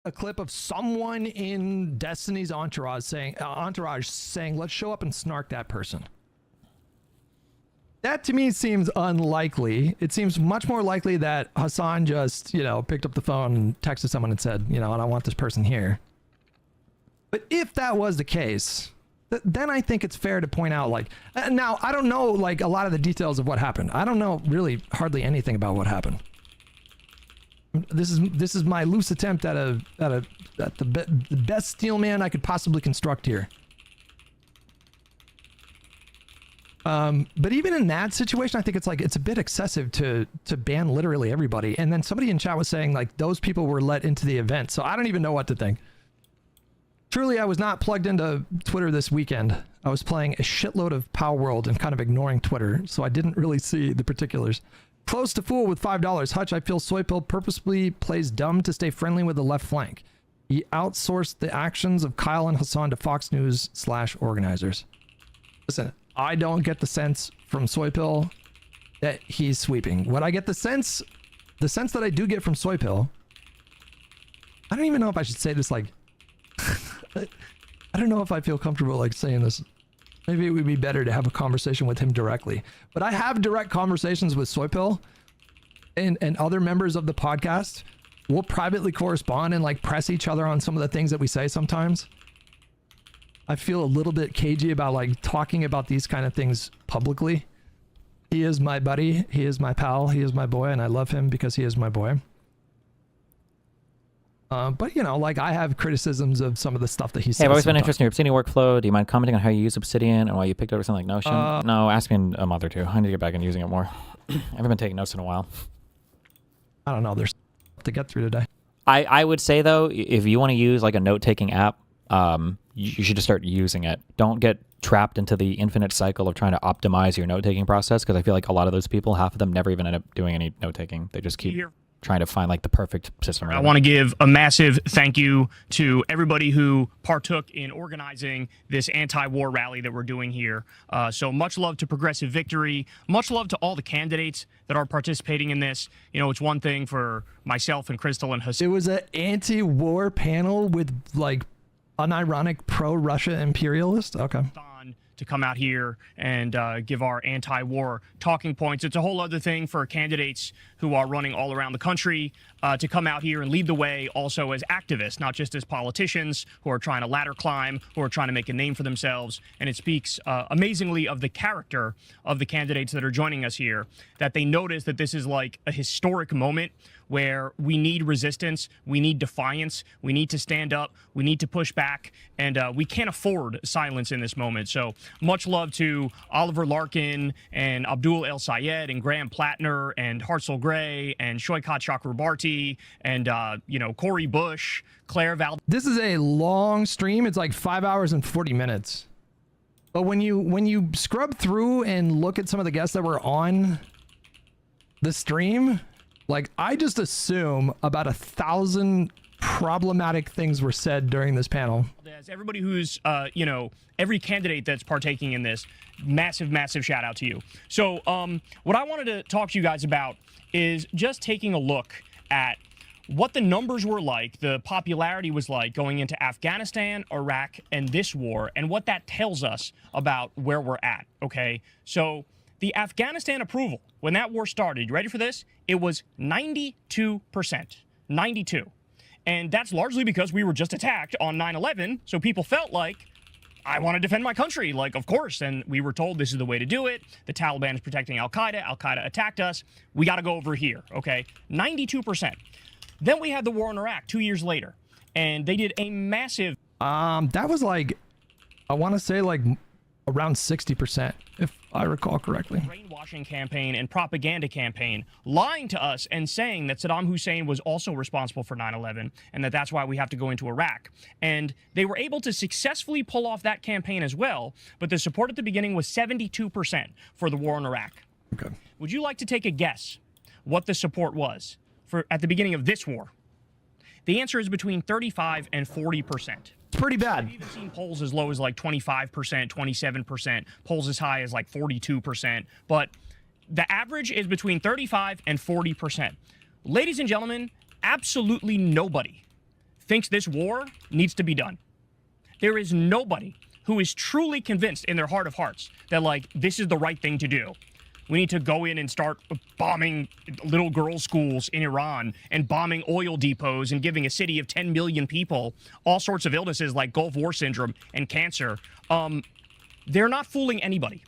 a clip of someone in Destiny's entourage saying, let's show up and snark that person. That to me seems unlikely. It seems much more likely that Hassan just, picked up the phone and texted someone and said, and I want this person here. But if that was the case, then I think it's fair to point out, now I don't know, a lot of the details of what happened. I don't know really hardly anything about what happened. This is my loose attempt at the best steel man I could possibly construct here. But even in that situation, I think it's a bit excessive to ban literally everybody. And then somebody in chat was saying those people were let into the event. So I don't even know what to think. Truly, I was not plugged into Twitter this weekend. I was playing a shitload of Power World and kind of ignoring Twitter. So I didn't really see the particulars. Close to Fool with $5. Hutch, I feel Soypill purposefully plays dumb to stay friendly with the left flank. He outsourced the actions of Kyle and Hassan to Fox News / organizers. Listen. I don't get the sense from Soypill that he's sweeping. What I get the sense that I do get from Soypill, I don't even know if I should say this I don't know if I feel comfortable saying this. Maybe it would be better to have a conversation with him directly. But I have direct conversations with Soypill and other members of the podcast. We'll privately correspond and press each other on some of the things that we say sometimes. I feel a little bit cagey about talking about these kind of things publicly. He is my buddy. He is my pal. He is my boy, and I love him because he is my boy. But I have criticisms of some of the stuff that he says. Hey, I've always been interested in your Obsidian workflow. Do you mind commenting on how you use Obsidian and why you picked over something like Notion? No, ask me in a month or two. I need to get back into using it more. I haven't been taking notes in a while. I don't know. There's stuff to get through today. I would say though, if you want to use a note-taking app, you should just start using it. Don't get trapped into the infinite cycle of trying to optimize your note-taking process, because I feel like a lot of those people, half of them never even end up doing any note-taking. They just keep trying to find the perfect system. I want to give a massive thank you to everybody who partook in organizing this anti-war rally that we're doing here. So much love to Progressive Victory. Much love to all the candidates that are participating in this. It's one thing for myself and Crystal and Hassan. It was an anti-war panel with unironic pro-Russia imperialist. Okay. To come out here and give our anti-war talking points. It's a whole other thing for candidates who are running all around the country to come out here and lead the way also as activists, not just as politicians who are trying to ladder climb, who are trying to make a name for themselves. And it speaks amazingly of the character of the candidates that are joining us here, that they notice that this is a historic moment where we need resistance, we need defiance, we need to stand up, we need to push back, and we can't afford silence in this moment. So much love to Oliver Larkin and Abdul El Sayed and Graham Plattner and Hartzell Gray and Shoykat Chakrabarti and, Corey Bush, Claire Val. This is a long stream. It's 5 hours and 40 minutes. But when you scrub through and look at some of the guests that were on the stream, I just assume about 1,000 problematic things were said during this panel. As everybody who's, every candidate that's partaking in this, massive shout out to you. So what I wanted to talk to you guys about is just taking a look at what the numbers were like, the popularity was like going into Afghanistan, Iraq, and this war, and what that tells us about where we're at, okay? So the Afghanistan approval, when that war started, you ready for this? It was 92%. 92. And that's largely because we were just attacked on 9/11, so people felt I want to defend my country, of course. And we were told this is the way to do it. The Taliban is protecting Al-Qaeda. Al-Qaeda attacked us. We got to go over here, okay? 92%. Then we had the war in Iraq 2 years later, and they did a massive... That was I want to say around 60%, if I recall correctly. Brainwashing campaign and propaganda campaign, lying to us and saying that Saddam Hussein was also responsible for 9/11 and that's why we have to go into Iraq. And they were able to successfully pull off that campaign as well, but the support at the beginning was 72% for the war in Iraq. Okay. Would you like to take a guess what the support was at the beginning of this war? The answer is between 35 and 40%. It's pretty bad. I've even seen polls as low as 25%, 27%, polls as high as 42%, but the average is between 35 and 40%. Ladies and gentlemen, absolutely nobody thinks this war needs to be done. There is nobody who is truly convinced in their heart of hearts that, like, this is the right thing to do. We need to go in and start bombing little girls' schools in Iran and bombing oil depots and giving a city of 10 million people all sorts of illnesses like Gulf War syndrome and cancer. They're not fooling anybody.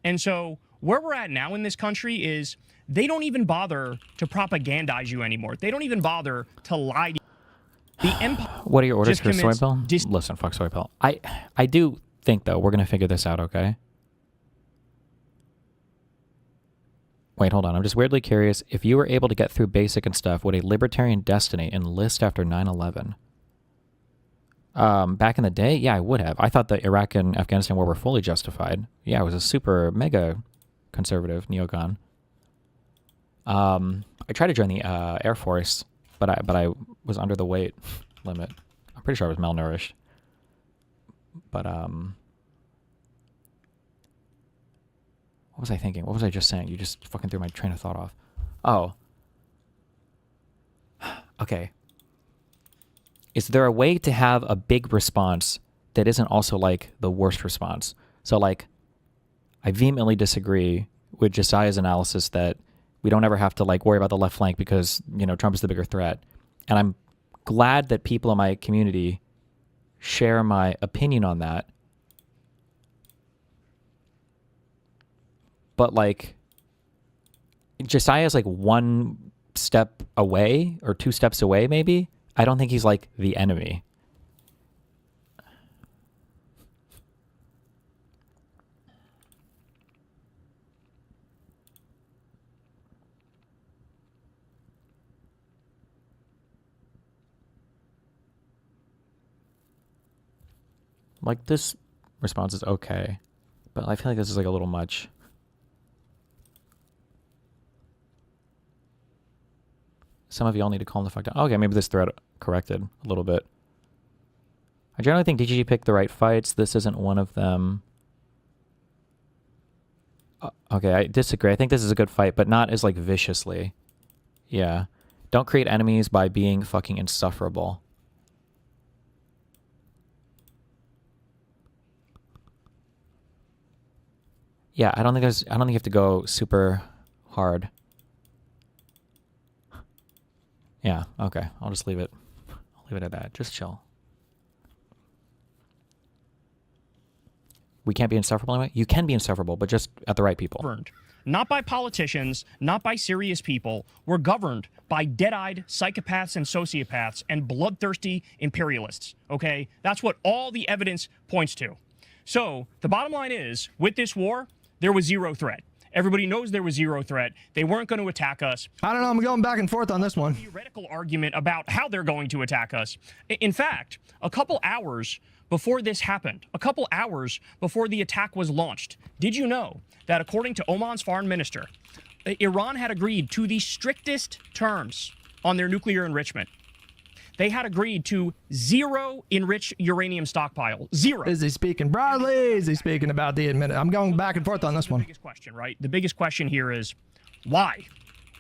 And so where we're at now in this country is they don't even bother to propagandize you anymore. They don't even bother to lie to you. The empire. What are your orders just for commits Soybill? Listen, fuck Soybill. I do think, though, we're going to figure this out, okay? Wait, hold on. I'm just weirdly curious. If you were able to get through basic and stuff, would a libertarian destiny enlist after 9/11? Back in the day, yeah, I would have. I thought the Iraq and Afghanistan war were fully justified. Yeah, I was a super mega conservative neocon. I tried to join the Air Force, but I was under the weight limit. I'm pretty sure I was malnourished. But what was I thinking? What was I just saying? You just fucking threw my train of thought off. Oh. Okay. Is there a way to have a big response that isn't also, like, the worst response? So, like, I vehemently disagree with Josiah's analysis that we don't ever have to, like, worry about the left flank because, you know, Trump is the bigger threat. And I'm glad that people in my community share my opinion on that. But, like, Josiah is, like, one step away or two steps away, maybe. I don't think he's, like, the enemy. Like, this response is okay, but I feel like this is, like, a little much. Some of y'all need to calm the fuck down. Okay, maybe this thread corrected a little bit. I generally think DGG picked the right fights. This isn't one of them. Okay, I disagree. I think this is a good fight, but not as, like, viciously. Yeah. Don't create enemies by being fucking insufferable. Yeah, I don't think you have to go super hard. Yeah, okay. I'll just leave it. I'll leave it at that. Just chill. We can't be insufferable anyway? You can be insufferable, but just at the right people. Governed not by politicians, not by serious people. We're governed by dead-eyed psychopaths and sociopaths and bloodthirsty imperialists, okay? That's what all the evidence points to. So the bottom line is, with this war, there was zero threat. Everybody knows there was zero threat. They weren't going to attack us. I don't know. I'm going back and forth on this one. Theoretical argument about how they're going to attack us. In fact, a couple hours before this happened, a couple hours before the attack was launched, did you know that according to Oman's foreign minister, Iran had agreed to the strictest terms on their nuclear enrichment? They had agreed to zero enriched uranium stockpile. Zero. Is he speaking broadly? Is he speaking about the admin? I'm going back and forth on this one. The biggest question, right? The biggest question here is why?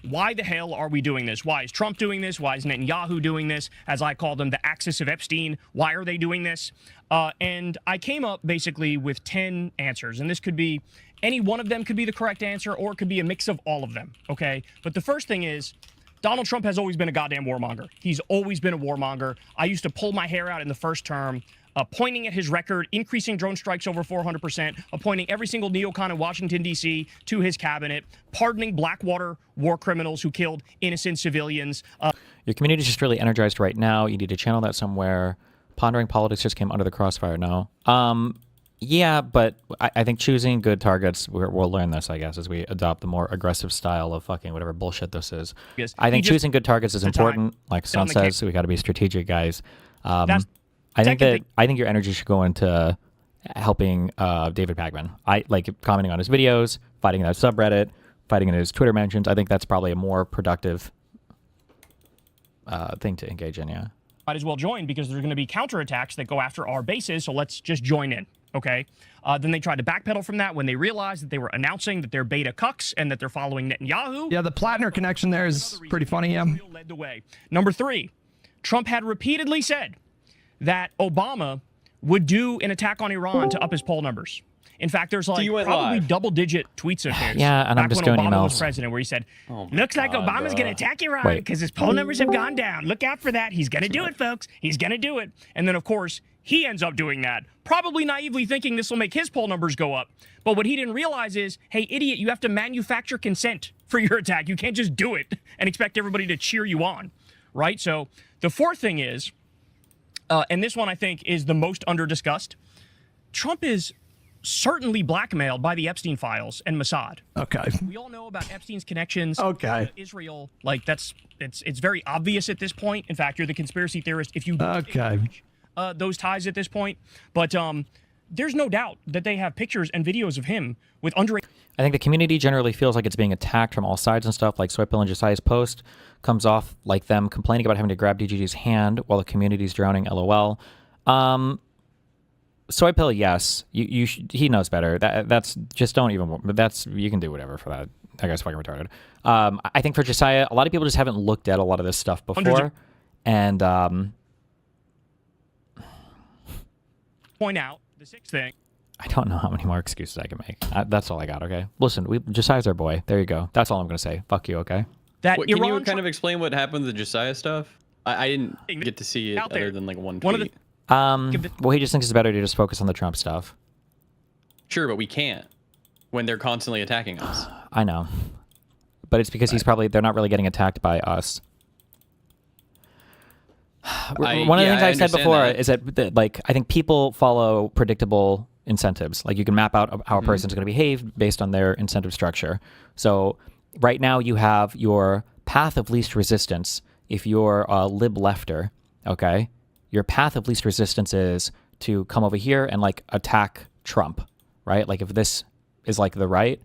Why the hell are we doing this? Why is Trump doing this? Why is Netanyahu doing this? As I call them, the axis of Epstein. Why are they doing this? And I came up basically with 10 answers. And this could be, any one of them could be the correct answer, or it could be a mix of all of them, okay? But the first thing is, Donald Trump has always been a goddamn warmonger. He's always been a warmonger. I used to pull my hair out in the first term, pointing at his record, increasing drone strikes over 400%, appointing every single neocon in Washington, D.C. to his cabinet, pardoning Blackwater war criminals who killed innocent civilians. Your community is just really energized right now. You need to channel that somewhere. Pondering politics just came under the crossfire. No. Yeah, but I think choosing good targets, we'll learn this, I guess, as we adopt the more aggressive style of fucking whatever bullshit this is. Yes, I think choosing good targets is important. Like Son says, we got to be strategic, guys. I think your energy should go into helping David Pagman. I like commenting on his videos, fighting in that subreddit, fighting in his Twitter mentions. I think that's probably a more productive thing to engage in, yeah. Might as well join because there's going to be counterattacks that go after our bases, so let's just join in. Okay. Then they tried to backpedal from that when they realized that they were announcing that they're beta cucks and that they're following Netanyahu. Yeah, the Plattner connection there is pretty funny, yeah. Led the way. Number 3, Trump had repeatedly said that Obama would do an attack on Iran to up his poll numbers. In fact, there's like probably double-digit tweets of his. Yeah, and I'm just back when going Obama was emails. president, where he said, "Looks like Obama's going to attack Iran because his poll numbers have gone down. Look out for that. He's going to do it, folks. He's going to do it." And then, of course, he ends up doing that, probably naively thinking this will make his poll numbers go up. But what he didn't realize is, hey, idiot, you have to manufacture consent for your attack. You can't just do it and expect everybody to cheer you on, right? So the fourth thing is, and this one I think is the most under-discussed, Trump is certainly blackmailed by the Epstein files and Mossad. Okay. We all know about Epstein's connections Okay. to Israel. Like it's very obvious at this point. In fact, you're the conspiracy theorist if you Okay. those ties at this point. But there's no doubt that they have pictures and videos of him with underage. I think the community generally feels like it's being attacked from all sides and stuff. Like Soypill and Josiah's post comes off like them complaining about having to grab DGG's hand while the community's drowning. LOL. Soypill, yes, he knows better. That's just don't even. That's you can do whatever for that. That guy's fucking retarded. I think for Josiah, a lot of people just haven't looked at a lot of this stuff before, and Point out the sixth thing. I don't know how many more excuses I can make. That's all I got. Okay, listen, Josiah's our boy. There you go. That's all I'm gonna say. Fuck you. Okay. That Can Iran you kind of explain what happened with the Josiah stuff? I didn't get to see it Out there. other than like one One of tweet. Well, he just thinks it's better to just focus on the Trump stuff. Sure, but we can't when they're constantly attacking us. I know, but it's because they're not really getting attacked by us. One of the things I've said before is that like I think people follow predictable incentives. Like you can map out how a person's going to behave based on their incentive structure. So right now you have your path of least resistance. If you're a lib-lefter, okay, your path of least resistance is to come over here and like attack Trump, right? Like if this is like the right,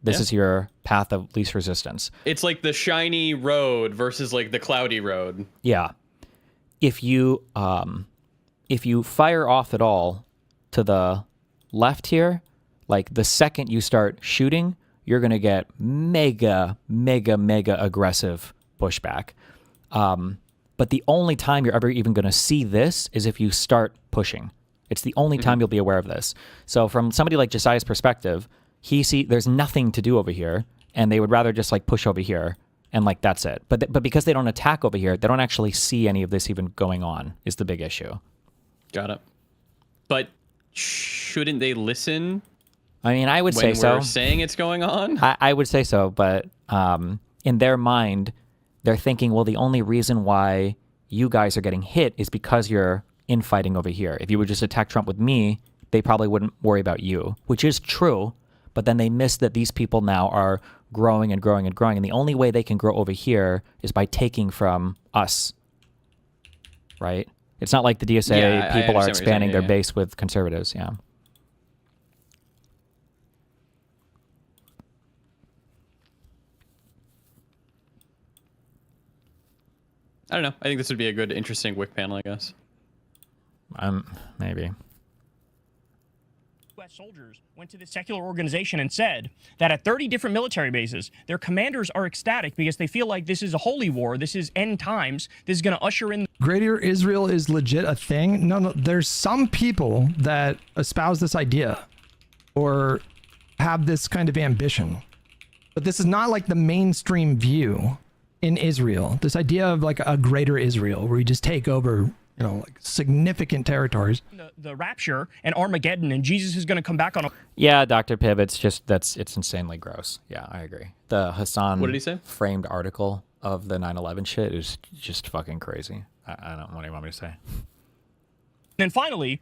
this is your path of least resistance. It's like the shiny road versus like the cloudy road. Yeah. If you fire off at all to the left here, like the second you start shooting, you're going to get mega aggressive pushback. But the only time you're ever even going to see this is if you start pushing. It's the only time you'll be aware of this. So from somebody like Josiah's perspective, there's nothing to do over here, and they would rather just like push over here, and like that's it. But because they don't attack over here, they don't actually see any of this even going on. Is the big issue. Got it. But shouldn't they listen? I mean, I would say when so. we're saying it's going on? I would say so, but in their mind, they're thinking, well, the only reason why you guys are getting hit is because you're infighting over here. If you would just attack Trump with me, they probably wouldn't worry about you, which is true. But then they miss that these people now are growing and growing and growing. And the only way they can grow over here is by taking from us, right? It's not like the DSA Yeah, people are understand what you're expanding saying, their yeah. base with conservatives. Yeah. I don't know. I think this would be a good, interesting WIC panel, I guess. Maybe. U.S. soldiers went to this secular organization and said that at 30 different military bases, their commanders are ecstatic because they feel like this is a holy war. This is end times. This is going to usher in. Greater Israel is legit a thing? No. There's some people that espouse this idea or have this kind of ambition. But this is not like the mainstream view in Israel. This idea of like a greater Israel where you just take over, like significant territories. The rapture and Armageddon, and Jesus is going to come back on a. Yeah, Dr. Pibb, it's insanely gross. Yeah, I agree. The Hassan What did he say? framed article of the 9/11 shit is just fucking crazy. I don't know what do you want me to say. And finally,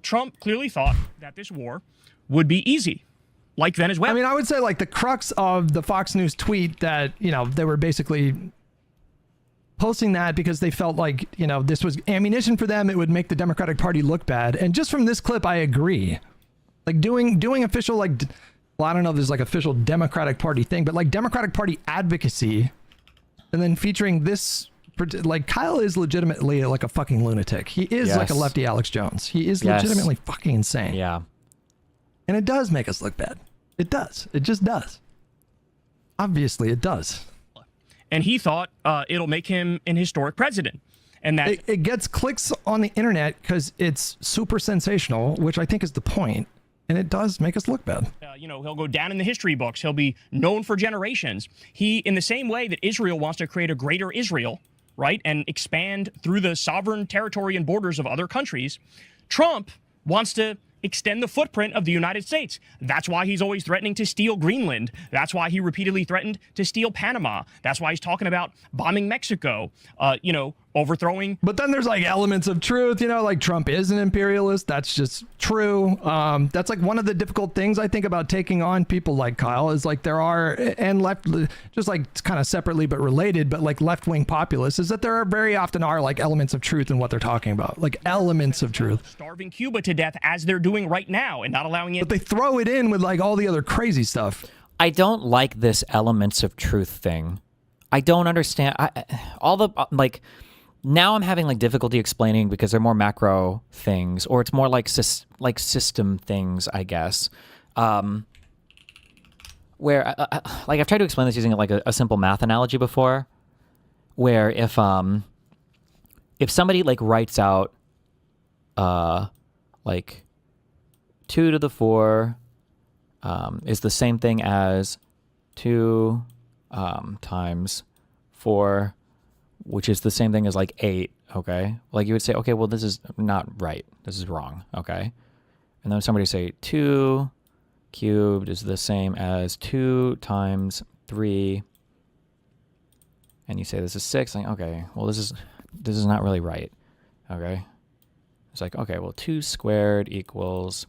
Trump clearly thought that this war would be easy, like Venezuela. I mean, I would say like the crux of the Fox News tweet that, they were basically posting that because they felt like, this was ammunition for them. It would make the Democratic Party look bad. And just from this clip, I agree. Like doing official, like, well, I don't know if there's like official Democratic Party thing, but like Democratic Party advocacy and then featuring this, like Kyle is legitimately like a fucking lunatic. He is like a Yes. lefty Alex Jones. He is Yes. legitimately fucking insane. Yeah. And it does make us look bad. It does. It just does. Obviously, it does. and he thought it'll make him an historic president. and that it gets clicks on the internet because it's super sensational, which I think is the point, and it does make us look bad. he'll go down in the history books. He'll be known for generations. He, in the same way that Israel wants to create a greater Israel, right, and expand through the sovereign territory and borders of other countries, Trump wants to extend the footprint of the United States. That's why he's always threatening to steal Greenland. That's why he repeatedly threatened to steal Panama. That's why he's talking about bombing Mexico, overthrowing. But then there's like elements of truth, like Trump is an imperialist. That's just true. That's like one of the difficult things I think about taking on people like Kyle is like there are, and left, just like kind of separately but related, but like left-wing populists, is that there are very often are like elements of truth in what they're talking about, like elements of truth. Starving Cuba to death as they're doing right now and not allowing it. But they throw it in with like all the other crazy stuff. I don't like this elements of truth thing. I don't understand. Now I'm having like difficulty explaining because they're more macro things, or it's more like system things, I guess. Where like I've tried to explain this using like a simple math analogy before, where if somebody like writes out like 2 to the 4 is the same thing as 2 times 4, which is the same thing as like 8, okay? Like you would say, okay, well, this is not right. This is wrong, okay? And then somebody say 2 cubed is the same as 2 times 3. And you say this is 6. Like, okay, well, this is not really right, okay? It's like, okay, well, 2 squared equals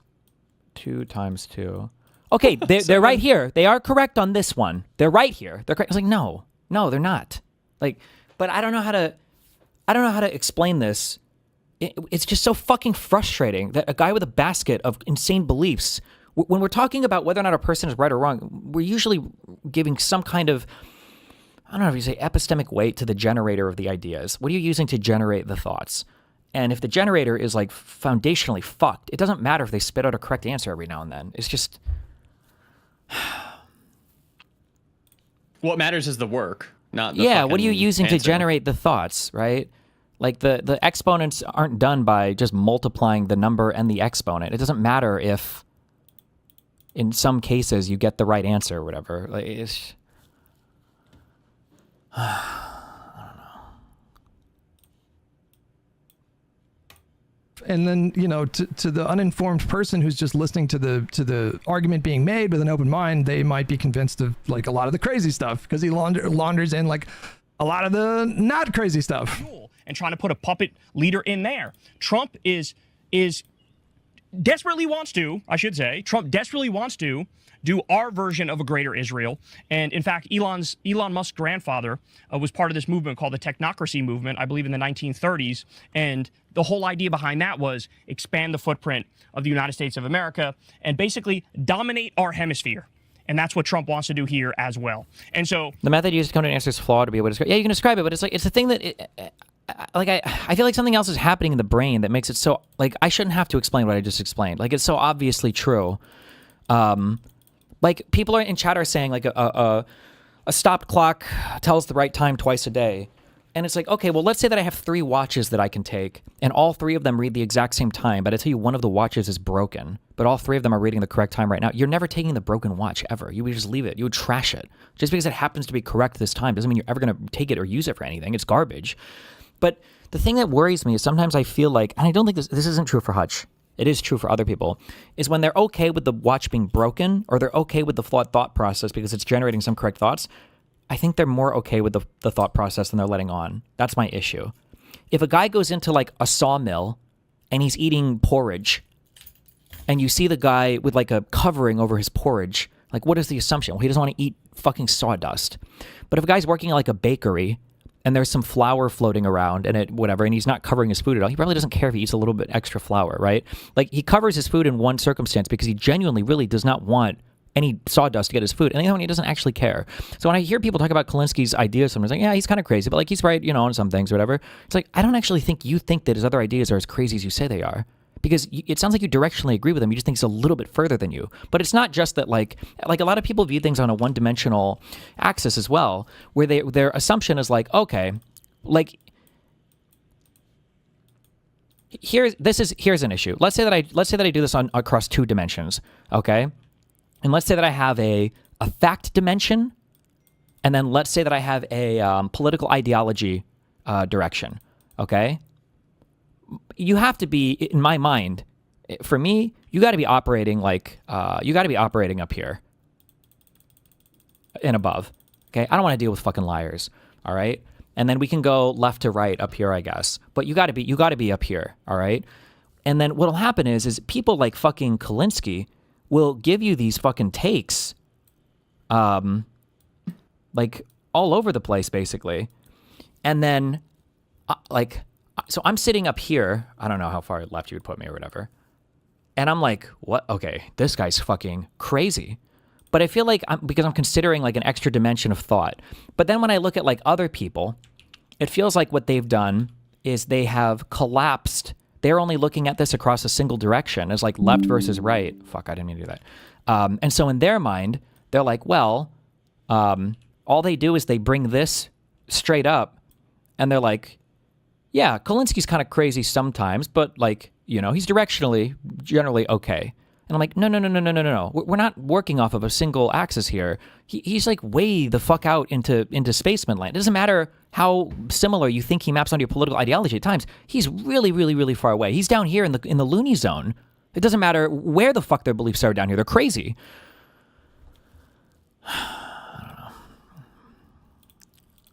2 times 2. Okay, they're right here. They are correct on this one. They're right here. They're correct. It's like, no, they're not. Like, but I don't know how to explain this. It's just so fucking frustrating that a guy with a basket of insane beliefs, when we're talking about whether or not a person is right or wrong, we're usually giving some kind of, I don't know if you say epistemic weight to the generator of the ideas. What are you using to generate the thoughts? And if the generator is like foundationally fucked, it doesn't matter if they spit out a correct answer every now and then. It's just... What matters is the work, not the what are you using answer. to generate the thoughts, right? Like the exponents aren't done by just multiplying the number and the exponent. It doesn't matter if in some cases you get the right answer or whatever. Like it's And then, to the uninformed person who's just listening to the argument being made with an open mind, they might be convinced of like a lot of the crazy stuff because he launders in like a lot of the not crazy stuff. And trying to put a puppet leader in there. Trump desperately wants to do our version of a greater Israel. And in fact, Elon Musk's grandfather was part of this movement called the technocracy movement, I believe in the 1930s. And the whole idea behind that was expand the footprint of the United States of America and basically dominate our hemisphere. And that's what Trump wants to do here as well. And so the method used to come to an answer is flawed to be able to describe. Yeah, you can describe it, but it's a thing that I feel like something else is happening in the brain that makes it so like I shouldn't have to explain what I just explained. Like it's so obviously true. Like people are in chat are saying like a stopped clock tells the right time twice a day. And it's like, okay, well, let's say that I have 3 watches that I can take and all 3 of them read the exact same time. But I tell you, one of the watches is broken, but all 3 of them are reading the correct time right now. You're never taking the broken watch ever. You would just leave it. You would trash it. Just because it happens to be correct this time doesn't mean you're ever going to take it or use it for anything. It's garbage. But the thing that worries me is sometimes I feel like, and I don't think this isn't true for Hutch, it is true for other people, is when they're okay with the watch being broken or they're okay with the flawed thought process because it's generating some correct thoughts, I think they're more okay with the thought process than they're letting on. That's my issue. If a guy goes into like a sawmill and he's eating porridge and you see the guy with like a covering over his porridge, like what is the assumption? Well, he doesn't want to eat fucking sawdust. But if a guy's working at like a bakery and there's some flour floating around and and he's not covering his food at all, he probably doesn't care if he eats a little bit extra flour, right? Like he covers his food in one circumstance because he genuinely really does not want any sawdust to get his food, and the other one he doesn't actually care. So when I hear people talk about Kulinski's ideas, sometimes like, yeah, he's kind of crazy, but like he's right, on some things or whatever. It's like I don't actually think you think that his other ideas are as crazy as you say they are, because it sounds like you directionally agree with him. You just think he's a little bit further than you. But it's not just that like a lot of people view things on a one-dimensional axis as well, where their assumption is like, okay, like here's an issue. Let's say that I do this across 2 dimensions, okay? And let's say that I have a fact dimension, and then let's say that I have a political ideology direction, okay? You have to be, in my mind, for me, you got to be operating like you got to be operating up here and above, okay? I don't want to deal with fucking liars, all right? And then we can go left to right up here, I guess. But you got to be up here, all right? And then what'll happen is people like fucking Kulinski will give you these fucking takes, like all over the place, basically. And then, so I'm sitting up here. I don't know how far left you would put me or whatever. And I'm like, what? Okay, this guy's fucking crazy. But I feel like because I'm considering like an extra dimension of thought. But then when I look at like other people, it feels like what they've done is they have collapsed. They're only looking at this across a single direction as like left versus right. Fuck, I didn't mean to do that. And so in their mind, they're like, well, all they do is they bring this straight up and they're like, yeah, Kulinski's kind of crazy sometimes, but like, you know, he's directionally generally okay. And I'm like, no. We're not working off of a single axis here. He's like way the fuck out into spaceman land. It doesn't matter how similar you think he maps onto your political ideology at times. He's really, really, really far away. He's down here in the loony zone. It doesn't matter where the fuck their beliefs are down here. They're crazy.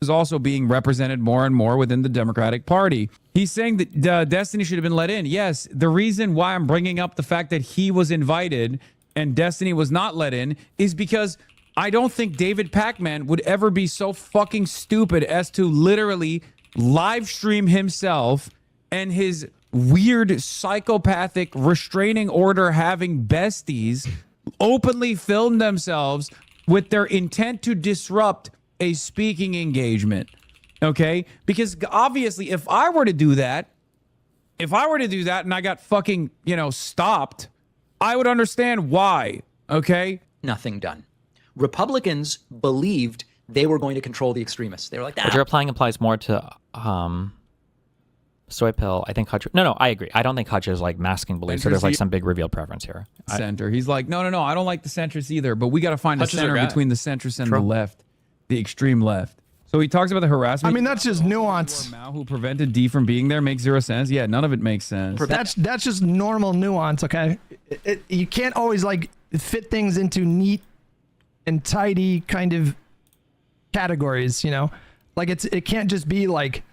Is also being represented more and more within the Democratic Party. He's saying that Destiny should have been let in. Yes, the reason why I'm bringing up the fact that he was invited and Destiny was not let in is because I don't think David Pacman would ever be so fucking stupid as to literally live stream himself and his weird psychopathic restraining order having besties openly film themselves with their intent to disrupt a speaking engagement. Okay? Because obviously if I were to do that and I got fucking, stopped, I would understand why. Okay? Nothing done. Republicans believed they were going to control the extremists. They were like, What you're applying applies more to Soy Pill. I think Hutch. No, I agree. I don't think Hutch is like masking beliefs. So there's like some big revealed preference here. Center. He's like, no. I don't like the centrists either, but we got to find a Hutch is our center guy. between the centrists and the left, the extreme left. So he talks about the harassment. I mean, that's just nuance. Mao, who prevented D from being there, makes zero sense. Yeah, none of it makes sense. That's just normal nuance, okay? You can't always like fit things into neat and tidy kind of categories, Like it can't just be like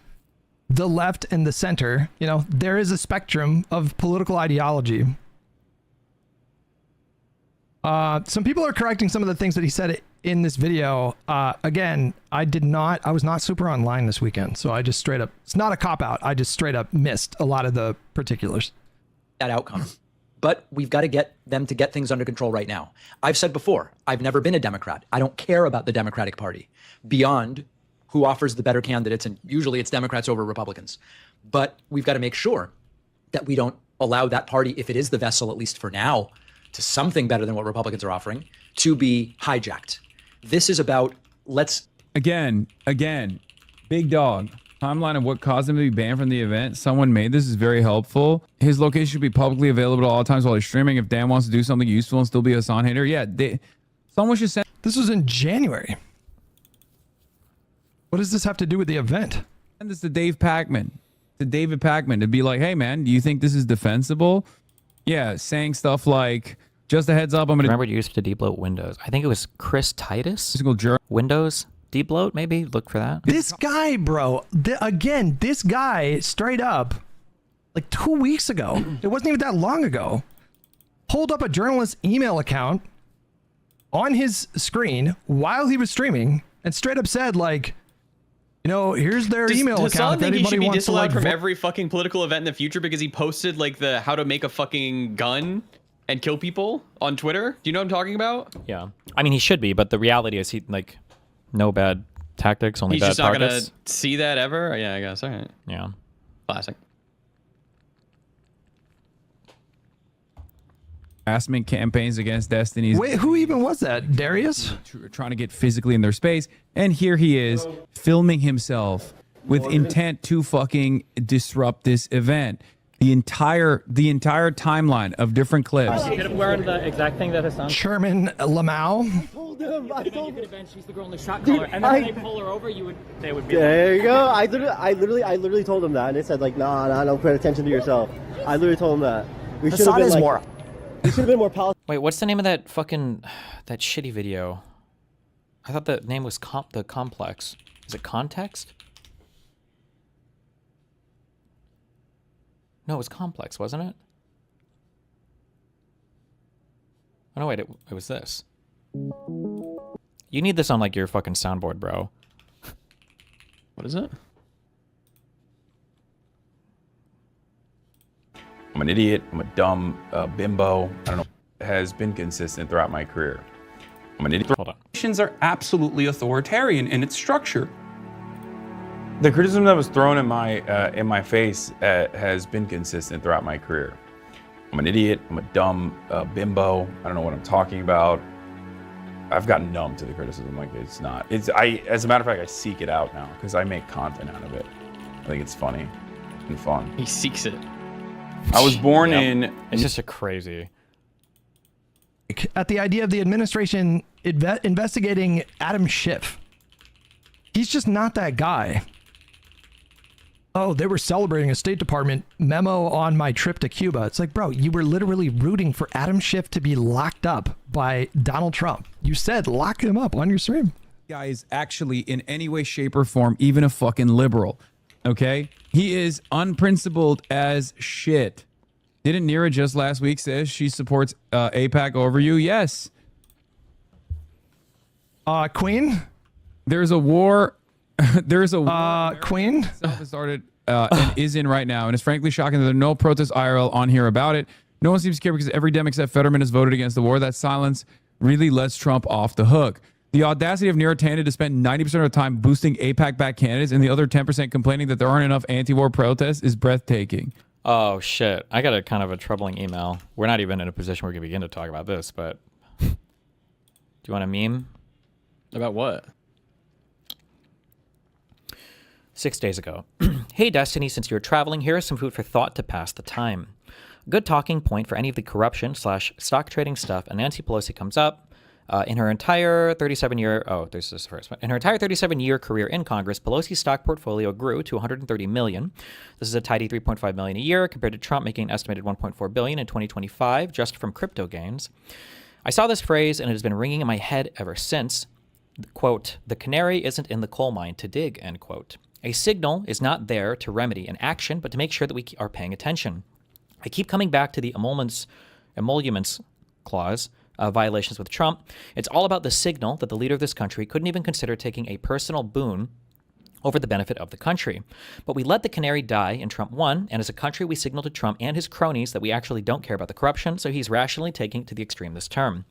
the left and the center, There is a spectrum of political ideology. Some people are correcting some of the things that he said in this video. Again, I was not super online this weekend, so I just straight up, it's not a cop-out, I just straight up missed a lot of the particulars. that outcome. But we've got to get them to get things under control right now. I've said before, I've never been a Democrat. I don't care about the Democratic Party beyond who offers the better candidates, and usually it's Democrats over Republicans. But we've got to make sure that we don't allow that party, if it is the vessel, at least for now, to something better than what Republicans are offering, to be hijacked. This is about Again, big dog. Timeline of what caused him to be banned from the event. Someone made this is very helpful. His location should be publicly available at all times while he's streaming. If Dan wants to do something useful and still be a Hassan hater, yeah, someone should send This was in January. What does this have to do with the event? this to David Pacman, to be like, hey man, do you think this is defensible? Yeah, saying stuff like, just a heads up, I'm gonna Remember to use to debloat Windows. I think it was Chris Titus. physical jerk. Windows debloat, maybe look for that. This guy, bro, this guy straight up, like 2 weeks ago, it wasn't even that long ago, pulled up a journalist's email account on his screen while he was streaming and straight up said, like, here's their email Does Hassan account. If think he anybody should be wants to disallowed like from vote- every fucking political event in the future because he posted like the how to make a fucking gun and kill people on Twitter? Do you know what I'm talking about? Yeah, I mean he should be, but the reality is he like no bad tactics, only He's bad just not targets. gonna see that ever. Yeah, I guess. All right, Yeah. classic. harassment campaigns against Destiny's Wait, who even was that? Darius? trying to get physically in their space, and here he is filming himself with intent to fucking disrupt this event. The entire timeline of different clips. Could have wearing the exact thing that his son. Sherman Lamau. You could have been, she's the girl in the shot collar, and then when they pull her over, they would be. There you go. I literally told him that, and they said like, nah, don't pay attention to yourself. I literally told him that. We should have been like, we should have been more powerful. Wait, what's the name of that fucking that shitty video? I thought the name was the Complex. Is it Context? No, it was Complex, wasn't it? Oh no, wait, it was this. You need this on like your fucking soundboard, bro. What is it? I'm an idiot. I'm a dumb bimbo. I don't know. Has been consistent throughout my career. I'm an idiot. Hold on. Nations are absolutely authoritarian in its structure. The criticism that was thrown in my face has been consistent throughout my career. I'm an idiot. I'm a dumb bimbo. I don't know what I'm talking about. I've gotten numb to the criticism. Like it's not. As a matter of fact, I seek it out now because I make content out of it. I think it's funny and fun. He seeks it. I was born in. It's just a crazy. At the idea of the administration investigating Adam Schiff. He's just not that guy. Oh, they were celebrating a State Department memo on my trip to Cuba. It's like, bro, you were literally rooting for Adam Schiff to be locked up by Donald Trump. You said lock him up on your stream. Guy is actually in any way, shape, or form even a fucking liberal. Okay? He is unprincipled as shit. Didn't Nira just last week say she supports AIPAC over you? Yes. Queen? There's a war. There's a war Queen? has started and is in right now, and it's frankly shocking that there are no protest IRL on here about it. No one seems to care because every Dem except Fetterman has voted against the war. That silence really lets Trump off the hook. The audacity of Nira Tanda to spend 90% of the time boosting AIPAC-backed candidates and the other 10% complaining that there aren't enough anti-war protests is breathtaking. Oh shit! I got a kind of a troubling email. We're not even in a position where we can begin to talk about this, but do you want a meme? About what? 6 days ago. Hey Destiny, since you're traveling, here is some food for thought to pass the time. A good talking point for any of the corruption / stock trading stuff, and Nancy Pelosi comes up. In her entire 37-year career in Congress, Pelosi's stock portfolio grew to $130 million. This is a tidy $3.5 million a year compared to Trump making an estimated $1.4 billion in 2025 just from crypto gains. I saw this phrase and it has been ringing in my head ever since. Quote, "The canary isn't in the coal mine to dig," end quote. A signal is not there to remedy an action, but to make sure that we are paying attention. I keep coming back to the emoluments clause violations with Trump. It's all about the signal that the leader of this country couldn't even consider taking a personal boon over the benefit of the country. But we let the canary die and Trump won, and as a country we signal to Trump and his cronies that we actually don't care about the corruption, so he's rationally taking it to the extreme this term.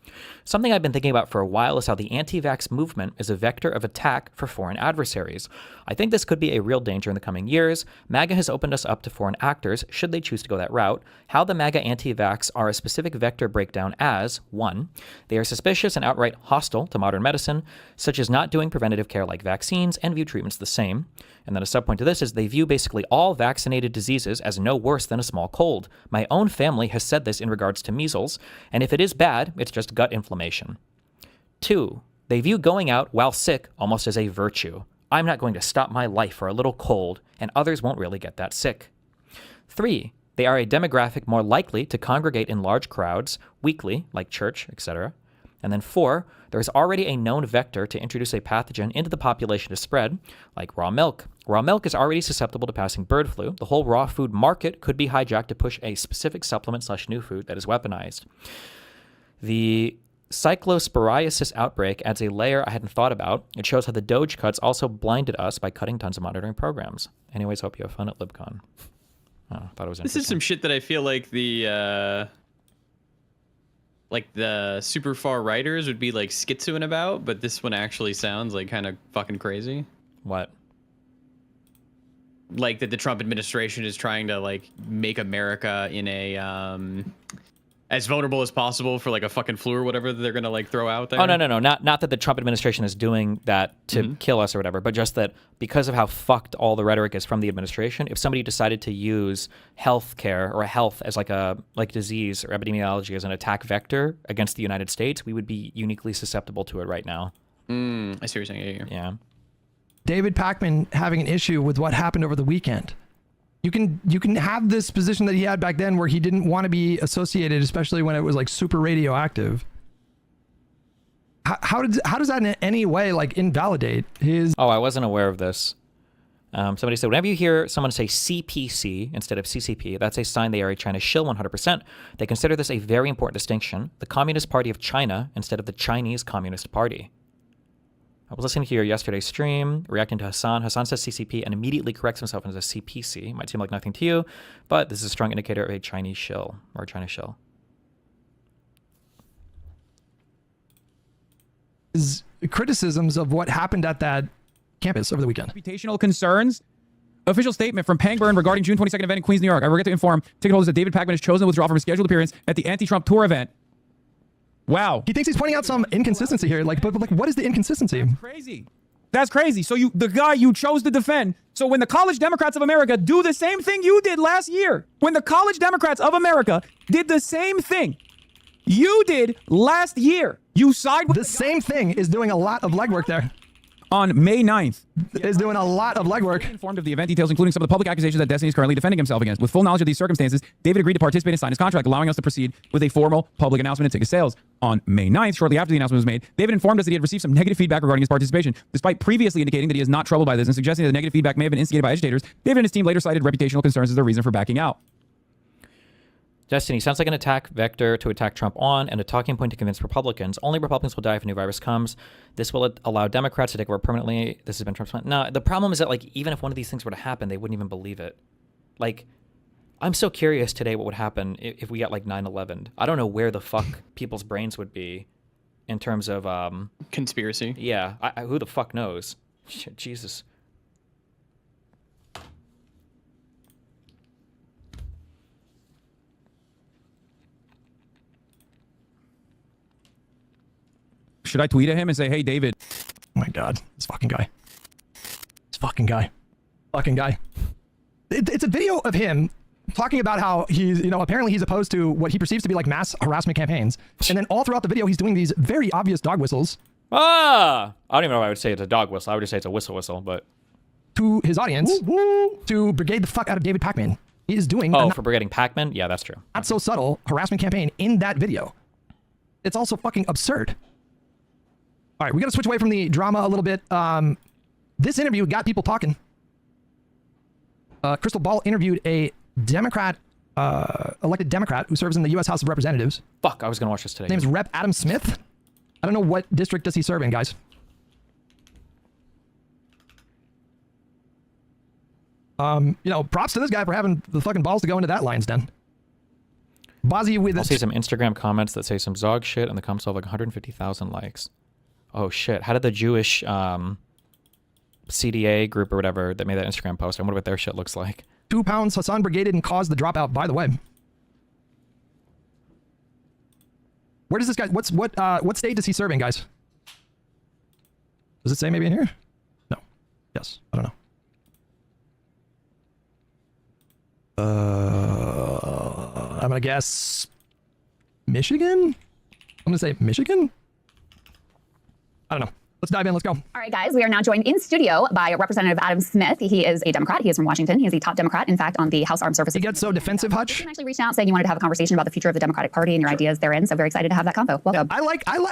Something I've been thinking about for a while is how the anti-vax movement is a vector of attack for foreign adversaries. I think this could be a real danger in the coming years. MAGA has opened us up to foreign actors, should they choose to go that route. How the MAGA anti-vax are a specific vector breakdown as, 1, they are suspicious and outright hostile to modern medicine, such as not doing preventative care like vaccines and view treatments the same. And then a subpoint to this is they view basically all vaccinated diseases as no worse than a small cold. My own family has said this in regards to measles, and if it is bad, it's just gut inflammation. 2, they view going out while sick almost as a virtue. I'm not going to stop my life for a little cold, and others won't really get that sick. 3, they are a demographic more likely to congregate in large crowds weekly, like church, etc. And then 4, there is already a known vector to introduce a pathogen into the population to spread, like raw milk. Raw milk is already susceptible to passing bird flu. The whole raw food market could be hijacked to push a specific supplement / new food that is weaponized. The cyclosporiasis outbreak adds a layer I hadn't thought about. It shows how the Doge cuts also blinded us by cutting tons of monitoring programs. Anyways, hope you have fun at LibCon. Oh, I thought it was interesting. This is some shit that I feel like the super far writers would be like schizoing about, but this one actually sounds like kind of fucking crazy. What? Like that the Trump administration is trying to like make America in a as vulnerable as possible for like a fucking flu or whatever that they're gonna like throw out there. Oh no, not that the Trump administration is doing that to kill us or whatever, but just that because of how fucked all the rhetoric is from the administration, if somebody decided to use healthcare or health as like disease or epidemiology as an attack vector against the United States, we would be uniquely susceptible to it right now. I see what you're saying. Yeah. David Pakman having an issue with what happened over the weekend. You can have this position that he had back then where he didn't want to be associated, especially when it was like super radioactive. How does that in any way like invalidate his? Oh, I wasn't aware of this. Somebody said, whenever you hear someone say CPC instead of CCP, that's a sign they are a China shill 100%. They consider this a very important distinction. The Communist Party of China instead of the Chinese Communist Party. I was listening to your yesterday's stream, reacting to Hassan. Hassan says CCP and immediately corrects himself and says CPC. Might seem like nothing to you, but this is a strong indicator of a Chinese shill or a China shill. His criticisms of what happened at that campus over the weekend. Reputational concerns. Official statement from Pangburn regarding June 22nd event in Queens, New York. I regret to inform ticket holders that David Pakman has chosen to withdraw from his scheduled appearance at the anti-Trump tour event. Wow. He thinks he's pointing out some inconsistency here. Like, but like, what is the inconsistency? Crazy. That's crazy. So the guy you chose to defend. So when the College Democrats of America do the same thing you did last year, when the College Democrats of America did the same thing you did last year, you side with the same thing is doing a lot of legwork there. On May 9th. Is doing a lot of legwork. Informed of the event details, including some of the public accusations that Destiny is currently defending himself against. With full knowledge of these circumstances, David agreed to participate and sign his contract, allowing us to proceed with a formal public announcement and ticket sales. On May 9th, shortly after the announcement was made, David informed us that he had received some negative feedback regarding his participation. Despite previously indicating that he is not troubled by this and suggesting that the negative feedback may have been instigated by agitators, David and his team later cited reputational concerns as their reason for backing out. Destiny sounds like an attack vector to attack Trump on and a talking point to convince Republicans. Only Republicans will die if a new virus comes. This will allow Democrats to take over permanently. This has been Trump's plan. No, the problem is that like even if one of these things were to happen, they wouldn't even believe it. Like, I'm so curious today what would happen if we got like 9/11. I don't know where the fuck people's brains would be in terms of conspiracy. Yeah, who the fuck knows? Shit, Jesus. Should I tweet at him and say, hey, David? Oh my God, this fucking guy. This fucking guy. Fucking guy. It's a video of him talking about how he's, apparently he's opposed to what he perceives to be like mass harassment campaigns. And then all throughout the video, he's doing these very obvious dog whistles. I don't even know if I would say it's a dog whistle. I would just say it's a whistle, but. To his audience, to brigade the fuck out of David Pakman. He is doing. Oh, for brigading Pakman? Yeah, that's true. Not so subtle harassment campaign in that video. It's also fucking absurd. All right, we got to switch away from the drama a little bit. This interview got people talking. Crystal Ball interviewed a Democrat, elected Democrat who serves in the U.S. House of Representatives. Fuck, I was going to watch this today. His name is Rep. Adam Smith. I don't know what district does he serve in, guys. Props to this guy for having the fucking balls to go into that lion's den. Bozzy with I'll see some Instagram comments that say some Zog shit, and the comments have like 150,000 likes. Oh shit! How did the Jewish CDA group or whatever that made that Instagram post? I wonder what their shit looks like. 2 pounds Hassan brigaded and caused the dropout. By the way, where does this guy? What state does he serve in, guys? Does it say maybe in here? No. Yes. I don't know. I'm gonna guess Michigan. I'm gonna say Michigan. I don't know. Let's dive in. Let's go. All right, guys. We are now joined in studio by Representative Adam Smith. He is a Democrat. He is from Washington. He is the top Democrat, in fact, on the House Armed Services. You get so defensive, Hutch. You actually reached out saying you wanted to have a conversation about the future of the Democratic Party and your ideas therein. So very excited to have that convo. Welcome.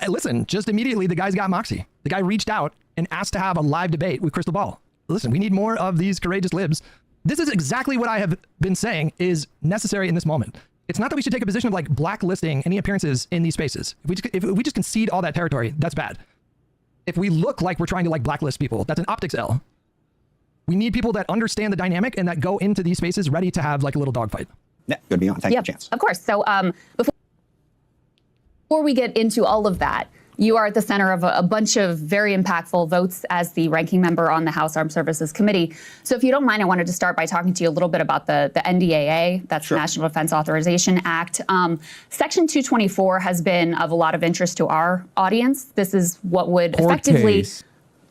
Listen, just immediately the guy's got moxie. The guy reached out and asked to have a live debate with Crystal Ball. Listen, we need more of these courageous libs. This is exactly what I have been saying is necessary in this moment. It's not that we should take a position of like blacklisting any appearances in these spaces. If we just concede all that territory, that's bad. If we look like we're trying to like blacklist people, that's an optics L. We need people that understand the dynamic and that go into these spaces ready to have like a little dogfight. Yeah, good to be on. Thank you, Chance. Of course. So before we get into all of that, You are at the center of a bunch of very impactful votes as the ranking member on the House Armed Services Committee. So if you don't mind, I wanted to start by talking to you a little bit about the NDAA, that's the National Defense Authorization Act. Section 224 has been of a lot of interest to our audience. This is what would effectively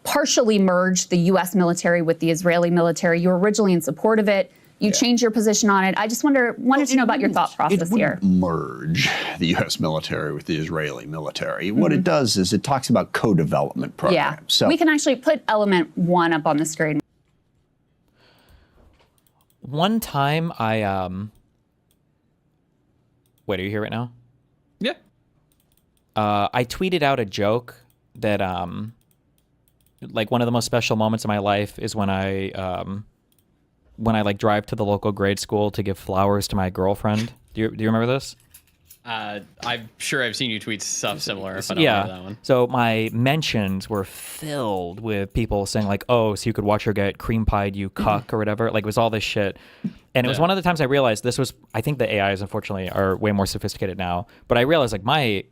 partially merge the U.S. military with the Israeli military. You were originally in support of it. You changed your position on it. I just wanted to know about your thought process here. Merge the U.S. military with the Israeli military. What it does is it talks about co-development programs. Yeah, So we can actually put element 1 up on the screen. One time I wait, are you here right now? Yeah. I tweeted out a joke that like one of the most special moments of my life is when I like drive to the local grade school to give flowers to my girlfriend. Do you remember this? I'm sure I've seen you tweet stuff similar. If I don't remember that one. So my mentions were filled with people saying like, "Oh, so you could watch her get cream pied, you cuck," or whatever. Like it was all this shit. And it was one of the times I realized this was. I think the AIs unfortunately are way more sophisticated now. But I realized like my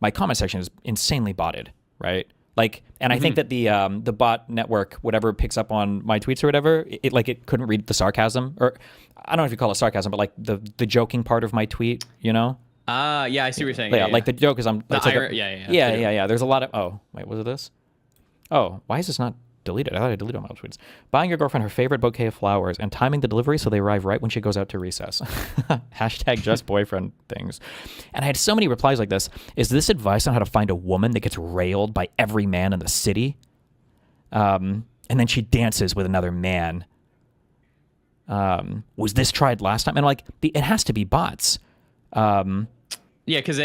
my comment section is insanely botted, right? Like, and I think that the bot network, whatever picks up on my tweets or whatever, it couldn't read the sarcasm, or I don't know if you call it sarcasm, but like the joking part of my tweet, you know? Yeah, I see what you're saying. Yeah, like the joke is yeah. There's a lot of was it this? Oh, why is this not deleted? I thought I deleted all my tweets. Buying your girlfriend her favorite bouquet of flowers and timing the delivery so they arrive right when she goes out to recess. Hashtag just boyfriend things. And I had so many replies like this. Is this advice on how to find a woman that gets railed by every man in the city? And then she dances with another man. Was this tried last time? And like, it has to be bots. Yeah, because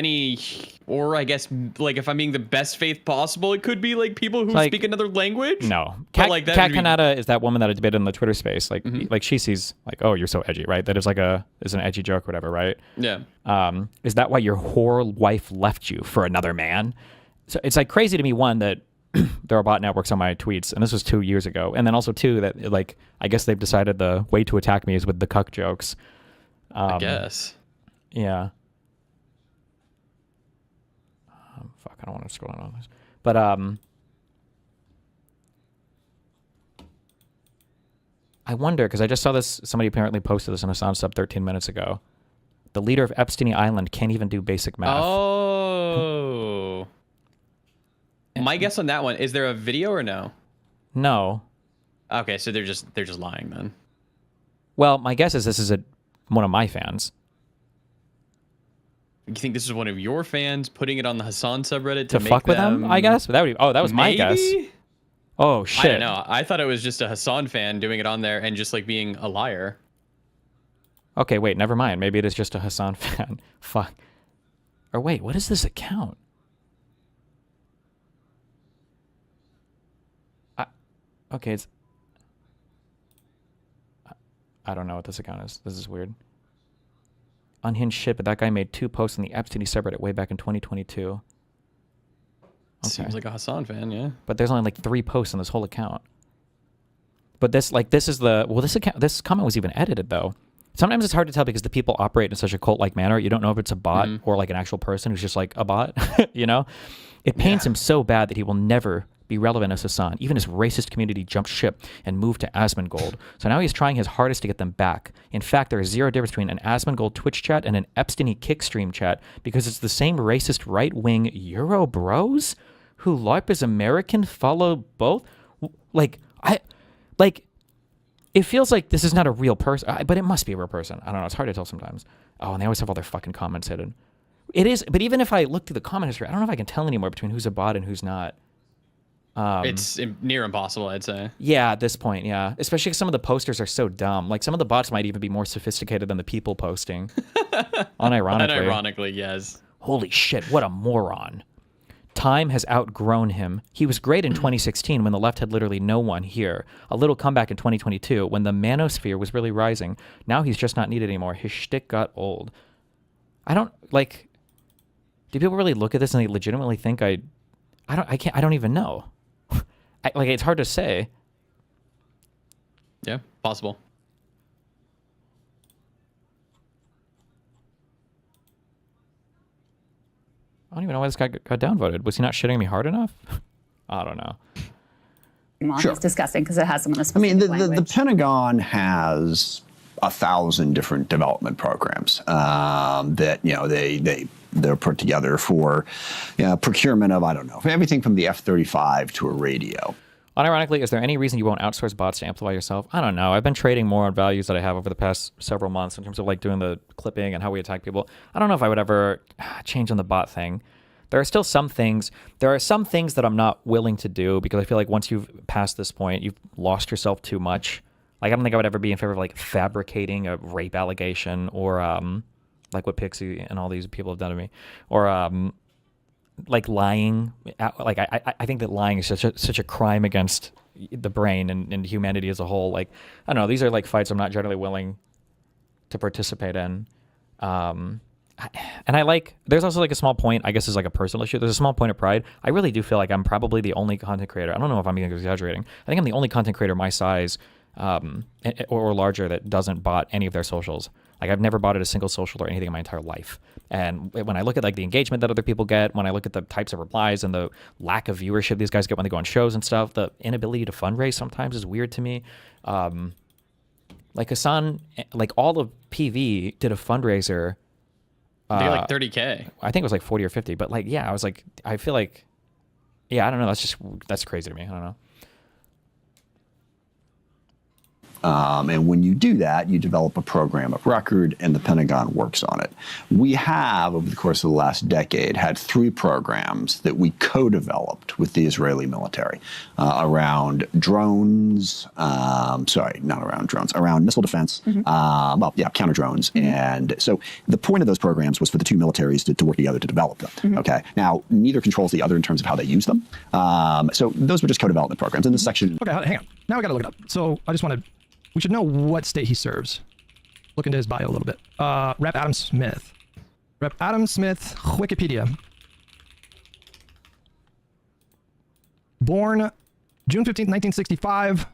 or I guess, like, if I'm being the best faith possible, it could be, like, people who speak another language? No. Kat Kanata is that woman that I debated in the Twitter space. Like, like she sees, like, oh, you're so edgy, right? That is like is an edgy joke or whatever, right? Yeah. Is that why your whore wife left you for another man? So it's, like, crazy to me, one, that there are bot networks on my tweets, and this was 2 years ago. And then also, two, that, like, I guess they've decided the way to attack me is with the cuck jokes. I guess. Yeah. Fuck, I don't want to scroll on this. But I wonder, because I just saw this, somebody apparently posted this in a sound sub 13 minutes ago. The leader of Epstein Island can't even do basic math. Oh. My guess on that one, is there a video or no? No. Okay, so they're just lying then. Well, my guess is this is one of my fans. You think this is one of your fans putting it on the Hassan subreddit to fuck with them? I guess. But that was my guess. Oh shit! I don't know. I thought it was just a Hassan fan doing it on there and just like being a liar. Okay, wait. Never mind. Maybe it is just a Hassan fan. Fuck. Or wait, what is this account? Okay, it's. I don't know what this account is. This is weird. Unhinged shit, but that guy made 2 posts on the Epstein subreddit way back in 2022. Okay. Seems like a Hassan fan, yeah. But there's only like 3 posts on this whole account. But this comment was even edited though. Sometimes it's hard to tell because the people operate in such a cult-like manner. You don't know if it's a bot or like an actual person who's just like a bot, you know? It pains him so bad that he will never be relevant as Hassan. Even his racist community jumped ship and moved to Asmongold. So now he's trying his hardest to get them back. In fact, there is zero difference between an Asmongold Twitch chat and an Epstein Kickstream chat because it's the same racist right-wing Euro bros who LARP is American follow both. It feels like this is not a real person, but it must be a real person. I don't know. It's hard to tell sometimes. Oh, and they always have all their fucking comments hidden. It is, but even if I look through the comment history, I don't know if I can tell anymore between who's a bot and who's not. It's near impossible, I'd say. Yeah, at this point, yeah. Especially because some of the posters are so dumb. Like, some of the bots might even be more sophisticated than the people posting. Unironically, yes. Holy shit, what a moron. Time has outgrown him. He was great in 2016 when the left had literally no one here. A little comeback in 2022 when the manosphere was really rising. Now he's just not needed anymore. His shtick got old. I don't, like... Do people really look at this and they legitimately think I don't even know. It's hard to say. Yeah, possible. I don't even know why this guy got downvoted. Was he not shitting me hard enough? I don't know. Well, Sure. it's disgusting because it has some of the I specific mean, the language. Pentagon has 1,000 different development programs that they're put together for procurement of, I don't know, everything from the F-35 to a radio. Unironically, is there any reason you won't outsource bots to amplify yourself? I don't know. I've been trading more on values that I have over the past several months in terms of like doing the clipping and how we attack people. I don't know if I would ever change on the bot thing. There are still some things. There are some things that I'm not willing to do because I feel like once you've passed this point, you've lost yourself too much. Like, I don't think I would ever be in favor of like fabricating a rape allegation or like what Pixie and all these people have done to me, or like lying. Like I think that lying is such a crime against the brain and humanity as a whole. Like, I don't know. These are like fights I'm not generally willing to participate in. And I like, there's also like a small point, I guess is like a personal issue. There's a small point of pride. I really do feel like I'm probably the only content creator. I don't know if I'm even exaggerating. I think I'm the only content creator my size or larger that doesn't bot any of their socials. Like, I've never botted a single social or anything in my entire life. And when I look at like the engagement that other people get, when I look at the types of replies and the lack of viewership these guys get when they go on shows and stuff, the inability to fundraise sometimes is weird to me. Like Hassan, like all of PV did a fundraiser. They get like 30K. I think it was like 40 or 50, but like, yeah, I was like, I feel like, yeah, I don't know. That's crazy to me. I don't know. And when you do that, you develop a program of record, and the Pentagon works on it. We have, over the course of the last decade, had 3 programs that we co-developed with the Israeli military around drones. Sorry, not around drones, around missile defense. Counter drones. And so the point of those programs was for the 2 militaries to work together to develop them. Okay. Now, neither controls the other in terms of how they use them. So those were just co-development programs. In this section. Okay, hang on. Now I got to look it up. So I just want to. We should know what state he serves. Look into his bio a little bit. Rep. Adam Smith. Rep. Adam Smith, Wikipedia. Born June 15th, 1965.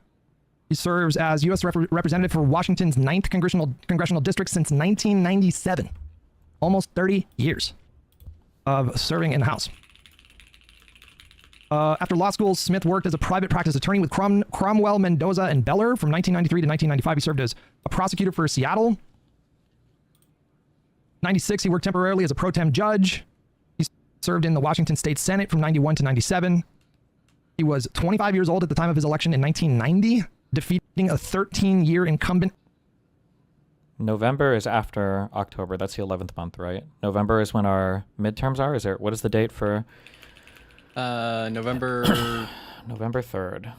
He serves as U.S. Representative for Washington's 9th Congressional District since 1997. Almost 30 years of serving in the House. After law school, Smith worked as a private practice attorney with Cromwell, Mendoza, and Beller. From 1993 to 1995, he served as a prosecutor for Seattle. 96, he worked temporarily as a pro tem judge. He served in the Washington State Senate from 91 to 97. He was 25 years old at the time of his election in 1990, defeating a 13-year incumbent. November is after October. That's the 11th month, right? November is when our midterms are. What is the date for... November 3rd.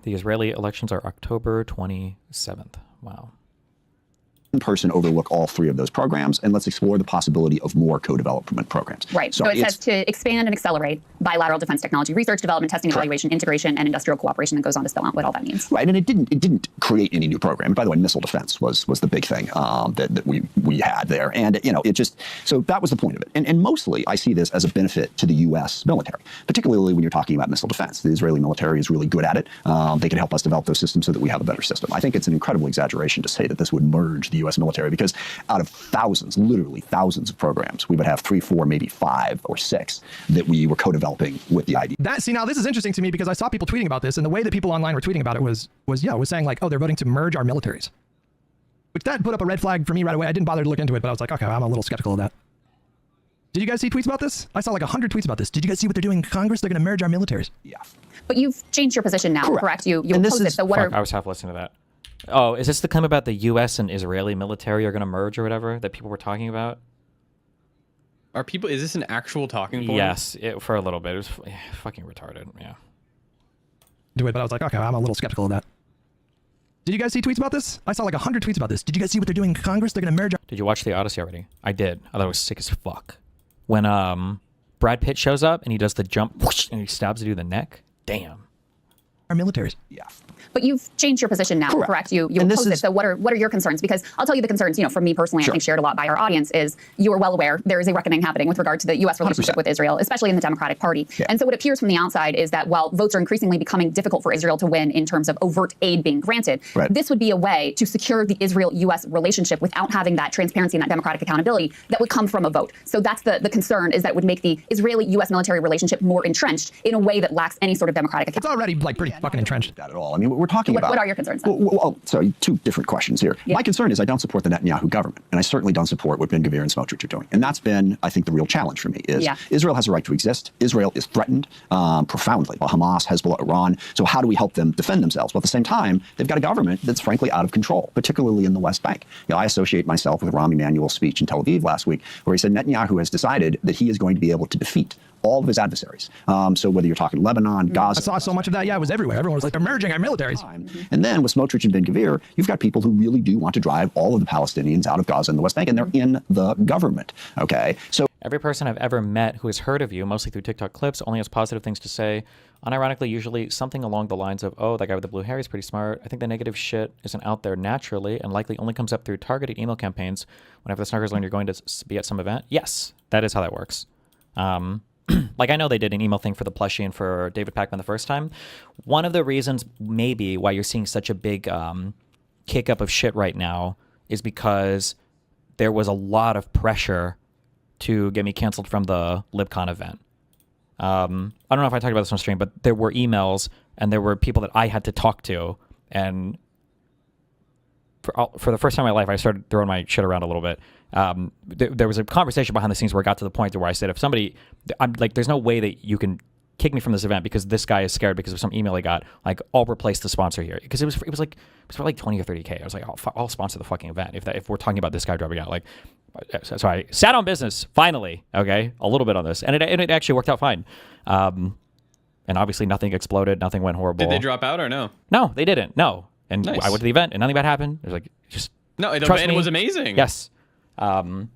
The Israeli elections are October 27th. Wow. Person overlook all 3 of those programs, and let's explore the possibility of more co-development programs. Right. So it says to expand and accelerate bilateral defense technology research, development, testing, evaluation, integration, and industrial cooperation. That goes on to spell out what all that means. Right, and it didn't create any new program. By the way, missile defense was the big thing that we had there, and it just so that was the point of it. And mostly, I see this as a benefit to the U.S. military, particularly when you're talking about missile defense. The Israeli military is really good at it. They can help us develop those systems so that we have a better system. I think it's an incredible exaggeration to say that this would merge the U.S. military, because out of thousands, literally thousands of programs, we would have 3, 4, maybe 5 or 6 that we were co-developing with the ID. Now this is interesting to me because I saw people tweeting about this, and the way that people online were tweeting about it was saying like, oh, they're voting to merge our militaries, which that put up a red flag for me right away. I didn't bother to look into it, but I was like, okay, I'm a little skeptical of that. Did you guys see tweets about this? I saw like 100 tweets about this. Did you guys see what they're doing in Congress? They're going to merge our militaries. Yeah. But you've changed your position now, correct? You opposed it. So what I was half listening to that. Oh, is this the claim about the U.S. and Israeli military are going to merge or whatever that people were talking about? Is this an actual talking point? Yes, for a little bit. It was fucking retarded, yeah. Do it, but I was like, okay, I'm a little skeptical of that. Did you guys see tweets about this? I saw like 100 tweets about this. Did you guys see what they're doing in Congress? They're going to merge our... Did you watch The Odyssey already? I did. I thought it was sick as fuck. When Brad Pitt shows up and he does the jump whoosh, and he stabs the dude in the neck. Damn. our militaries. Yeah. But you've changed your position now, correct? You oppose it. So what are your concerns? Because I'll tell you the concerns, for me personally, I think shared a lot by our audience is you are well aware there is a reckoning happening with regard to the U.S. relationship 100%. with Israel, especially in the Democratic Party. Yeah. And so what appears from the outside is that while votes are increasingly becoming difficult for Israel to win in terms of overt aid being granted, this would be a way to secure the Israel-U.S. relationship without having that transparency and that democratic accountability that would come from a vote. So that's the concern, is that it would make the Israeli-U.S. military relationship more entrenched in a way that lacks any sort of democratic accountability. It's already pretty fucking entrenched. That at all. I mean, what we're talking about. What are your concerns then? Well, sorry, two different questions here. My concern is I don't support the Netanyahu government, and I certainly don't support what Ben Gvir and Smotrich are doing. And that's been, I think, the real challenge for me is Israel has a right to exist. Israel is threatened profoundly by Hamas, Hezbollah, Iran. So how do we help them defend themselves? Well, at the same time, they've got a government that's frankly out of control, particularly in the West Bank. I associate myself with Rahm Emanuel's speech in Tel Aviv last week, where he said Netanyahu has decided that he is going to be able to defeat all of his adversaries. So whether you're talking Lebanon, Gaza. I saw so much of that. Yeah, it was everywhere. Everyone was like, they're merging our militaries. And then with Smotrich and Ben Gvir, you've got people who really do want to drive all of the Palestinians out of Gaza and the West Bank, and they're in the government. Okay, so every person I've ever met who has heard of you, mostly through TikTok clips, only has positive things to say. Unironically, usually something along the lines of, oh, that guy with the blue hair is pretty smart. I think the negative shit isn't out there naturally and likely only comes up through targeted email campaigns whenever the snarkers learn you're going to be at some event. Yes, that is how that works. Like, I know they did an email thing for the plushie and for David Pakman the first time. One of the reasons maybe why you're seeing such a big kick up of shit right now is because there was a lot of pressure to get me canceled from the LibCon event. I don't know if I talked about this on stream, but there were emails and there were people that I had to talk to. And for the first time in my life, I started throwing my shit around a little bit. There was a conversation behind the scenes where it got to the point where I said, if somebody, I'm like, there's no way that you can kick me from this event because this guy is scared because of some email he got. Like, I'll replace the sponsor here, because it was for like 20 or 30K. I was like, I'll sponsor the fucking event if we're talking about this guy dropping out. Like, so I sat on business finally. Okay, a little bit on this, and it actually worked out fine. And obviously nothing exploded, nothing went horrible. Did they drop out or no? No, they didn't. No, and nice. I went to the event and nothing bad happened. It was like, just no, the trust event me. was amazing. Yes. But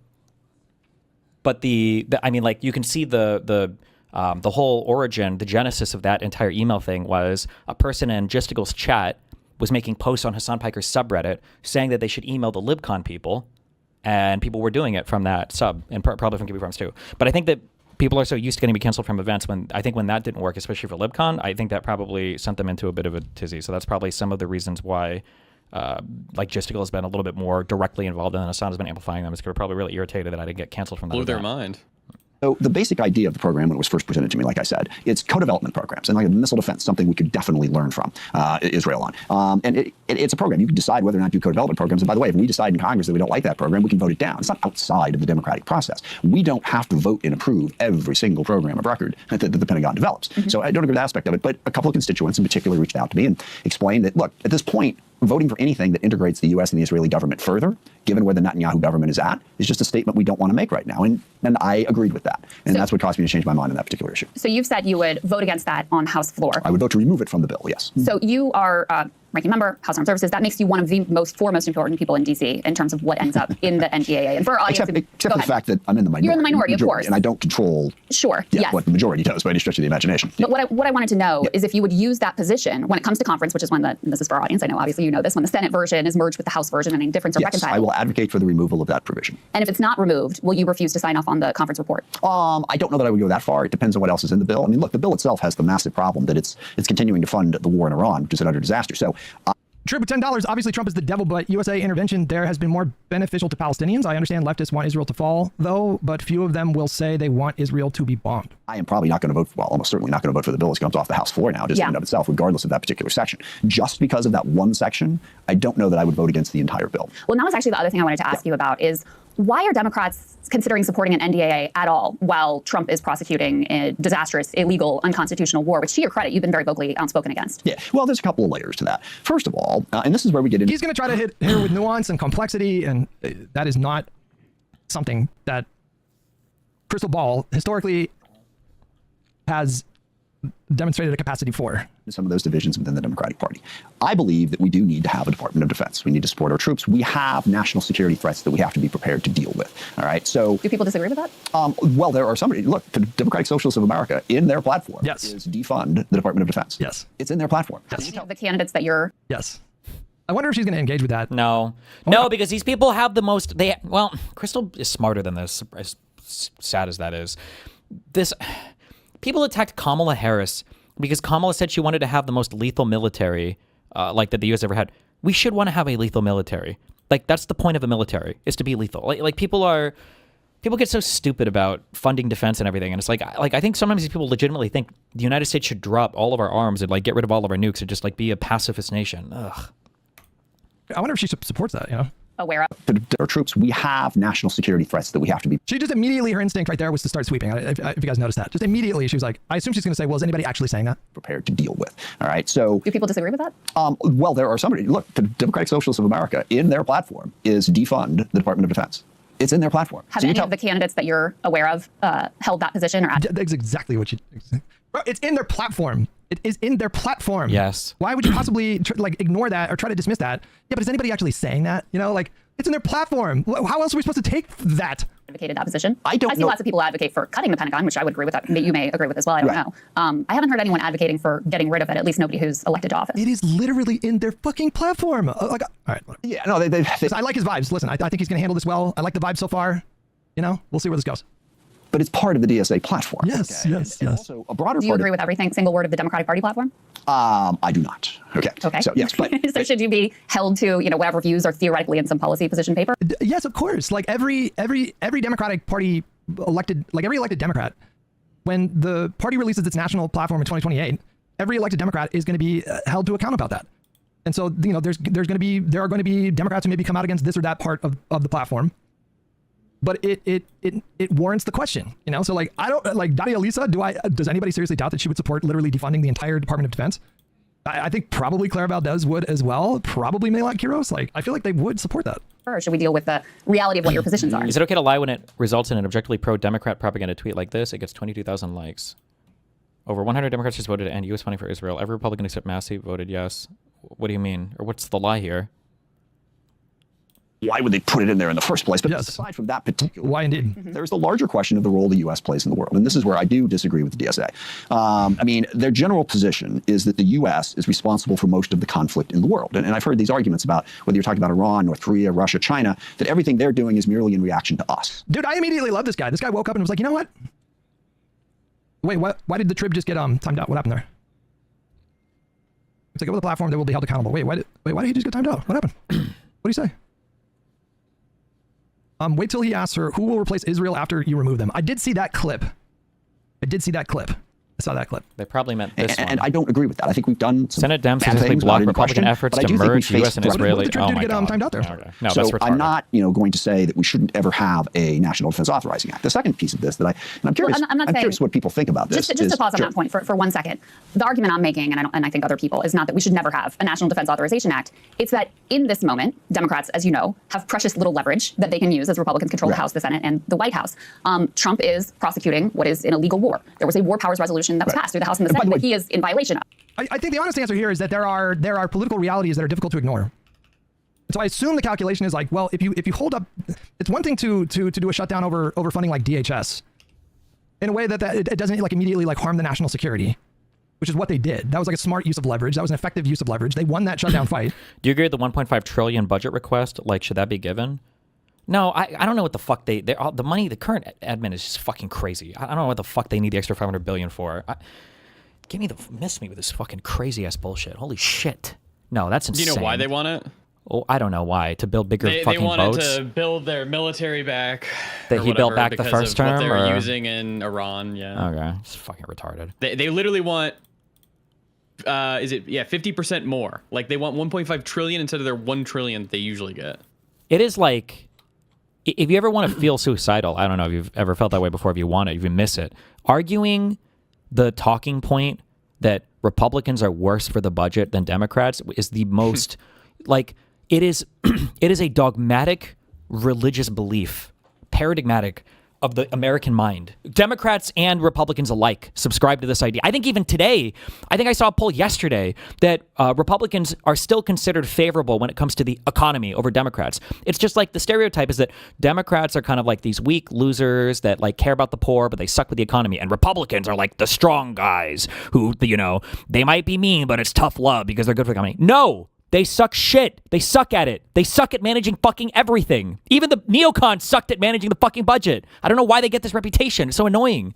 the I mean, like, you can see the whole origin, the genesis of that entire email thing was a person in Gisticle's chat was making posts on Hassan Piker's subreddit saying that they should email the LibCon people, and people were doing it from that sub, and probably from Gibby Farms too. But I think that people are so used to getting me canceled from events when that didn't work, especially for LibCon, I think that probably sent them into a bit of a tizzy. So that's probably some of the reasons why like Gisticle has been a little bit more directly involved, and Hassan has been amplifying them. It's probably really irritated that I didn't get canceled from that Blew event. their mind. So the basic idea of the program when it was first presented to me, like I said, it's co-development programs, and like missile defense, something we could definitely learn from Israel on. And it's a program. You can decide whether or not to do co-development programs. And by the way, if we decide in Congress that we don't like that program, we can vote it down. It's not outside of the democratic process. We don't have to vote and approve every single program of record that the Pentagon develops. So I don't agree with that aspect of it. But a couple of constituents in particular reached out to me and explained that, look, at this point, voting for anything that integrates the U.S. and the Israeli government further, given where the Netanyahu government is at, is just a statement we don't want to make right now. And I agreed with that. And that's what caused me to change my mind on that particular issue. So you've said you would vote against that on House floor. I would vote to remove it from the bill, yes. So you are ranking member, House Armed Services. That makes you one of the four most important people in D.C. in terms of what ends up in the NDAA. And for our audience, except for the fact that I'm in the minority. You're in the minority, of course. And I don't control what the majority does by any stretch of the imagination. But what I wanted to know is if you would use that position when it comes to conference, which is when this is for our audience, I know obviously you know this, when the Senate version is merged with the House version and any difference or reconciled. I will advocate for the removal of that provision. And if it's not removed, will you refuse to sign off on the conference report? I don't know that I would go that far. It depends on what else is in the bill. I mean, look, the bill itself has the massive problem that it's continuing to fund the war in Iran, which is an utter disaster. So. True, but $10, obviously Trump is the devil, but USA intervention there has been more beneficial to Palestinians. I understand leftists want Israel to fall, though, but few of them will say they want Israel to be bombed. I am probably not going to vote, almost certainly not going to vote for the bill as it comes off the House floor now, just in and of itself, regardless of that particular section. Just because of that one section, I don't know that I would vote against the entire bill. Well, that was actually the other thing I wanted to ask you about is, why are Democrats considering supporting an NDAA at all while Trump is prosecuting a disastrous, illegal, unconstitutional war, which to your credit, you've been very vocally outspoken against? Yeah, well, there's a couple of layers to that. First of all, and this is where we get into... He's going to try to hit her with nuance and complexity, and that is not something that Crystal Ball historically has demonstrated a capacity for. some of those divisions within the Democratic Party. I believe that we do need to have a Department of Defense. We need to support our troops. We have national security threats that we have to be prepared to deal with. All right. So do people disagree with that? Well, there are some. Look, the Democratic Socialists of America in their platform is defund the Department of Defense. Yes. It's in their platform. Yes. The candidates that you're. Yes. I wonder if she's going to engage with that. No, because these people have the most. Crystal is smarter than this. As sad as that is, people attacked Kamala Harris because Kamala said she wanted to have the most lethal military, like that the U.S. ever had. We should want to have a lethal military. Like that's the point of a military, is to be lethal. Like people get so stupid about funding defense and everything, and it's like I think sometimes these people legitimately think the United States should drop all of our arms and like get rid of all of our nukes and just like be a pacifist nation. Ugh. I wonder if she supports that. You know. Aware of. Our troops, we have national security threats that we have to be. She just immediately, her instinct right there was to start sweeping. If you guys noticed that, just immediately she was like, I assume she's going to say, well, is anybody actually saying that? Prepared to deal with. All right. So do people disagree with that? Well, there are some. Look, the Democratic Socialists of America in their platform is defund the Department of Defense. It's in their platform. Have any of the candidates that you're aware of held that position or? That's exactly what you. Bro, it's in their platform. It is in their platform. Yes. Why would you possibly ignore that or try to dismiss that? Yeah, but is anybody actually saying that? You know, like it's in their platform. How else are we supposed to take that? Advocated that position. I don't know. I see lots of people advocate for cutting the Pentagon, which I would agree with. That you may agree with as well. I don't know. I haven't heard anyone advocating for getting rid of it. At least nobody who's elected to office. It is literally in their fucking platform. All right. Whatever. Yeah. No. I like his vibes. Listen, I think he's going to handle this well. I like the vibe so far. You know, we'll see where this goes. But it's part of the DSA platform. Yes, okay? yes. Also, a broader. Do you agree with every single word of the Democratic Party platform? I do not. Okay. Okay. So yes, but so should you be held to whatever views are theoretically in some policy position paper? Yes, of course. Like every Democratic Party elected, like every elected Democrat, when the party releases its national platform in 2028, every elected Democrat is going to be held to account about that. And so there are going to be Democrats who maybe come out against this or that part of the platform. But it warrants the question, you know. So like I don't like Daria Lisa. Does anybody seriously doubt that she would support literally defunding the entire Department of Defense? I think probably Clara Valdez would as well. Probably Melat Kiros. Like I feel like they would support that. Or should we deal with the reality of what your positions are? Is it okay to lie when it results in an objectively pro-Democrat propaganda tweet like this? It gets 22,000 likes. Over 100 Democrats just voted to end U.S. funding for Israel. Every Republican except Massey voted yes. What do you mean? Or what's the lie here? Why would they put it in there in the first place? But aside from that particular, why indeed? There's the larger question of the role the U.S. plays in the world, and this is where I do disagree with the DSA. I mean, their general position is that the U.S. is responsible for most of the conflict in the world, and I've heard these arguments about whether you're talking about Iran, North Korea, Russia, China, that everything they're doing is merely in reaction to us. Dude, I immediately love this guy. This guy woke up and was like, you know what? Wait, what? Why did the trib just get timed out? What happened there? It's like over the platform, they will be held accountable. Wait, why did he just get timed out? What happened? What do you say? Wait till he asks her, who will replace Israel after you remove them? I did see that clip. I saw that clip. They probably meant this one. And I don't agree with that. I think we've done some Senate Dems bad specifically things, blocked not in Republican question, efforts but I to do think we merge face U.S. and threats. Israeli. What did the trib Oh do to my get God. timed out there? Okay. No, so that's retarded. I'm not, going to say that we shouldn't ever have a National Defense Authorizing Act. The second piece of this that I'm curious. Well, I'm not saying, curious what people think about this. Just to pause on that point for 1 second. The argument I'm making, and I think other people, is not that we should never have a National Defense Authorization Act. It's that in this moment, Democrats, as you know, have precious little leverage that they can use as Republicans control the House, the Senate, and the White House. Trump is prosecuting what is an illegal war. There was a war powers resolution that was passed through the House and the Senate that he is in violation of. I think the honest answer here is that there are political realities that are difficult to ignore. So I assume the calculation is like, well, if you hold up, it's one thing to do a shutdown over funding like DHS in a way that it doesn't like immediately like harm the national security, which is what they did. That was like a smart use of leverage. That was an effective use of leverage. They won that shutdown fight. Do you agree with the 1.5 trillion budget request? Like, should that be given? No, I don't know what the fuck the money, the current admin is just fucking crazy. I don't know what the fuck they need the extra 500 billion for. Miss me with this fucking crazy ass bullshit. Holy shit. No, that's insane. Do you know why they want it? Oh, I don't know why. To build bigger fucking boats? They wanted boats? to build their military back. That he built back the first term? What they were or? using in Iran, yeah. Okay, it's fucking retarded. They literally want, 50% more. Like they want 1.5 trillion instead of their 1 trillion they usually get. It is like, if you ever want to feel suicidal, I don't know if you've ever felt that way before, if you want it, if you miss it, arguing the talking point that Republicans are worse for the budget than Democrats is the most, like, it is a dogmatic religious belief, paradigmatic, of the American mind. Democrats and Republicans alike subscribe to this idea. I think even today, I think I saw a poll yesterday that Republicans are still considered favorable when it comes to the economy over Democrats. It's just like the stereotype is that Democrats are kind of like these weak losers that like care about the poor, but they suck with the economy. And Republicans are like the strong guys who, you know, they might be mean, but it's tough love because they're good for the economy. No. They suck shit. They suck at it. They suck at managing fucking everything. Even the neocons sucked at managing the fucking budget. I don't know why they get this reputation. It's so annoying.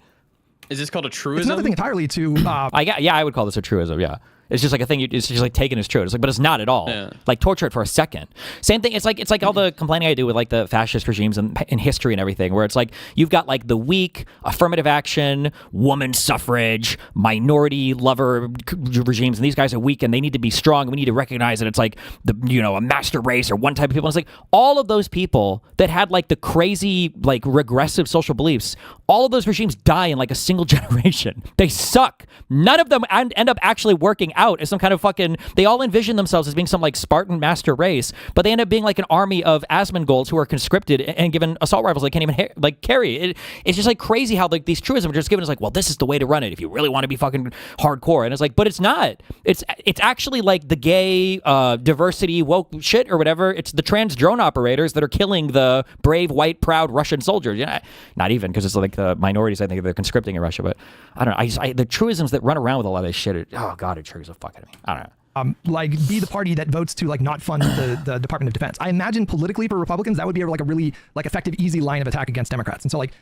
Is this called a truism? It's another thing entirely to. I would call this a truism. Yeah. It's just like a thing. It's just like taken as true. It's like, but it's not at all. Yeah. Like torture it for a second. Same thing. It's like all the complaining I do with like the fascist regimes in history and everything, where it's like you've got like the weak affirmative action, woman suffrage, minority lover regimes, and these guys are weak and they need to be strong. We need to recognize that it's like a master race or one type of people. And it's like all of those people that had like the crazy like regressive social beliefs. All of those regimes die in like a single generation. They suck. None of them end up actually working out as some kind of fucking. They all envision themselves as being some like Spartan master race, but they end up being like an army of Asmongols who are conscripted and given assault rifles they can't even carry. It's just like crazy how like these truisms are just given as like, well, this is the way to run it if you really want to be fucking hardcore. And it's like, but it's not. It's actually like the gay diversity woke shit or whatever. It's the trans drone operators that are killing the brave white proud Russian soldiers. Yeah, not even because it's like the minorities. I think they're conscripting in Russia, but I don't know. The truisms that run around with a lot of this shit. Oh god, it triggers the fuck out of me. I don't know. Like be the party that votes to like not fund the Department of Defense. I imagine politically for Republicans that would be like a really like effective, easy line of attack against Democrats. And so like,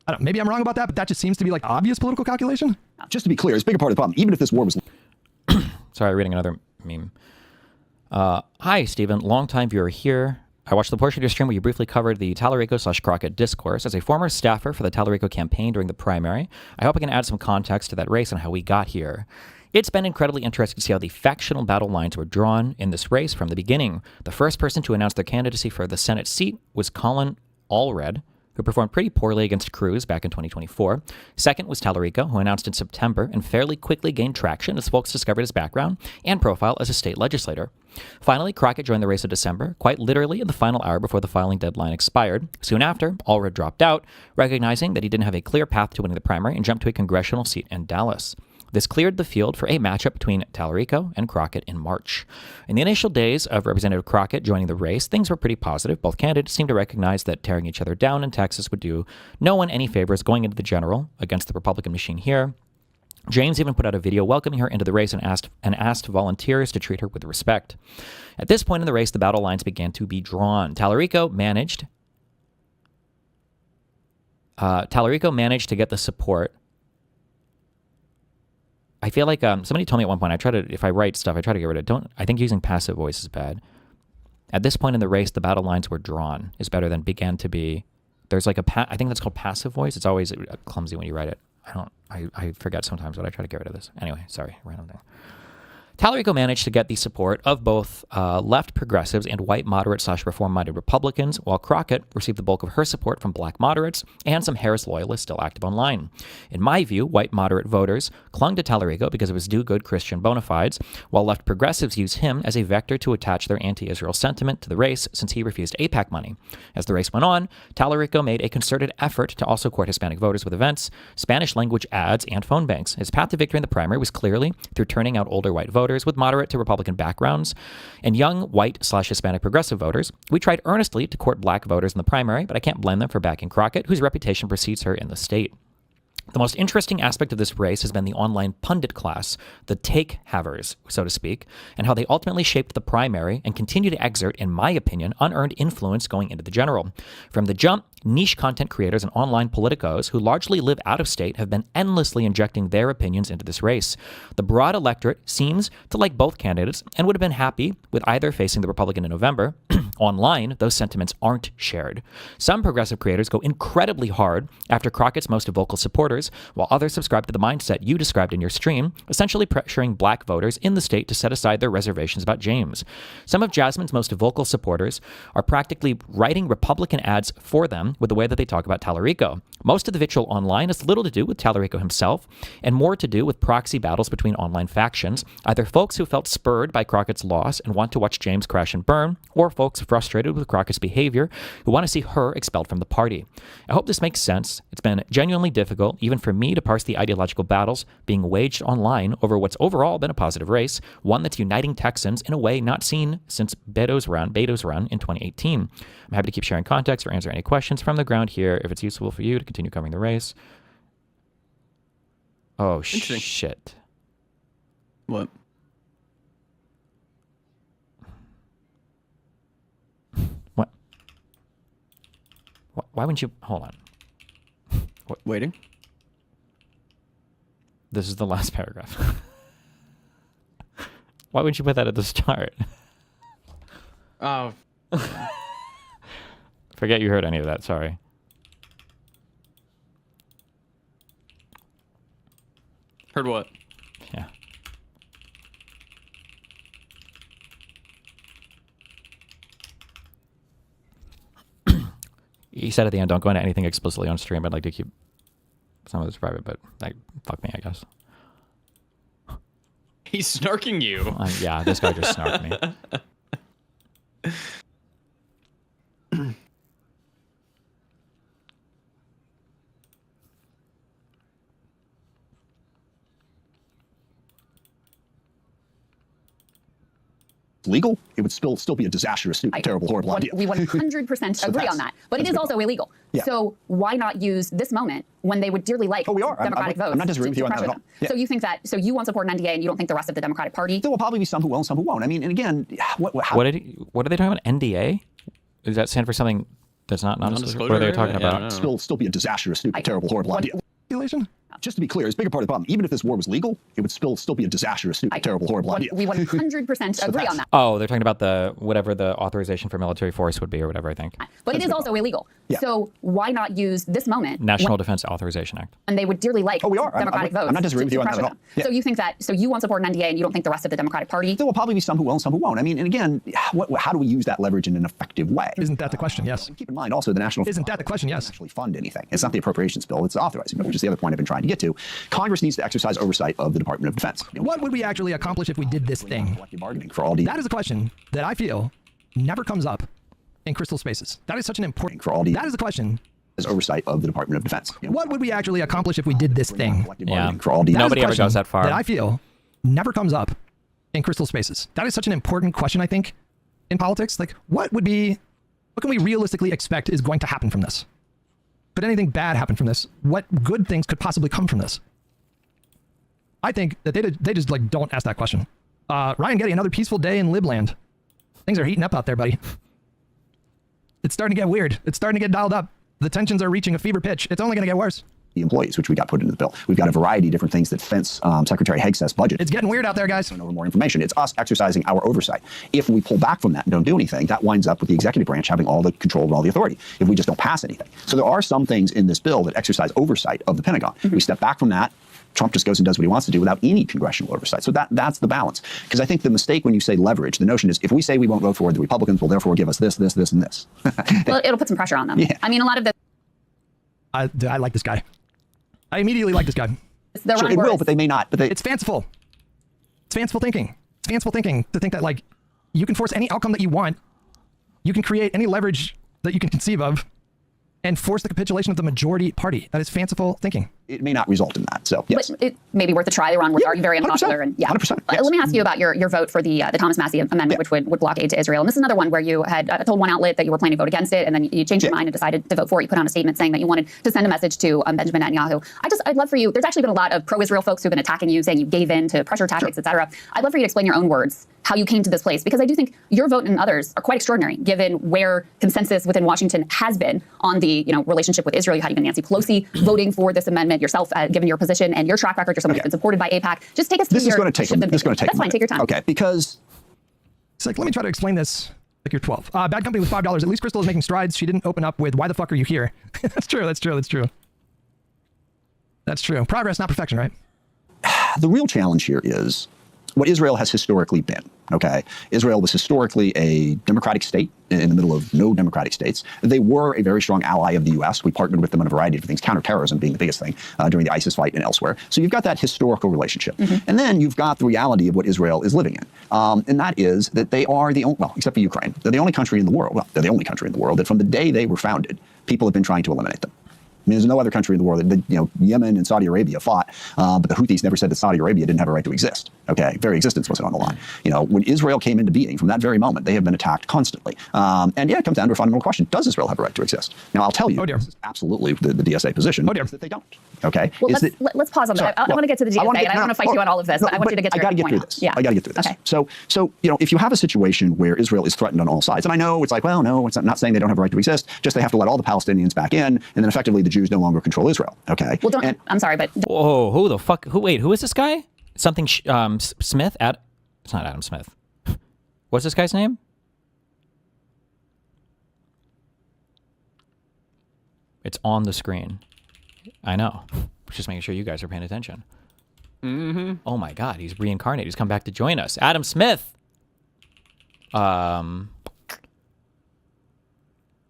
I don't know, maybe I'm wrong about that, but that just seems to be like obvious political calculation. Just to be clear, it's a bigger part of the problem. Even if this war was. Sorry, reading another meme. Hi, Stephen, longtime viewer here. I watched the portion of your stream where you briefly covered the Tallarico/Crockett discourse. As a former staffer for the Tallarico campaign during the primary, I hope I can add some context to that race and how we got here. It's been incredibly interesting to see how the factional battle lines were drawn in this race from the beginning. The first person to announce their candidacy for the Senate seat was Colin Allred, who performed pretty poorly against Cruz back in 2024. Second was Tallarico, who announced in September and fairly quickly gained traction as folks discovered his background and profile as a state legislator. Finally, Crockett joined the race in December, quite literally in the final hour before the filing deadline expired. Soon after, Allred dropped out, recognizing that he didn't have a clear path to winning the primary and jumped to a congressional seat in Dallas. This cleared the field for a matchup between Tallarico and Crockett in March. In the initial days of Representative Crockett joining the race, things were pretty positive. Both candidates seemed to recognize that tearing each other down in Texas would do no one any favors going into the general against the Republican machine here. James even put out a video welcoming her into the race and asked volunteers to treat her with respect. At this point in the race, the battle lines began to be drawn. Tallarico managed to get the support. I feel like somebody told me at one point, if I write stuff, I try to get rid of it. I think using passive voice is bad. At this point in the race, the battle lines were drawn is better than began to be. There's like I think that's called passive voice. It's always clumsy when you write it. I forget sometimes, but I try to get rid of this. Anyway, sorry, random thing. Tallarico managed to get the support of both left progressives and white moderate/reform-minded Republicans, while Crockett received the bulk of her support from black moderates and some Harris loyalists still active online. In my view, white moderate voters clung to Tallarico because of his do-good Christian bona fides, while left progressives used him as a vector to attach their anti-Israel sentiment to the race since he refused AIPAC money. As the race went on, Tallarico made a concerted effort to also court Hispanic voters with events, Spanish-language ads, and phone banks. His path to victory in the primary was clearly through turning out older white voters with moderate to Republican backgrounds and young white/Hispanic progressive voters. We tried earnestly to court black voters in the primary, but I can't blame them for backing Crockett, whose reputation precedes her in the state. The most interesting aspect of this race has been the online pundit class, the take-havers, so to speak, and how they ultimately shaped the primary and continue to exert, in my opinion, unearned influence going into the general. From the jump, niche content creators and online politicos who largely live out of state have been endlessly injecting their opinions into this race. The broad electorate seems to like both candidates and would have been happy with either facing the Republican in November. Online, those sentiments aren't shared. Some progressive creators go incredibly hard after Crockett's most vocal supporters, while others subscribe to the mindset you described in your stream, essentially pressuring black voters in the state to set aside their reservations about James. Some of Jasmine's most vocal supporters are practically writing Republican ads for them them with the way that they talk about Tallarico. Most of the vitriol online has little to do with Tallarico himself and more to do with proxy battles between online factions, either folks who felt spurred by Crockett's loss and want to watch James crash and burn, or folks frustrated with Crockett's behavior who want to see her expelled from the party. I hope this makes sense. It's been genuinely difficult, even for me, to parse the ideological battles being waged online over what's overall been a positive race, one that's uniting Texans in a way not seen since Beto's run in 2018. I'm happy to keep sharing context or answer any questions from the ground here if it's useful for you to continue covering the race. Oh, shit. What? What? Why wouldn't you... Hold on. What? Waiting. This is the last paragraph. Why wouldn't you put that at the start? Oh. Forget you heard any of that. Sorry. Heard what? Yeah. He said at the end, don't go into anything explicitly on stream. I'd like to keep some of this private, but like, fuck me, I guess. He's snarking you. Yeah, this guy just snarked me. Legal, it would still be a disastrous, stupid, terrible, horrible idea. We 100% agree on that, but it is also illegal. Yeah. So why not use this moment when they would dearly like Democratic votes? I'm not disagreeing with you on that at all. Yeah. So you think that? So you won't support an NDA, and you don't think the rest of the Democratic Party? There will probably be some who will and some who won't. I mean, and again, what are they talking about? NDA? Does that stand for something that's not non-disclosure? What are they talking about? Still be a disastrous, stupid, terrible, horrible idea. Just to be clear, it's a bigger part of the problem. Even if this war was legal, it would still be a disastrous, stupid, terrible, horrible idea. We 100% agree on that. Oh, they're talking about the whatever the authorization for military force would be or whatever, I think. But it is also illegal. Yeah. So why not use this moment? National Defense Authorization Act. And they would dearly like Democratic votes. I'm not disagreeing with you on that at all. Yeah. So you think that? So you won't support an NDA, and you don't think the rest of the Democratic Party? There will probably be some who will and some who won't. I mean, and again, how do we use that leverage in an effective way? Isn't that the question? Yes. Keep in mind also the national. Isn't that the question? Yes. Actually fund anything. It's not the appropriations bill. It's the authorizing bill, which is the other point I've been trying to get to. Congress needs to exercise oversight of the Department of Defense. What would we actually accomplish if we did this thing? Collective bargaining for all these. That is a question that I feel never comes up in Crystal Spaces. That is such an important. For all these. That is a question. As oversight of the Department of Defense. What would we actually accomplish if we did this thing? Yeah. For all these. Nobody ever goes that far. That I feel never comes up in Crystal Spaces. That is such an important question, I think, in politics. Like, what can we realistically expect is going to happen from this? Could anything bad happen from this? What good things could possibly come from this? I think that they just like don't ask that question. Ryan Getty, another peaceful day in Libland. Things are heating up out there, buddy. It's starting to get weird. It's starting to get dialed up. The tensions are reaching a fever pitch. It's only going to get worse. The employees, which we got put into the bill. We've got a variety of different things that fence Secretary Hegseth's budget. It's getting weird out there, guys. Over more information. It's us exercising our oversight. If we pull back from that and don't do anything, that winds up with the executive branch having all the control and all the authority. If we just don't pass anything. So there are some things in this bill that exercise oversight of the Pentagon. We step back from that. Trump just goes and does what he wants to do without any congressional oversight. So that's the balance. Because I think the mistake when you say leverage, the notion is if we say we won't vote for it, the Republicans will therefore give us this, this, this, and this. Well, it'll put some pressure on them. Yeah. I mean, a lot of the. I like this guy. I immediately like this guy. Sure, it will, but they may not. But it's fanciful. It's fanciful thinking. It's fanciful thinking to think that like you can force any outcome that you want. You can create any leverage that you can conceive of and force the capitulation of the majority party. That is fanciful thinking. It may not result in that. So yes. But it may be worth a try. They're very unpopular. 100%, And yeah. 100%. Yes. Let me ask you about your vote for the Thomas Massie amendment, which would block aid to Israel. And this is another one where you had told one outlet that you were planning to vote against it, and then you changed your mind and decided to vote for it. You put on a statement saying that you wanted to send a message to Benjamin Netanyahu. I'd love for you. There's actually been a lot of pro-Israel folks who've been attacking you, saying you gave in to pressure tactics, etc. I'd love for you to explain your own words how you came to this place, because I do think your vote and others are quite extraordinary, given where consensus within Washington has been on the relationship with Israel. You had even Nancy Pelosi voting for this amendment yourself, given your position and your track record. You're someone who's been supported by AIPAC. Just take us through This is going to take That's fine. Take your time. Okay, because it's like, let me try to explain this like you're 12. Bad Company with $5. At least Crystal is making strides. She didn't open up with, why the fuck are you here? That's true. That's true. That's true. That's true. Progress, not perfection, right? The real challenge here is what Israel has historically been. Okay, Israel was historically a democratic state in the middle of no democratic states. They were a very strong ally of the U.S. We partnered with them on a variety of things, counterterrorism being the biggest thing during the ISIS fight and elsewhere. So you've got that historical relationship. And then you've got the reality of what Israel is living in. And that is that they are the only, well, except for Ukraine, they're the only country in the world, well, they're the only country in the world that from the day they were founded, people have been trying to eliminate them. I mean, there's no other country in the world that, Yemen and Saudi Arabia fought, but the Houthis never said that Saudi Arabia didn't have a right to exist. Okay, very existence wasn't on the line. When Israel came into being, from that very moment, they have been attacked constantly. And yeah, it comes down to a fundamental question: does Israel have a right to exist? Now, I'll tell you, this is absolutely the DSA position is that they don't. Okay. Well, let's pause on that. I want to get to the DSA, and I don't want to fight you on all of this, but I want you to get to your point. I got to get through this. Okay. So if you have a situation where Israel is threatened on all sides, and I know it's like, well, no, it's not saying they don't have a right to exist, just they have to let all the Palestinians back in, and then effectively the Jews no longer control Israel. Okay. Well, I'm sorry, but whoa, who the fuck? Who is this guy? Something Smith? It's not Adam Smith. What's this guy's name? It's on the screen. I know. Just making sure you guys are paying attention. Oh my God, he's reincarnated. He's come back to join us. Adam Smith.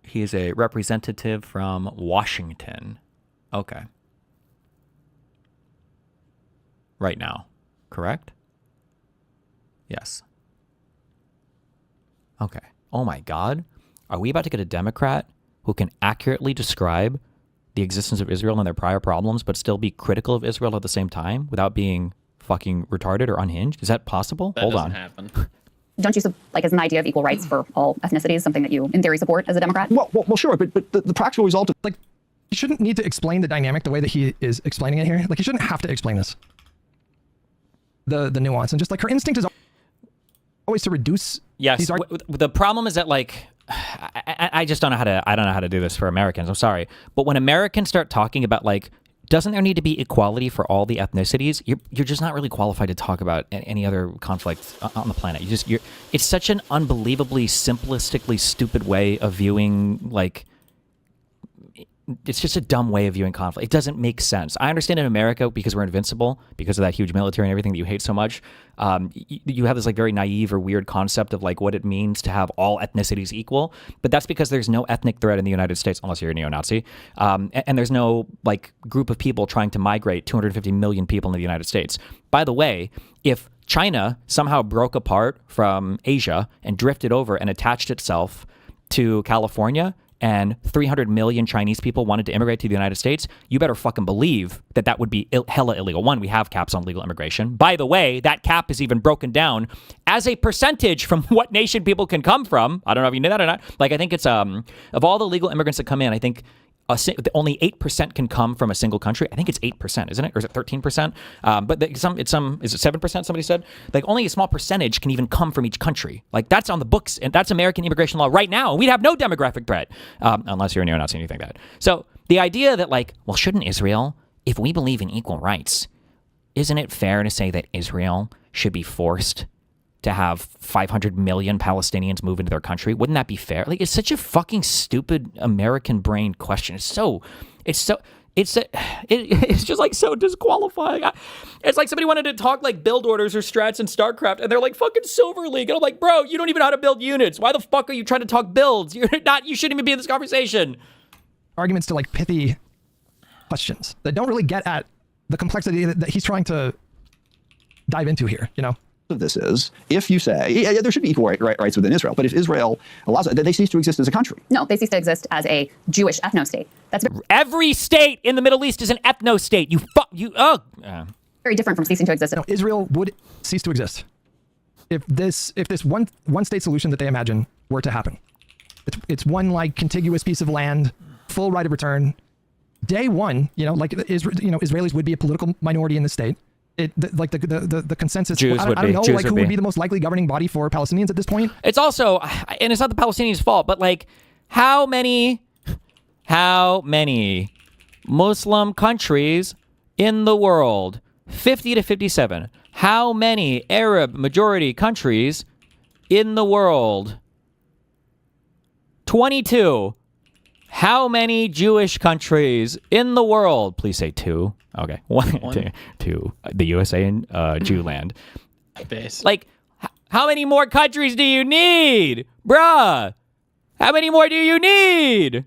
He is a representative from Washington. Okay. Right now, correct? Yes. Okay. Oh my God. Are we about to get a Democrat who can accurately describe the existence of Israel and their prior problems, but still be critical of Israel at the same time without being fucking retarded or unhinged? Is that possible? That Hold doesn't on. happen. don't you as an idea of equal rights for all ethnicities something that you, in theory, support as a Democrat? Well, sure, but the practical result of he shouldn't need to explain the dynamic the way that he is explaining it here. Like, he shouldn't have to explain this. The nuance, and just like her instinct is always to reduce. Yes. The problem is that I just don't know how to do this for Americans. I'm sorry. But when Americans start talking about doesn't there need to be equality for all the ethnicities? You're just not really qualified to talk about any other conflict on the planet. It's such an unbelievably simplistically stupid way of viewing it's just a dumb way of viewing conflict. It doesn't make sense. I understand in America, because we're invincible, because of that huge military and everything that you hate so much, you have this very naive or weird concept of what it means to have all ethnicities equal. But that's because there's no ethnic threat in the United States, unless you're a neo-Nazi. And there's no group of people trying to migrate 250 million people into the United States. By the way, if China somehow broke apart from Asia and drifted over and attached itself to California, and 300 million Chinese people wanted to immigrate to the United States, you better fucking believe that would be hella illegal. One, we have caps on legal immigration. By the way, that cap is even broken down as a percentage from what nation people can come from. I don't know if you knew that or not. I think it's, of all the legal immigrants that come in, I think only 8% can come from a single country. I think it's 8%, isn't it? Or is it 13%? But is it 7%? Somebody said only a small percentage can even come from each country. That's on the books, and that's American immigration law right now. We'd have no demographic threat unless you're a neo-Nazi and you think that. So the idea that well, shouldn't Israel, if we believe in equal rights, isn't it fair to say that Israel should be forced to have 500 million Palestinians move into their country? Wouldn't that be fair? It's such a fucking stupid American brain question. It's just so disqualifying. It's like somebody wanted to talk build orders or strats in StarCraft, and they're fucking Silver League. And I'm like, bro, you don't even know how to build units. Why the fuck are you trying to talk builds? You shouldn't even be in this conversation. Arguments to pithy questions that don't really get at the complexity that he's trying to dive into here, of this is, if you say, there should be equal rights within Israel, but if Israel allows it, they cease to exist as a country. No, they cease to exist as a Jewish ethno-state. That's every state in the Middle East is an ethno-state. very different from ceasing to exist. No, Israel would cease to exist if this one state solution that they imagine were to happen. It's one contiguous piece of land, full right of return. Day one, Israelis would be a political minority in the state. The consensus. Jews I don't know, Jews who would be the most likely governing body for Palestinians at this point? It's also, and it's not the Palestinians' fault, but how many Muslim countries in the world? 50 to 57. How many Arab majority countries in the world? 22. How many Jewish countries in the world? Please say 2. Okay. One. Two. The USA and Jewland. Base. Like, how many more countries do you need? Bruh. How many more do you need?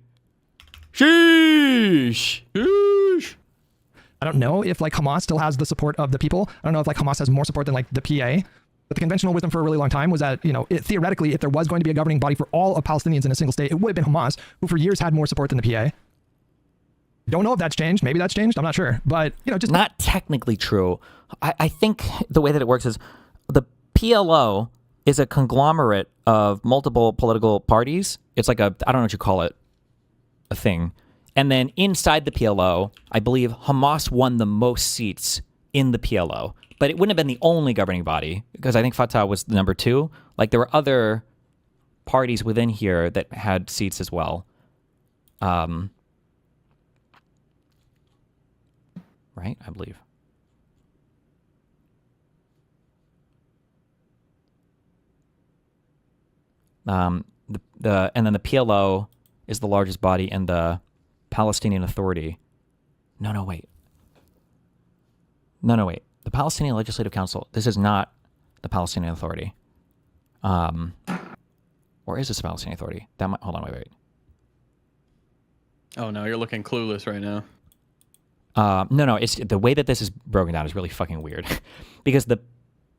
Sheesh. Sheesh. I don't know if like Hamas still has the support of the people. I don't know if like Hamas has more support than like the PA. But the conventional wisdom for a really long time was that, theoretically, if there was going to be a governing body for all of Palestinians in a single state, it would have been Hamas, who for years had more support than the PA. Don't know if that's changed. Maybe that's changed. I'm not sure. But, just not technically true. I think the way that it works is the PLO is a conglomerate of multiple political parties. It's like I don't know what you call it, a thing. And then inside the PLO, I believe Hamas won the most seats in the PLO. But it wouldn't have been the only governing body, because I think Fatah was the number 2. Like, there were other parties within here that had seats as well. Right, I believe. And then the PLO is the largest body in the Palestinian Authority. No, wait. The Palestinian Legislative Council. This is not the Palestinian Authority. Or is this the Palestinian Authority? Hold on, wait. Oh no, you're looking clueless right now. No, it's the way that this is broken down is really fucking weird. Because the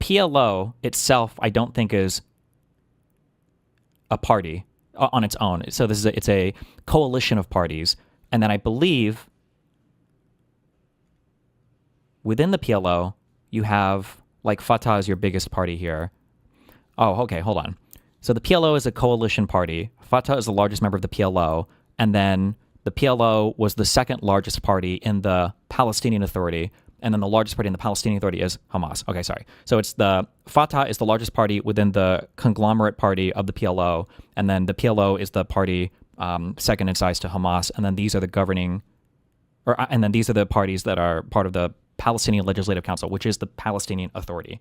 PLO itself, I don't think is a party on its own. So it's a coalition of parties. And then I believe within the PLO, you have, like, Fatah is your biggest party here. Oh, okay, hold on. So the PLO is a coalition party. Fatah is the largest member of the PLO. And then the PLO was the second largest party in the Palestinian Authority. And then the largest party in the Palestinian Authority is Hamas. Okay, sorry. So it's Fatah is the largest party within the conglomerate party of the PLO. And then the PLO is the party second in size to Hamas. And then these are the these are the parties that are part of the Palestinian Legislative Council, which is the Palestinian Authority,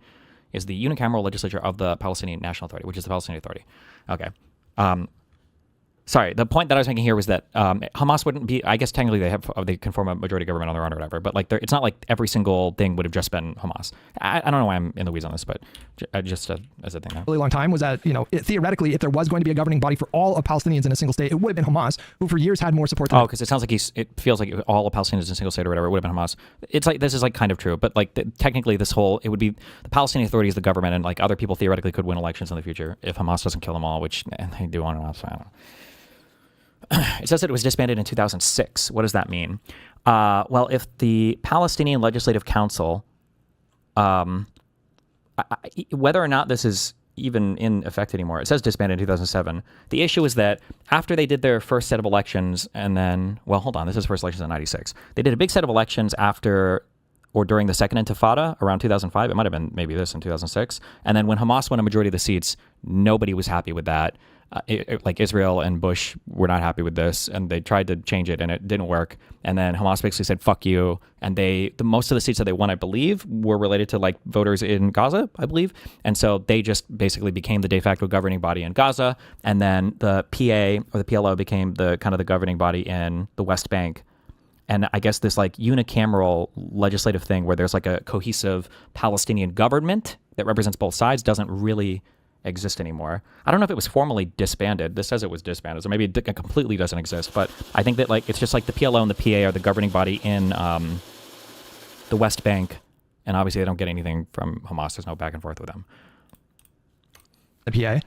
is the unicameral legislature of the Palestinian National Authority, which is the Palestinian Authority. Okay. Sorry, the point that I was making here was that Hamas wouldn't be, I guess technically they can form a majority government on their own or whatever, but like it's not like every single thing would have just been Hamas. I don't know why I'm in the weeds on this, but just as a thing now. Really long time was that, theoretically, if there was going to be a governing body for all of Palestinians in a single state, it would have been Hamas, who for years had more support than because it sounds like it feels like all of Palestinians in a single state or whatever, it would have been Hamas. It's like, this is like kind of true, but like technically it would be the Palestinian Authority is the government, and like other people theoretically could win elections in the future if Hamas doesn't kill them all, which they do on and off, so I don't know. It says that it was disbanded in 2006. What does that mean? Well, if the Palestinian Legislative Council, whether or not this is even in effect anymore, it says disbanded in 2007. The issue is that after they did their first set of elections, and then, well, hold on, this is first elections in 96. They did a big set of elections after or during the second Intifada around 2005. It might have been maybe this in 2006. And then when Hamas won a majority of the seats, nobody was happy with that. Like Israel and Bush were not happy with this, and they tried to change it, and it didn't work. And then Hamas basically said, "Fuck you." And most of the seats that they won, I believe, were related to like voters in Gaza, I believe. And so they just basically became the de facto governing body in Gaza. And then the PA or the PLO became the kind of the governing body in the West Bank. And I guess this like unicameral legislative thing where there's like a cohesive Palestinian government that represents both sides doesn't really exist anymore. I don't know if it was formally disbanded. This says it was disbanded, so maybe it completely doesn't exist. But I think that like it's just like the PLO and the PA are the governing body in the West Bank, and obviously they don't get anything from Hamas. There's no back and forth with them. The PA.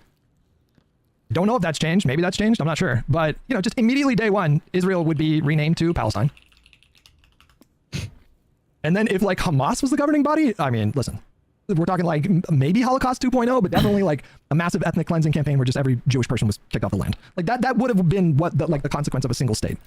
Don't know if that's changed. Maybe that's changed. I'm not sure. But just immediately day one, Israel would be renamed to Palestine. And then if like Hamas was the governing body, I mean, listen. We're talking like maybe Holocaust 2.0, but definitely like a massive ethnic cleansing campaign where just every Jewish person was kicked off the land. Like that would have been what the consequence of a single state.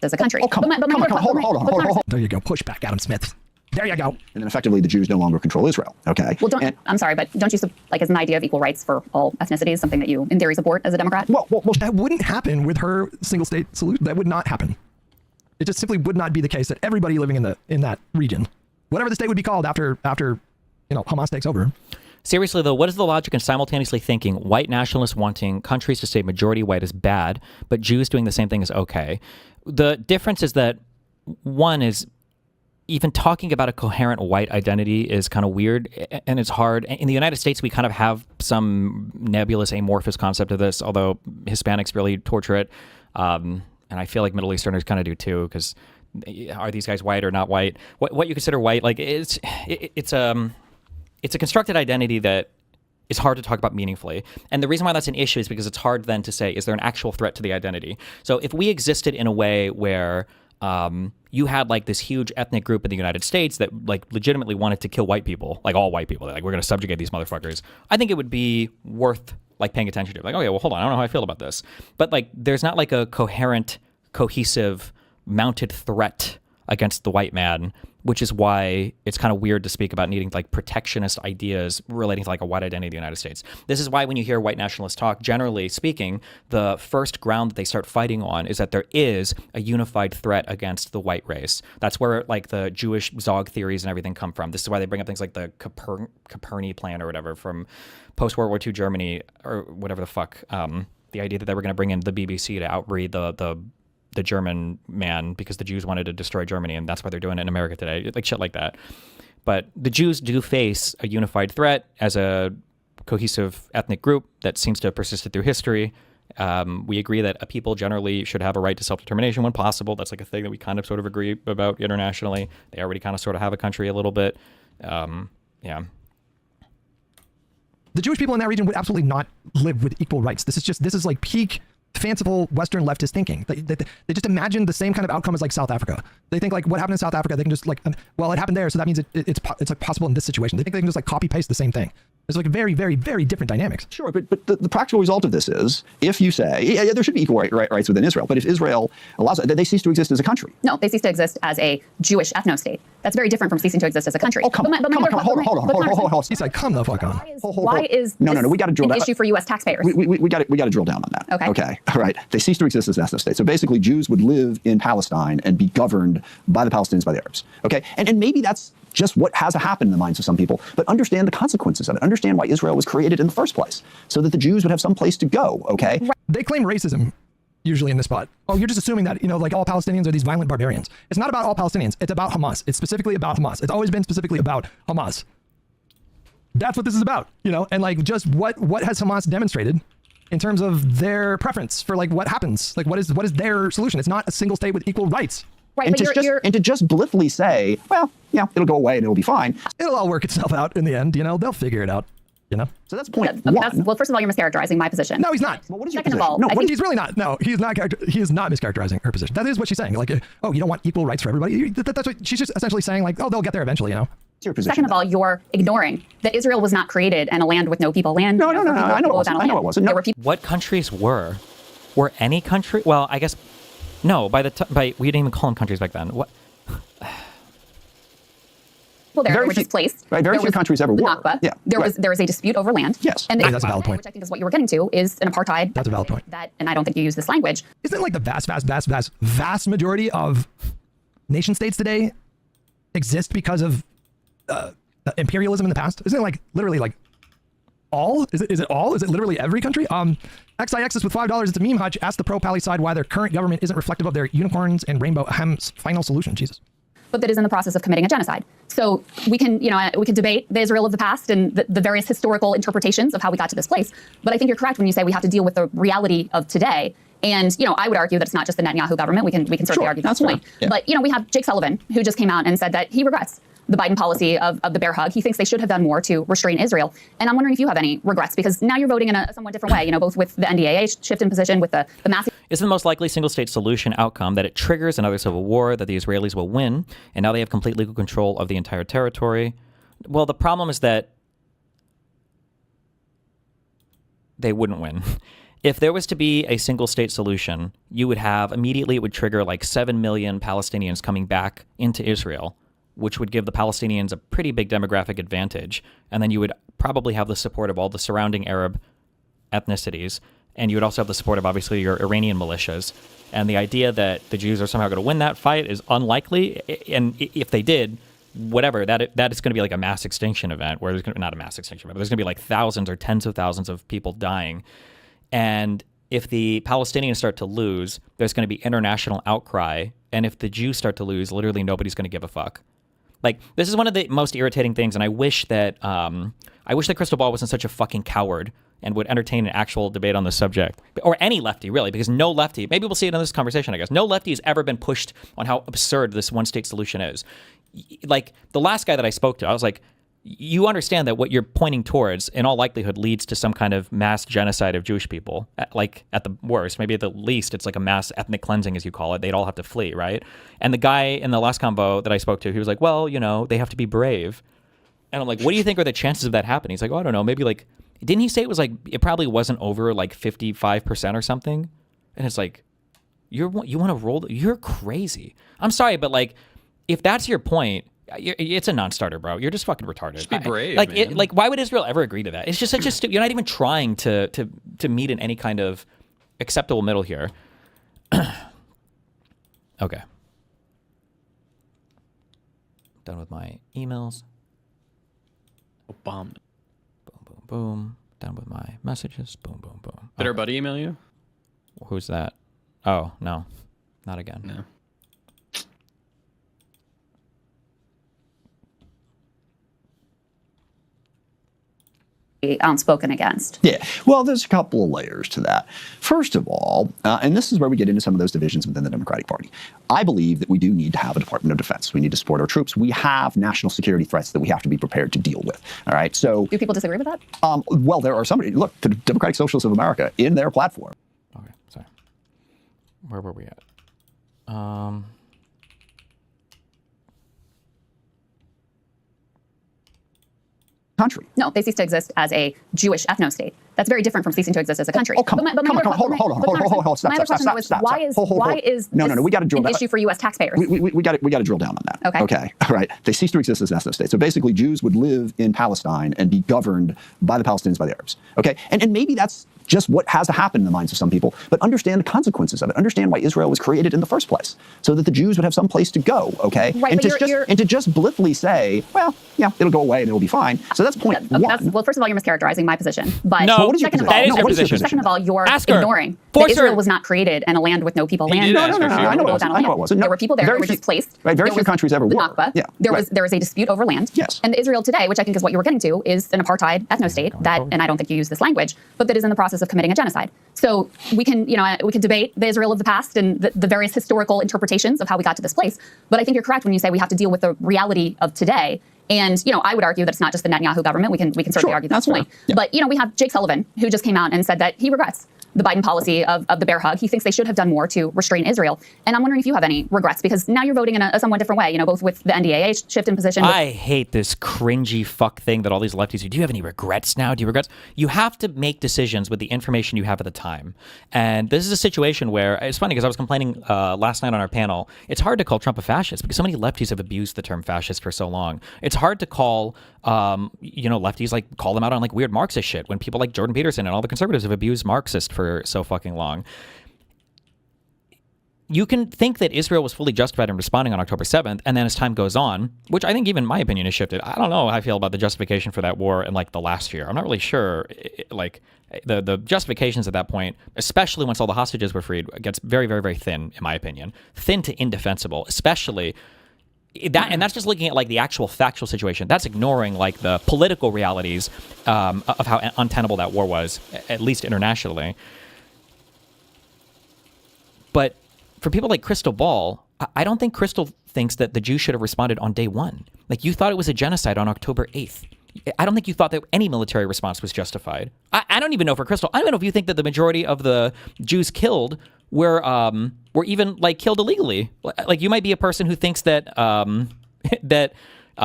As a country. Oh, come on, hold on. There you go. Push back, Adam Smith. There you go. And then effectively the Jews no longer control Israel. Okay. Well, I'm sorry, but don't you like as an idea of equal rights for all ethnicities, something that you in theory support as a Democrat? Well, that wouldn't happen with her single state solution. That would not happen. It just simply would not be the case that everybody living in that region, whatever the state would be called after Hamas takes over. Seriously, though, what is the logic in simultaneously thinking white nationalists wanting countries to stay majority white is bad, but Jews doing the same thing is okay? The difference is that one is even talking about a coherent white identity is kind of weird, and it's hard. In the United States, we kind of have some nebulous, amorphous concept of this, although Hispanics really torture it. And I feel like Middle Easterners kind of do too, because are these guys white or not white? What you consider white, like it's a constructed identity that is hard to talk about meaningfully. And the reason why that's an issue is because it's hard then to say, is there an actual threat to the identity? So if we existed in a way where you had like this huge ethnic group in the United States that like legitimately wanted to kill white people, like all white people, like we're going to subjugate these motherfuckers, I think it would be worth like paying attention to. Like, oh yeah, well hold on, I don't know how I feel about this. But like there's not like a coherent, cohesive, mounted threat against the white man, which is why it's kind of weird to speak about needing like protectionist ideas relating to like a white identity in the United States. This is why when you hear white nationalists talk, generally speaking, the first ground that they start fighting on is that there is a unified threat against the white race. That's where like the Jewish Zog theories and everything come from. This is why they bring up things like the Copernican plan or whatever from post-World War II Germany or whatever the fuck. The idea that they were going to bring in the BBC to outbreed the German man because the Jews wanted to destroy Germany, and that's why they're doing it in America today, like shit like that. But the Jews do face a unified threat as a cohesive ethnic group that seems to have persisted through history. We agree that a people generally should have a right to self-determination when possible. That's like a thing that we kind of sort of agree about internationally. They already kind of sort of have a country a little bit. Yeah. The Jewish people in that region would absolutely not live with equal rights. This is like peak fanciful Western leftist thinking. They just imagine the same kind of outcome as like South Africa. They think like what happened in South Africa, they can just like, well, it happened there, so that means it's like possible in this situation. They think they can just like copy paste the same thing. There's like very, very, very different dynamics. Sure, but the practical result of this is if you say, yeah, there should be equal rights within Israel, but if Israel allows it, they cease to exist as a country. No, they cease to exist as a Jewish ethno-state. That's very different from ceasing to exist as a country. Oh, come on, hold on. He's like, come the fuck on. Why is no, we got to drill an down. issue for U.S. taxpayers? We got to drill down on that. Okay, all right. They cease to exist as an ethno-state. So basically, Jews would live in Palestine and be governed by the Palestinians, by the Arabs. Okay, and maybe that's just what has happened in the minds of some people, but understand the consequences of it. Understand why Israel was created in the first place, so that the Jews would have some place to go, okay? They claim racism, usually in this spot. Oh, you're just assuming that, like all Palestinians are these violent barbarians. It's not about all Palestinians. It's about Hamas. It's specifically about Hamas. It's always been specifically about Hamas. That's what this is about, and like just what has Hamas demonstrated in terms of their preference for like what happens? Like what is their solution? It's not a single state with equal rights. Right, and to just blithely say, well, yeah, it'll go away and it'll be fine. It'll all work itself out in the end, they'll figure it out, So that's point one. Well, first of all, you're mischaracterizing my position. No, he's not. Well, what is your Second position? of all, He's really not. No, he is not mischaracterizing her position. That is what she's saying. Like, oh, you don't want equal rights for everybody. That's what she's just essentially saying. Like, oh, they'll get there eventually, What's your position? Second of all, you're ignoring that Israel was not created in a land with no people. Land. No. I know it wasn't. No. What countries were any country? Well, I guess no. We didn't even call them countries back then. What? Well, they were displaced. Right, very few countries ever were. Nakba. Yeah, there was a dispute over land. Yes, and that's a valid point. Which I think is what you were getting to is an apartheid. That's a valid point. And I don't think you use this language. Isn't it like the vast majority of nation states today exist because of imperialism in the past? Isn't it like literally like all? Is it all? Is it literally every country? XIXs with $5. It's a meme hutch. Ask the pro-Pally side why their current government isn't reflective of their unicorns and rainbow hem's final solution. Jesus. But that is in the process of committing a genocide. So we can debate the Israel of the past and the various historical interpretations of how we got to this place. But I think you're correct when you say we have to deal with the reality of today. And, I would argue that it's not just the Netanyahu government. We can certainly argue that point. Yeah. But, we have Jake Sullivan, who just came out and said that he regrets the Biden policy of the bear hug. He thinks they should have done more to restrain Israel. And I'm wondering if you have any regrets, because now you're voting in a somewhat different way, both with the NDAA shift in position, with the massive... Is the most likely single-state solution outcome that it triggers another civil war, that the Israelis will win, and now they have complete legal control of the entire territory? Well, the problem is that they wouldn't win. If there was to be a single-state solution, you would have, immediately it would trigger like 7 million Palestinians coming back into Israel, which would give the Palestinians a pretty big demographic advantage. And then you would probably have the support of all the surrounding Arab ethnicities. And you would also have the support of, obviously, your Iranian militias. And the idea that the Jews are somehow going to win that fight is unlikely. And if they did, whatever, that is going to be like a mass extinction event, where there's going to, not a mass extinction event, but there's going to be like thousands or tens of thousands of people dying. And if the Palestinians start to lose, there's going to be international outcry. And if the Jews start to lose, literally nobody's going to give a fuck. Like, this is one of the most irritating things, and I wish that Crystal Ball wasn't such a fucking coward and would entertain an actual debate on this subject, or any lefty, really, because no lefty, maybe we'll see it in this conversation, I guess, no lefty has ever been pushed on how absurd this one-state solution is. Like, the last guy that I spoke to, I was like, you understand that what you're pointing towards, in all likelihood, leads to some kind of mass genocide of Jewish people. Like, at the worst, maybe at the least, it's like a mass ethnic cleansing, as you call it. They'd all have to flee, right? And the guy in the last convo that I spoke to, he was like, well, you know, they have to be brave. And I'm like, what do you think are the chances of that happening? He's like, oh, I don't know, maybe like, didn't he say it was like, it probably wasn't over like 55% or something? And it's like, you want to roll, you're crazy. I'm sorry, but like, if that's your point, it's a non-starter, bro. You're just fucking retarded. Just be brave, like, man. Like, why would Israel ever agree to that? It's just such a stupid. You're not even trying to meet in any kind of acceptable middle here. Okay. Done with my emails. Obama. Boom, boom, boom. Done with my messages. Boom, boom, boom. Did our buddy email you? Who's that? Oh, no. Not again. No. Outspoken against. Yeah, well, there's a couple of layers to that. First of all, and this is where we get into some of those divisions within the Democratic Party, I believe that we do need to have a Department of Defense. We need to support our troops. We have national security threats that we have to be prepared to deal with. All right, so... Do people disagree with that? Well, there are somebody... Look, the Democratic Socialists of America, in their platform... Okay, sorry. Where were we at? country. No, they cease to exist as a Jewish ethno-state. That's very different from ceasing to exist as a country. Oh, come on, hold on, my other question is, why is no, we got to drill an down. issue for U.S. taxpayers? We got to drill down on that. Okay. Okay. All right. They cease to exist as an ethno-state. So basically, Jews would live in Palestine and be governed by the Palestinians, by the Arabs. Okay. And maybe that's just what has to happen in the minds of some people, but understand the consequences of it. Understand why Israel was created in the first place, so that the Jews would have some place to go, okay? Right, and to just blithely say, well, yeah, it'll go away and it'll be fine. So that's point one. Well, first of all, you're mischaracterizing my position. But no, second of all, second of all, you're ignoring that Israel was not created in a land with no people. No, I know it wasn't. There were people there. They were displaced. Right, very few countries ever were. Nakba. Yeah, there was a dispute over land. Yes. And Israel today, which I think is what you were getting to, is an apartheid ethno-state that, and I don't think you use this language, but that is in the process of committing a genocide. So we can debate the Israel of the past and the various historical interpretations of how we got to this place. But I think you're correct when you say we have to deal with the reality of today. And, I would argue that it's not just the Netanyahu government. We can certainly argue that point. Yeah. But, we have Jake Sullivan, who just came out and said that he regrets the Biden policy of the bear hug. He thinks they should have done more to restrain Israel. And I'm wondering if you have any regrets, because now you're voting in a somewhat different way, both with the NDAA shift in position. I hate this cringy fuck thing that all these lefties do. Do you have any regrets now? Do you regret? You have to make decisions with the information you have at the time. And this is a situation where, it's funny because I was complaining last night on our panel, it's hard to call Trump a fascist because so many lefties have abused the term fascist for so long. It's hard to call, lefties, call them out on weird Marxist shit when people like Jordan Peterson and all the conservatives have abused Marxist for so fucking long. You can think that Israel was fully justified in responding on October 7th, and then as time goes on, which I think even my opinion has shifted. I don't know how I feel about the justification for that war in the last year. I'm not really sure. The justifications at that point, especially once all the hostages were freed, gets very, very, very thin, in my opinion. Thin to indefensible, especially that, and that's just looking at the actual factual situation. That's ignoring the political realities of how untenable that war was, at least internationally. But for people like Crystal Ball, I don't think Crystal thinks that the Jews should have responded on day one. You thought it was a genocide on October 8th. I don't think you thought that any military response was justified. I don't even know for Crystal. I don't even know if you think that the majority of the Jews killed were even killed illegally. You might be a person who thinks that that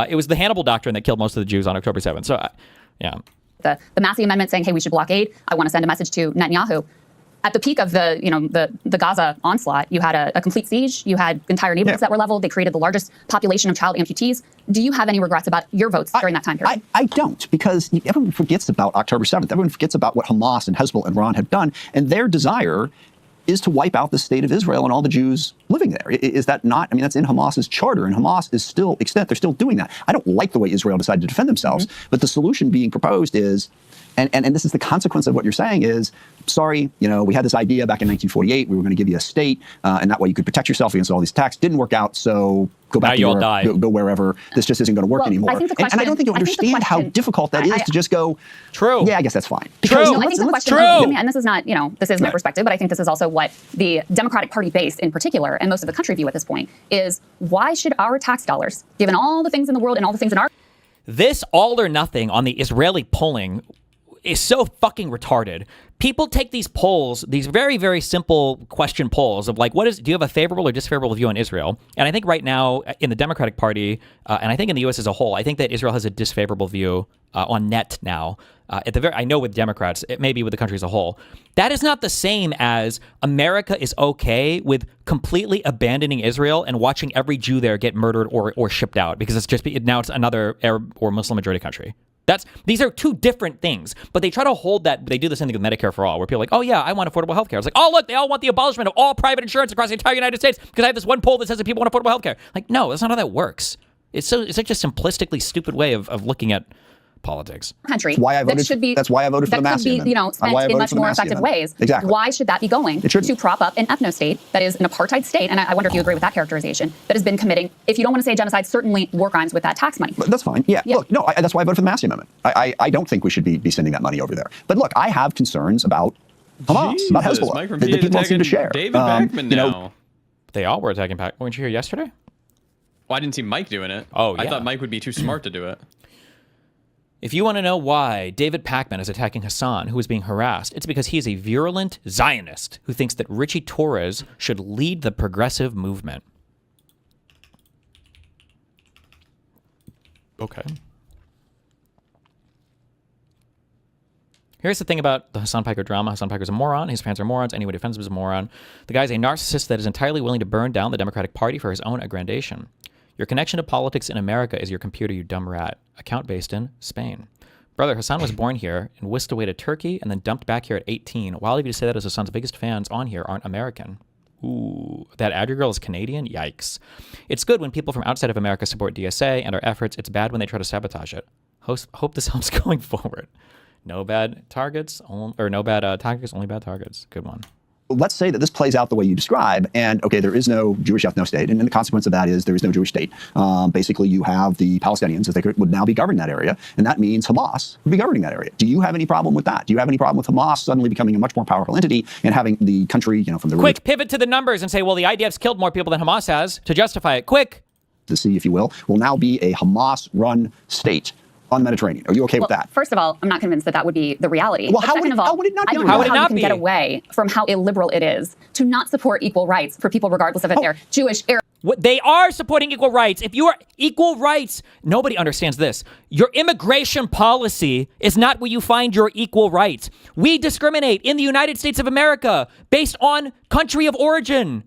it was the Hannibal Doctrine that killed most of the Jews on October 7th. So, yeah. The Massey Amendment saying, hey, we should blockade. I want to send a message to Netanyahu. At the peak of the Gaza onslaught, you had a complete siege. You had entire neighborhoods that were leveled. They created the largest population of child amputees. Do you have any regrets about your votes during that time period? I don't, because everyone forgets about October 7th. Everyone forgets about what Hamas and Hezbollah and Iran have done, and their desire is to wipe out the state of Israel and all the Jews living there. Is that not? I mean, that's in Hamas's charter, and Hamas is still extant. They're still doing that. I don't like the way Israel decided to defend themselves, but the solution being proposed is And this is the consequence of what you're saying is, sorry, we had this idea back in 1948, we were going to give you a state, and that way you could protect yourself against all these attacks. Didn't work out, so go back to Europe, go wherever. This just isn't going to work anymore. And I don't think you understand how difficult that is to just go, true. Yeah, I guess that's fine. Because, I think the question, and this is not, this is my perspective, but I think this is also what the Democratic Party base in particular, and most of the country view at this point, is why should our tax dollars, given all the things in the world and all the things in our... This all or nothing on the Israeli polling is so fucking retarded. People take these polls, these very, very simple question polls of like, do you have a favorable or disfavorable view on Israel? And I think right now in the Democratic Party, and I think in the U.S. as a whole, I think that Israel has a disfavorable view on net now. I know with Democrats, it may be with the country as a whole. That is not the same as America is okay with completely abandoning Israel and watching every Jew there get murdered or shipped out because now it's another Arab or Muslim majority country. These are two different things, but they try to hold that. They do the same thing with Medicare for All, where people are like, oh yeah, I want affordable healthcare. It's like, oh look, they all want the abolishment of all private insurance across the entire United States because I have this one poll that says that people want affordable healthcare. Like, no, that's not how that works. It's such a simplistically stupid way of looking at politics. Country. That's why I voted for the Massey Amendment. Spent in much more effective ways. Exactly. Why should that be going to prop up an ethno-state that is an apartheid state? And I wonder if you agree with that characterization, that has been committing, if you don't want to say genocide, certainly war crimes with that tax money. But that's fine. Yeah. Look, no, that's why I voted for the Massey Amendment. I don't think we should be sending that money over there. But look, I have concerns about Hamas, about Hezbollah, that people don't seem to share. David Backman now. They all were attacking Pac. Weren't you here yesterday? Well, I didn't see Mike doing it. Oh, yeah. I thought Mike would be too smart to do it. If you want to know why David Pacman is attacking Hassan, who is being harassed, it's because he is a virulent Zionist who thinks that Richie Torres should lead the progressive movement. Okay. Here's the thing about the Hassan Piker drama. Hassan Piker's a moron. His fans are morons. Anyone who defends him is a moron. The guy's a narcissist that is entirely willing to burn down the Democratic Party for his own aggrandization. Your connection to politics in America is your computer, you dumb rat. Account based in Spain. Brother, Hassan was born here and whisked away to Turkey and then dumped back here at 18. Wild of you to say that as Hassan's biggest fans on here aren't American. Ooh, that Adria girl is Canadian? Yikes. It's good when people from outside of America support DSA and our efforts. It's bad when they try to sabotage it. Hope this helps going forward. No bad targets, no bad tactics, only bad targets. Good one. Let's say that this plays out the way you describe, and okay, there is no Jewish ethno-state, and the consequence of that is there is no Jewish state. Basically, you have the Palestinians, as they would now be governing that area, and that means Hamas would be governing that area. Do you have any problem with that? Do you have any problem with Hamas suddenly becoming a much more powerful entity and having the country, from the quick pivot to the numbers and say, well, the IDF's killed more people than Hamas has to justify it. Quick. To see, if you will now be a Hamas-run state on the Mediterranean. Are you okay with that? First of all, I'm not convinced that would be the reality. Well, how would it not be? I don't know how you can get away from how illiberal it is to not support equal rights for people regardless of if they're Jewish, Arab. They are supporting equal rights. If you are equal rights, nobody understands this. Your immigration policy is not where you find your equal rights. We discriminate in the United States of America based on country of origin.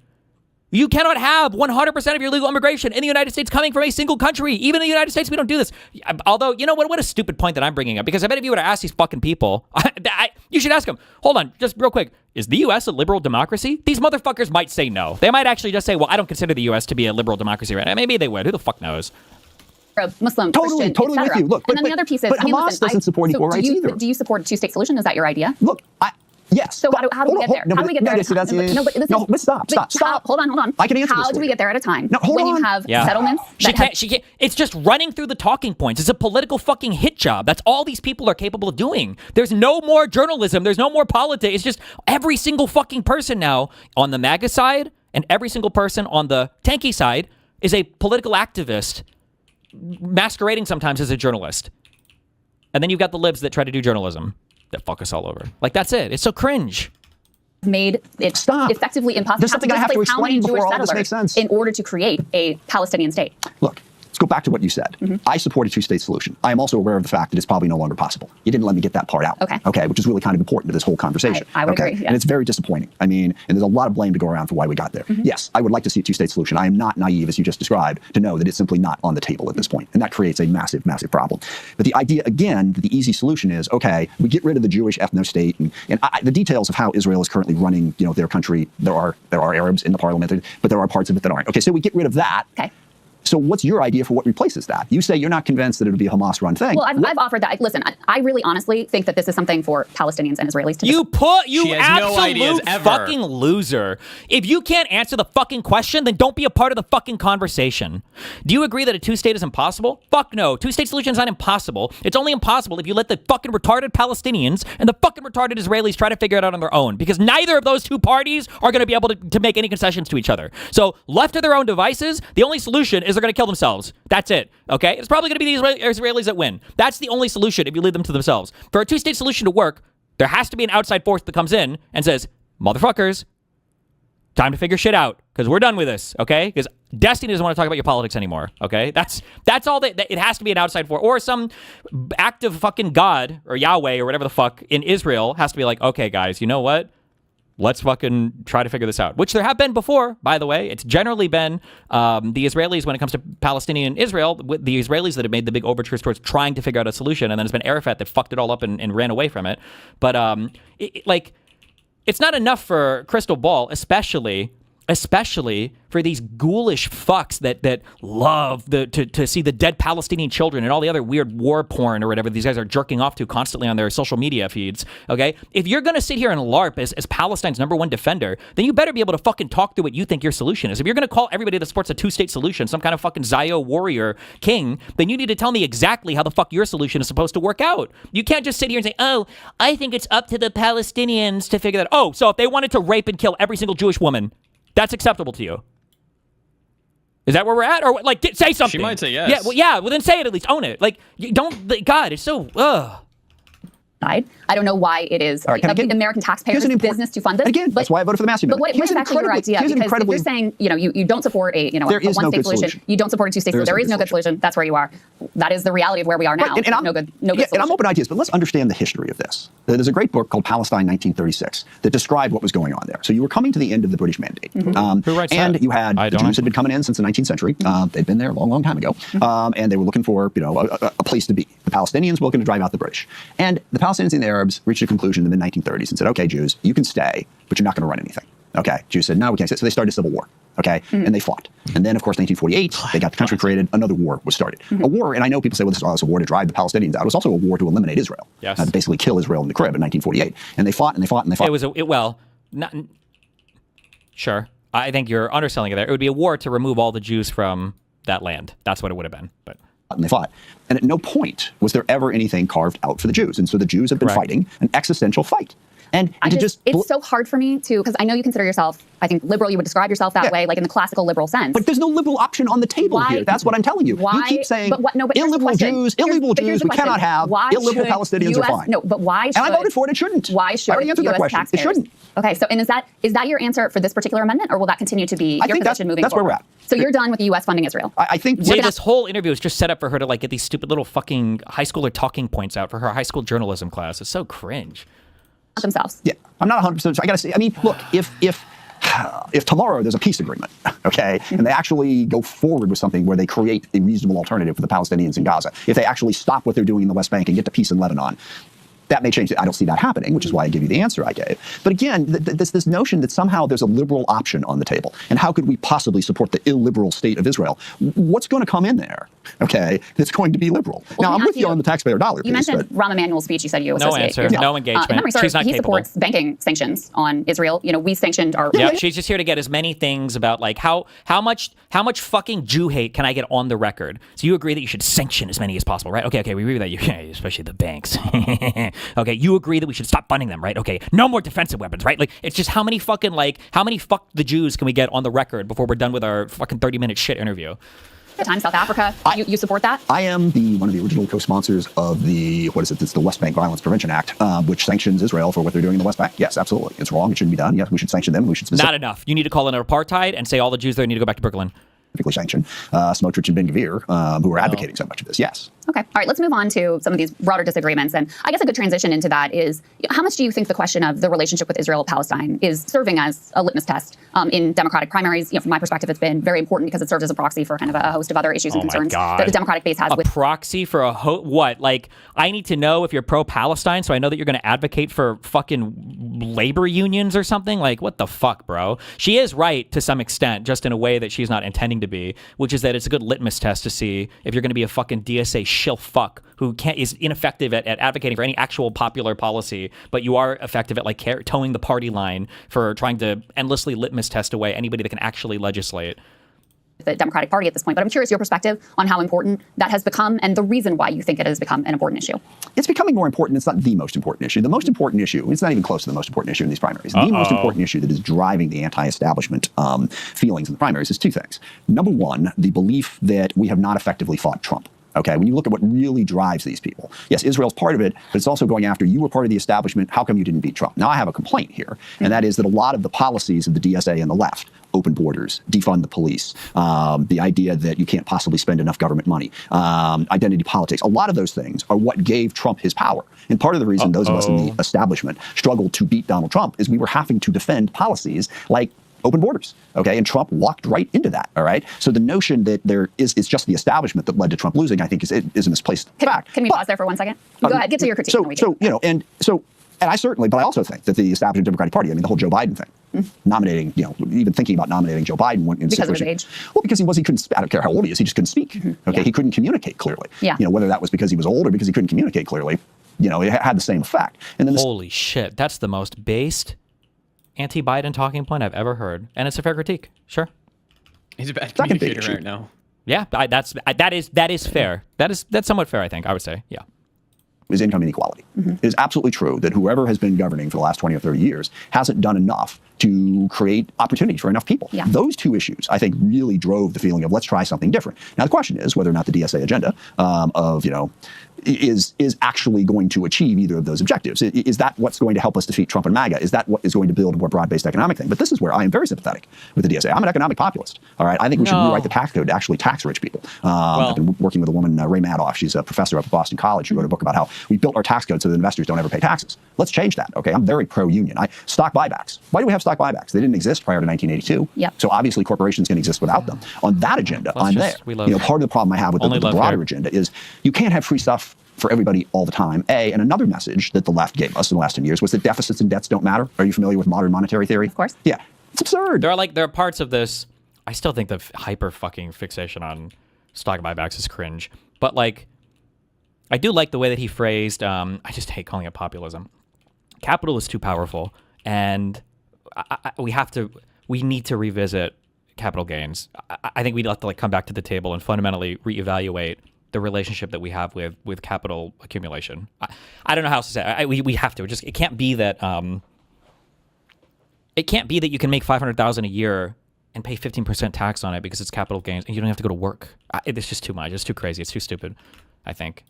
You cannot have 100% of your legal immigration in the United States coming from a single country. Even in the United States, we don't do this. Although, you know what a stupid point that I'm bringing up. Because I bet if you were to ask these fucking people, you should ask them, hold on, just real quick. Is the U.S. a liberal democracy? These motherfuckers might say no. They might actually just say, well, I don't consider the U.S. to be a liberal democracy right now. Maybe they would. Who the fuck knows? Muslim, totally Christian, with you. Look, and then the other piece is, but Hamas doesn't support equal rights either. Do you support a two-state solution? Is that your idea? Look, yes. So how do we get there? How do we get there? But stop. Hold on. I can answer this. How do we get there at a time? No, hold when on. you have settlements? She can't. It's just running through the talking points. It's a political fucking hit job. That's all these people are capable of doing. There's no more journalism. There's no more politics. It's just every single fucking person now on the MAGA side and every single person on the tanky side is a political activist masquerading sometimes as a journalist. And then you've got the libs that try to do journalism that fuck us all over. Like, that's it. It's so cringe. Made it effectively impossible. There's something I have to explain before all this makes sense. In order to create a Palestinian state. Look, let's go back to what you said. I support a two-state solution. I am also aware of the fact that it's probably no longer possible. You didn't let me get that part out. Okay, which is really kind of important to this whole conversation. I would agree. Yeah. And it's very disappointing. I mean, and there's a lot of blame to go around for why we got there. Yes, I would like to see a two-state solution. I am not naive, as you just described, to know that it's simply not on the table at this point. And that creates a massive, massive problem. But the idea, again, that the easy solution is, okay, we get rid of the Jewish ethno-state. And the details of how Israel is currently running, their country, there are Arabs in the parliament, but there are parts of it that aren't. Okay, so we get rid of that. Okay. So what's your idea for what replaces that? You say you're not convinced that it would be a Hamas-run thing. Well, I've offered that. Listen, I really honestly think that this is something for Palestinians and Israelis to decide. You absolute fucking loser. If you can't answer the fucking question, then don't be a part of the fucking conversation. Do you agree that a two-state is impossible? Fuck no. Two-state solution is not impossible. It's only impossible if you let the fucking retarded Palestinians and the fucking retarded Israelis try to figure it out on their own, because neither of those two parties are going to be able to make any concessions to each other. So left to their own devices, the only solution is they're going to kill themselves. That's it. Okay? It's probably going to be the Israelis that win. That's the only solution if you leave them to themselves. For a two-state solution to work, there has to be an outside force that comes in and says, motherfuckers, time to figure shit out, because we're done with this, okay? Because Destiny doesn't want to talk about your politics anymore, okay? That's all that it has to be an outside force, or some act of fucking God or Yahweh or whatever the fuck in Israel has to be like, okay, guys, you know what? Let's fucking try to figure this out, which there have been before, by the way. It's generally been the Israelis, when it comes to Palestinian Israel, the Israelis that have made the big overtures towards trying to figure out a solution, and then it's been Arafat that fucked it all up and ran away from it. But it's not enough for Crystal Ball, especially for these ghoulish fucks that love to see the dead Palestinian children and all the other weird war porn or whatever these guys are jerking off to constantly on their social media feeds, okay? If you're going to sit here and LARP as Palestine's #1 defender, then you better be able to fucking talk through what you think your solution is. If you're going to call everybody that supports a two-state solution some kind of fucking Zio warrior king, then you need to tell me exactly how the fuck your solution is supposed to work out. You can't just sit here and say, oh, I think it's up to the Palestinians to figure that out. Oh, so if they wanted to rape and kill every single Jewish woman, that's acceptable to you? Is that where we're at? Or like, say something. She might say yes. Yeah, well then say it at least. Own it. Like, you don't. God, it's so. I don't know why it is the American taxpayers' business to fund this. Again, that's why I voted for the Massey Amendment. But what is actually your idea? Because if you're saying, you don't support a one-state solution, you don't support a two-state solution, there is no good solution. That's where you are. That is the reality of where we are now. Right, no good solution. And I'm open to ideas, but let's understand the history of this. There's a great book called Palestine 1936 that described what was going on there. So you were coming to the end of the British Mandate. Who writes and that? you had the Jews had been coming in since the 19th century. They'd been there a long, long time ago. And they were looking for a place to be. The Palestinians were looking to drive out the British. And the Palestinians and the Arabs reached a conclusion in the mid-1930s and said, okay, Jews, you can stay, but you're not going to run anything. Okay. Jews said, no, we can't stay. So they started a civil war. Okay. And they fought. And then, of course, 1948, they got the country created. Another war was started. A war, and I know people say, well, this was a war to drive the Palestinians out. It was also a war to eliminate Israel. Yes. To basically kill Israel in the crib in 1948. And they fought and they fought and they fought. Sure. I think you're underselling it there. It would be a war to remove all the Jews from that land. That's what it would have been. But and they fought. And at no point was there ever anything carved out for the Jews. And so the Jews have been fighting an existential fight. And it's so hard for me to, because I know you consider yourself, I think, liberal. You would describe yourself that way, like in the classical liberal sense. But there's no liberal option on the table here. That's what I'm telling you. Why? You keep saying illiberal Jews, we cannot have. Illiberal Palestinians are fine. No, but why should? And I voted for it. It shouldn't. Why should? I already answered that question. It shouldn't. Okay, so and is that your answer for this particular amendment, or will that continue to be your position moving forward? That's where we're at. So you're done with the U.S. funding Israel. I think this whole interview is just set up for her to like get these stupid little fucking high schooler talking points out for her high school journalism class. It's so cringe. Themselves. Yeah, I'm not 100%. I got to say, I mean, look, if tomorrow there's a peace agreement, okay, and they actually go forward with something where they create a reasonable alternative for the Palestinians in Gaza, if they actually stop what they're doing in the West Bank and get to peace in Lebanon, that may change it. I don't see that happening, which is why I give you the answer I gave. But again, this notion that somehow there's a liberal option on the table, and how could we possibly support the illiberal state of Israel? What's going to come in there, okay, that's going to be liberal? Well, now, I'm with you on the taxpayer dollar piece. You mentioned Rahm Emanuel's speech. You said you associate yourself. No engagement. Memory serves, she's not he capable. supports banking sanctions on Israel. We sanctioned our... Yeah, she's just here to get as many things about, like, how much fucking Jew hate can I get on the record? So you agree that you should sanction as many as possible, right? Okay, we agree with that. Especially the banks. Okay, you agree that we should stop funding them, right? Okay, no more defensive weapons, right? Like, it's just how many fuck the Jews can we get on the record before we're done with our fucking 30-minute shit interview? The time, South Africa, you support that? I am one of the original co-sponsors of the West Bank Violence Prevention Act, which sanctions Israel for what they're doing in the West Bank. Yes, absolutely. It's wrong. It shouldn't be done. Yes, we should sanction them. We should Not enough. You need to call in apartheid and say all the Jews there need to go back to Brooklyn. Sanction Smotrich and Ben-Gvir, who are advocating so much of this. Yes. Okay. All right. Let's move on to some of these broader disagreements. And I guess a good transition into that is, how much do you think the question of the relationship with Israel-Palestine is serving as a litmus test in Democratic primaries? From my perspective, it's been very important because it serves as a proxy for kind of a host of other issues and concerns that the Democratic base has. A proxy for what? Like, I need to know if you're pro-Palestine, so I know that you're going to advocate for fucking labor unions or something. Like, what the fuck, bro? She is right to some extent, just in a way that she's not intending to be, which is that it's a good litmus test to see if you're going to be a fucking DSA shill fuck who is ineffective at advocating for any actual popular policy, but you are effective at like towing the party line for trying to endlessly litmus test away anybody that can actually legislate. The Democratic Party at this point, but I'm curious your perspective on how important that has become and the reason why you think it has become an important issue. It's becoming more important. It's not the most important issue. The most important issue, it's not even close to the most important issue in these primaries. The most important issue that is driving the anti-establishment feelings in the primaries is two things. Number one, the belief that we have not effectively fought Trump. Okay, when you look at what really drives these people, yes, Israel's part of it, but it's also going after you were part of the establishment. How come you didn't beat Trump? Now, I have a complaint here, and that is that a lot of the policies of the DSA and the left, open borders, defund the police, the idea that you can't possibly spend enough government money, identity politics, a lot of those things are what gave Trump his power. And part of the reason those of us in the establishment struggled to beat Donald Trump is we were having to defend policies like open borders, okay? And Trump walked right into that, all right? So the notion that it's just the establishment that led to Trump losing, I think is a misplaced fact. Can we pause there for 1 second? Go ahead, get to your critique. And I certainly, but I also think that the establishment Democratic Party, I mean, the whole Joe Biden thing, nominating, even thinking about nominating Joe Biden in because of his age? Well, because he couldn't, I don't care how old he is, he just couldn't speak, okay? He couldn't communicate clearly. Yeah. Whether that was because he was old or because he couldn't communicate clearly, it had the same effect. And then Holy shit, that's the most based anti-Biden talking point I've ever heard, and it's a fair critique. Sure, he's a bad communicator right now. Yeah, that is fair. That's somewhat fair, I think. I would say, yeah. Is income inequality. It is absolutely true that whoever has been governing for the last 20 or 30 years hasn't done enough to create opportunities for enough people. Yeah. Those two issues, I think, really drove the feeling of let's try something different. Now, the question is whether or not the DSA agenda is actually going to achieve either of those objectives. Is that what's going to help us defeat Trump and MAGA? Is that what is going to build a more broad-based economic thing? But this is where I am very sympathetic with the DSA. I'm an economic populist. All right, I think we should rewrite the tax code to actually tax rich people. I've been working with a woman, Ray Madoff. She's a professor up at Boston College. She wrote a book about how we built our tax code so that investors don't ever pay taxes. Let's change that. Okay, I'm very pro-union. Stock buybacks. Why do we have stock buybacks? They didn't exist prior to 1982. Yep. So obviously corporations can exist without them. On that agenda, I'm there. Part of the problem I have with the broader agenda is you can't have free stuff for everybody all the time. And another message that the left gave us in the last 10 years was that deficits and debts don't matter. Are you familiar with modern monetary theory? Of course. Yeah. It's absurd. There are parts of this. I still think the hyper fucking fixation on stock buybacks is cringe. But I do like the way that he phrased, I just hate calling it populism. Capital is too powerful. And we need to revisit capital gains. I think we'd have to come back to the table and fundamentally reevaluate the relationship that we have with capital accumulation. I don't know how else to say it. We have to. It can't be that you can make $500,000 a year and pay 15% tax on it because it's capital gains and you don't have to go to work. It's just too much. It's too crazy. It's too stupid, I think.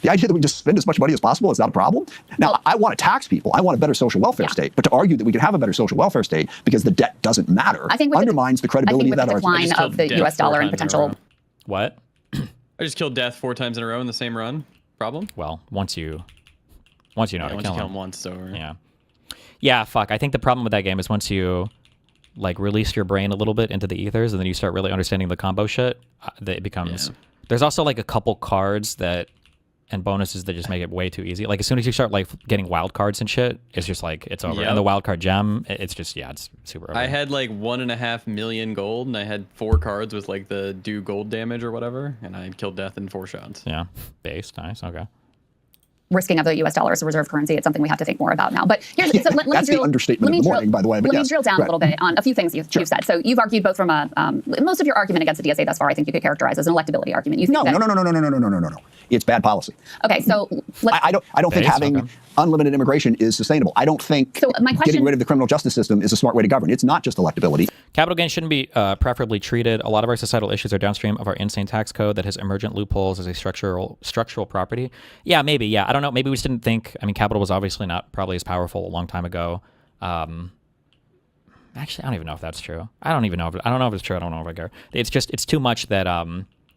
The idea that we just spend as much money as possible is not a problem. Now, I want to tax people. I want a better social welfare state. But to argue that we can have a better social welfare state because the debt doesn't matter undermines the credibility of that argument. I think with the decline of the U.S. dollar and potential. What? I just killed death 4 times in a row in the same run. Problem? Well, once you know how to kill kill him once, it's over. Yeah, fuck. I think the problem with that game is once you release your brain a little bit into the ethers and then you start really understanding the combo shit, that it becomes. There's also a couple cards and bonuses that just make it way too easy. As soon as you start getting wild cards and shit, it's just it's over. Yep. And the wild card gem, it's just it's super over. I had 1.5 million gold, and I had 4 cards with the do gold damage or whatever, and I killed death in 4 shots. Yeah, base, nice, okay. Risking of the U.S. dollar as a reserve currency, it's something we have to think more about now. But here's let me that's drill, the understatement of the morning, by the way. But let me drill down a little bit on a few things you've said. So you've argued both from most of your argument against the DSA thus far, I think you could characterize as an electability argument. You think No. It's bad policy. Okay, so I don't think having unlimited immigration is sustainable. I don't think getting rid of the criminal justice system is a smart way to govern. It's not just electability. Capital gains shouldn't be preferably treated. A lot of our societal issues are downstream of our insane tax code that has emergent loopholes as a structural property. Yeah, maybe. Yeah, I don't know. Maybe we just didn't think. I mean, capital was obviously not probably as powerful a long time ago. Actually, I don't even know if that's true. I don't know if it's true. I don't know if I care. It's too much that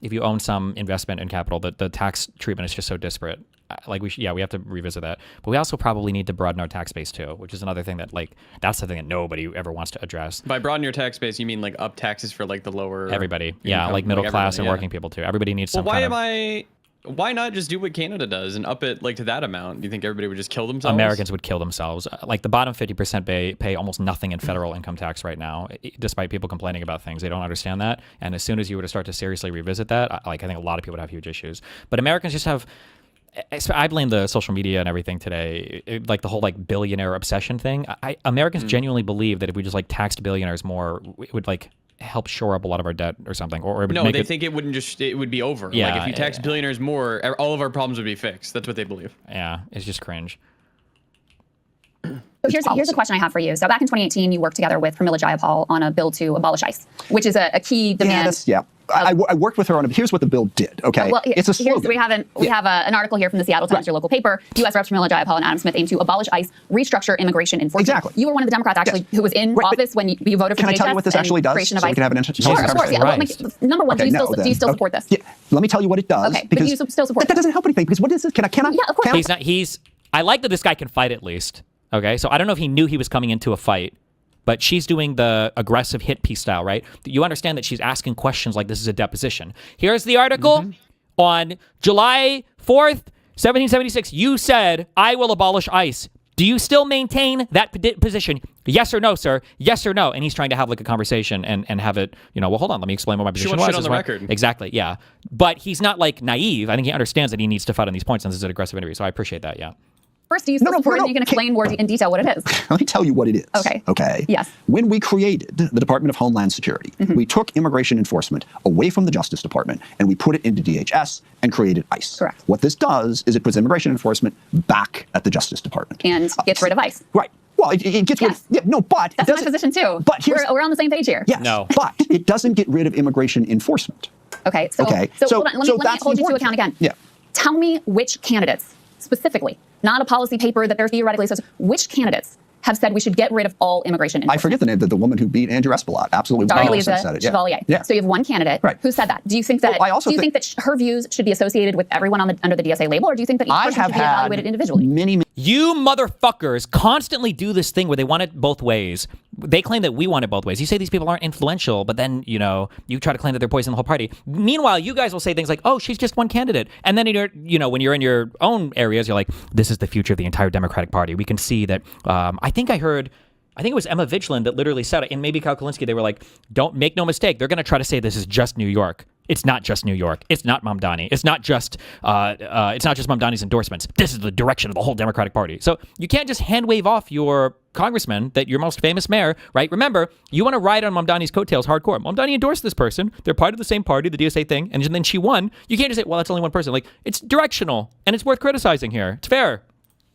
if you own some investment in capital, the tax treatment is just so disparate. We have to revisit that. But we also probably need to broaden our tax base too, which is another thing that that's the thing that nobody ever wants to address. By broaden your tax base, you mean up taxes for the lower everybody, middle class and working people too. Everybody needs some. Why am I Why not just do what Canada does and up it like to that amount? Do you think everybody would just kill themselves? Americans would kill themselves. Like the bottom 50% pay almost nothing in federal income tax right now, despite people complaining about things. They don't understand that. And as soon as you were to start to seriously revisit that, I think a lot of people would have huge issues. But Americans just have. I blame the social media and everything today, like the whole like billionaire obsession thing. Americans genuinely believe that if we just like taxed billionaires more, it would like help shore up a lot of our debt or something. Or it would no, make they think it would be over. Yeah, like if you tax billionaires more, all of our problems would be fixed. That's what they believe. Yeah, it's just cringe. So here's a question I have for you. So back in 2018, you worked together with Pramila Jayapal on a bill to abolish ICE, which is a key demand. I worked with her on it. Here's what the bill did. Okay, well, it's a slogan. We have an article here from the Seattle Times, your local paper. U.S. Reps Pramila Jayapal and Adam Smith aim to abolish ICE, restructure immigration enforcement. Exactly. You were one of the Democrats actually who was in office when you voted for Can I tell you what this actually does? creation of So we ICE. can have an interesting Sure, of course. Yeah. Well, number one, Okay, do you still support this? Yeah. Let me tell you what it does. Okay, but you still support that doesn't help anything because what is this? Can I? Yeah, of course. I like that this guy can fight at least. Okay, so I don't know if he knew he was coming into a fight, but she's doing the aggressive hit piece style, right? You understand that she's asking questions like this is a deposition. Here's the article. On July 4th, 1776, you said, I will abolish ICE. Do you still maintain that position? Yes or no, sir? Yes or no? And he's trying to have like a conversation and have it, well, hold on, let me explain what my position was. Shit on the record. Exactly, yeah. But he's not like naive. I think he understands that he needs to fight on these points, and this is an aggressive interview. So I appreciate that, yeah. First, do you still support it? You can explain more in detail what it is. Let me tell you what it is. Okay. Okay. Yes. When we created the Department of Homeland Security, we took immigration enforcement away from the Justice Department and we put it into DHS and created ICE. Correct. What this does is it puts immigration enforcement back at the Justice Department. And gets rid of ICE. Right. Well, it gets rid of, but that's my position too. But we're on the same page here. Yes. No. But it doesn't get rid of immigration enforcement. Okay. So hold on. Let me hold you to account again. Yeah. Tell me which candidates specifically, not a policy paper that they're theoretically says, which candidates have said we should get rid of all immigration enforcement? I forget the name, the woman who beat Andrew Espelot. Absolutely. Darlisa said it. Chevalier. Yeah. So you have one candidate who said that. Do you think that do you think that her views should be associated with everyone under the DSA label, or do you think that each person should be evaluated individually? You motherfuckers constantly do this thing where they want it both ways. They claim that we want it both ways. You say these people aren't influential, but then, you try to claim that they're poisoning the whole party. Meanwhile, you guys will say things like, oh, she's just one candidate. And then, when you're in your own areas, you're like, this is the future of the entire Democratic Party. We can see that. I think it was Emma Vigeland that literally said it, and maybe Kyle Kulinski. They were like, don't make no mistake. They're going to try to say this is just New York. It's not just New York. It's not Mamdani. It's not just Mamdani's endorsements. This is the direction of the whole Democratic Party. So you can't just hand wave off your congressman, that your most famous mayor, right? Remember, you want to ride on Mamdani's coattails hardcore. Mamdani endorsed this person. They're part of the same party, the DSA thing, and then she won. You can't just say, well, that's only one person. Like, it's directional, and it's worth criticizing here. It's fair.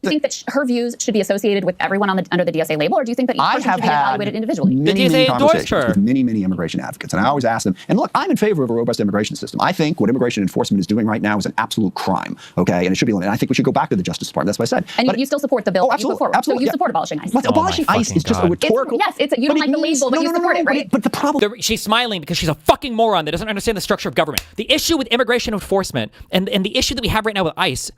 Do you think that her views should be associated with everyone under the DSA label, or do you think that each person should be evaluated individually? Many conversations with many immigration advocates, and I always ask them, and look, I'm in favor of a robust immigration system. I think what immigration enforcement is doing right now is an absolute crime, okay? And it should be limited. I think we should go back to the Justice Department. That's what I said. And you still support the bill? Oh, absolutely. So you support abolishing ICE? But abolishing ICE is just a rhetorical... You don't like the label, but you support it, right? But the problem... She's smiling because she's a fucking moron that doesn't understand the structure of government. The issue with immigration enforcement and the issue that we have right now with ICE,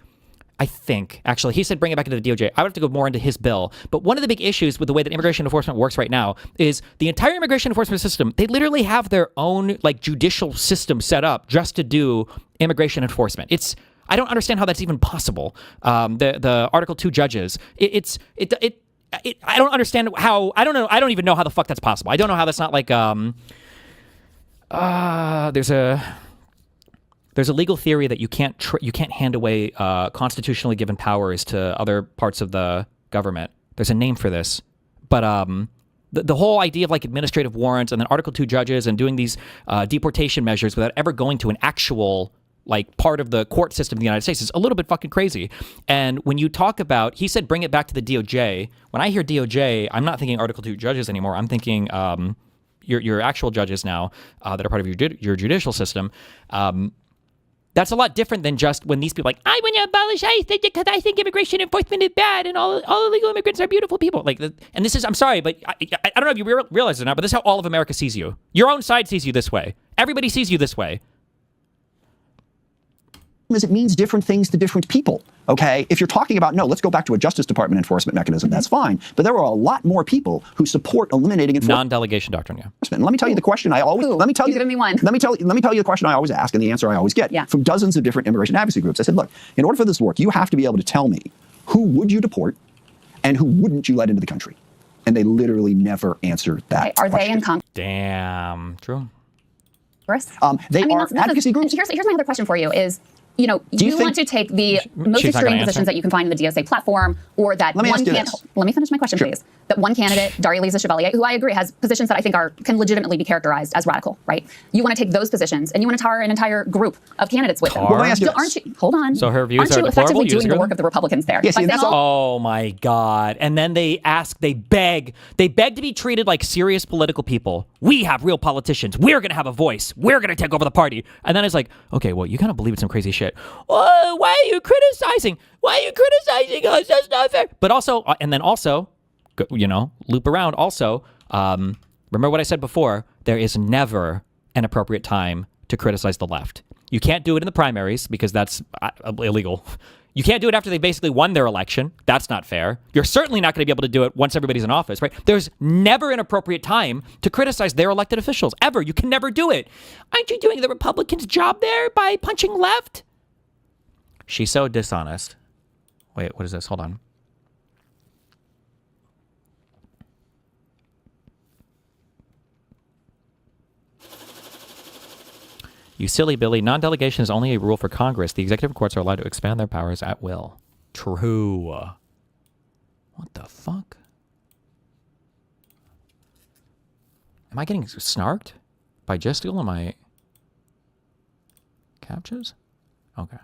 I think, actually, he said bring it back into the DOJ. I would have to go more into his bill. But one of the big issues with the way that immigration enforcement works right now is the entire immigration enforcement system, they literally have their own judicial system set up just to do immigration enforcement. I don't understand how that's even possible. The Article 2 judges, I don't understand how, I don't even know how the fuck that's possible. I don't know how that's not there's a legal theory that you can't hand away constitutionally given powers to other parts of the government. There's a name for this, but the whole idea of administrative warrants and then Article 2 judges and doing these deportation measures without ever going to an actual part of the court system in the United States is a little bit fucking crazy. And when you talk about, he said bring it back to the DOJ. When I hear DOJ, I'm not thinking Article 2 judges anymore. I'm thinking your actual judges now that are part of your judicial system. That's a lot different than just when these people are I want to abolish ICE because I think immigration enforcement is bad and all illegal immigrants are beautiful people. And this is, I'm sorry, but I don't know if you realize it or not, but this is how all of America sees you. Your own side sees you this way. Everybody sees you this way. is it means different things to different people. Okay, if you're talking about, no, let's go back to a Justice Department enforcement mechanism, that's fine. But there are a lot more people who support eliminating enforcement. Non-delegation doctrine, yeah. And let me tell you the question I always, let me tell you the question I always ask and the answer I always get from dozens of different immigration advocacy groups. I said, look, in order for this to work, you have to be able to tell me who would you deport and who wouldn't you let into the country? And they literally never answer that Are question. they in Congress? Damn, true. They are advocacy groups. Here's my other question for you is, you know, you want to take the most extreme positions that you can find in the DSA platform, or that Let me one ask you candidate. this. Let me finish my question, please. That one candidate, Daria-Lisa Chevalier, who I agree has positions that I think can legitimately be characterized as radical, right? You want to take those positions and you want to tar an entire group of candidates with them. Well, let me ask you Aren't you? Hold on. So her views aren't are you deplorable? effectively You doing disagree the with work of the Republicans there? Yes, By and saying, that's Oh my God. And then they beg to be treated like serious political people. We have real politicians. We're going to have a voice. We're going to take over the party. And then it's like, okay, well, you kind of believe in some crazy shit. Oh, why are you criticizing? Why are you criticizing us? That's not fair. But also, and then also, you know, loop around also, remember what I said before, there is never an appropriate time to criticize the left. You can't do it in the primaries because that's illegal. You can't do it after they basically won their election. That's not fair. You're certainly not going to be able to do it once everybody's in office, right? There's never an appropriate time to criticize their elected officials, ever. You can never do it. Aren't you doing the Republicans' job there by punching left? She's so dishonest. Wait, what is this? Hold on. You silly Billy, non-delegation is only a rule for Congress. The executive courts are allowed to expand their powers at will. True. What the fuck? Am I getting snarked by Gesticle on my captures? Okay.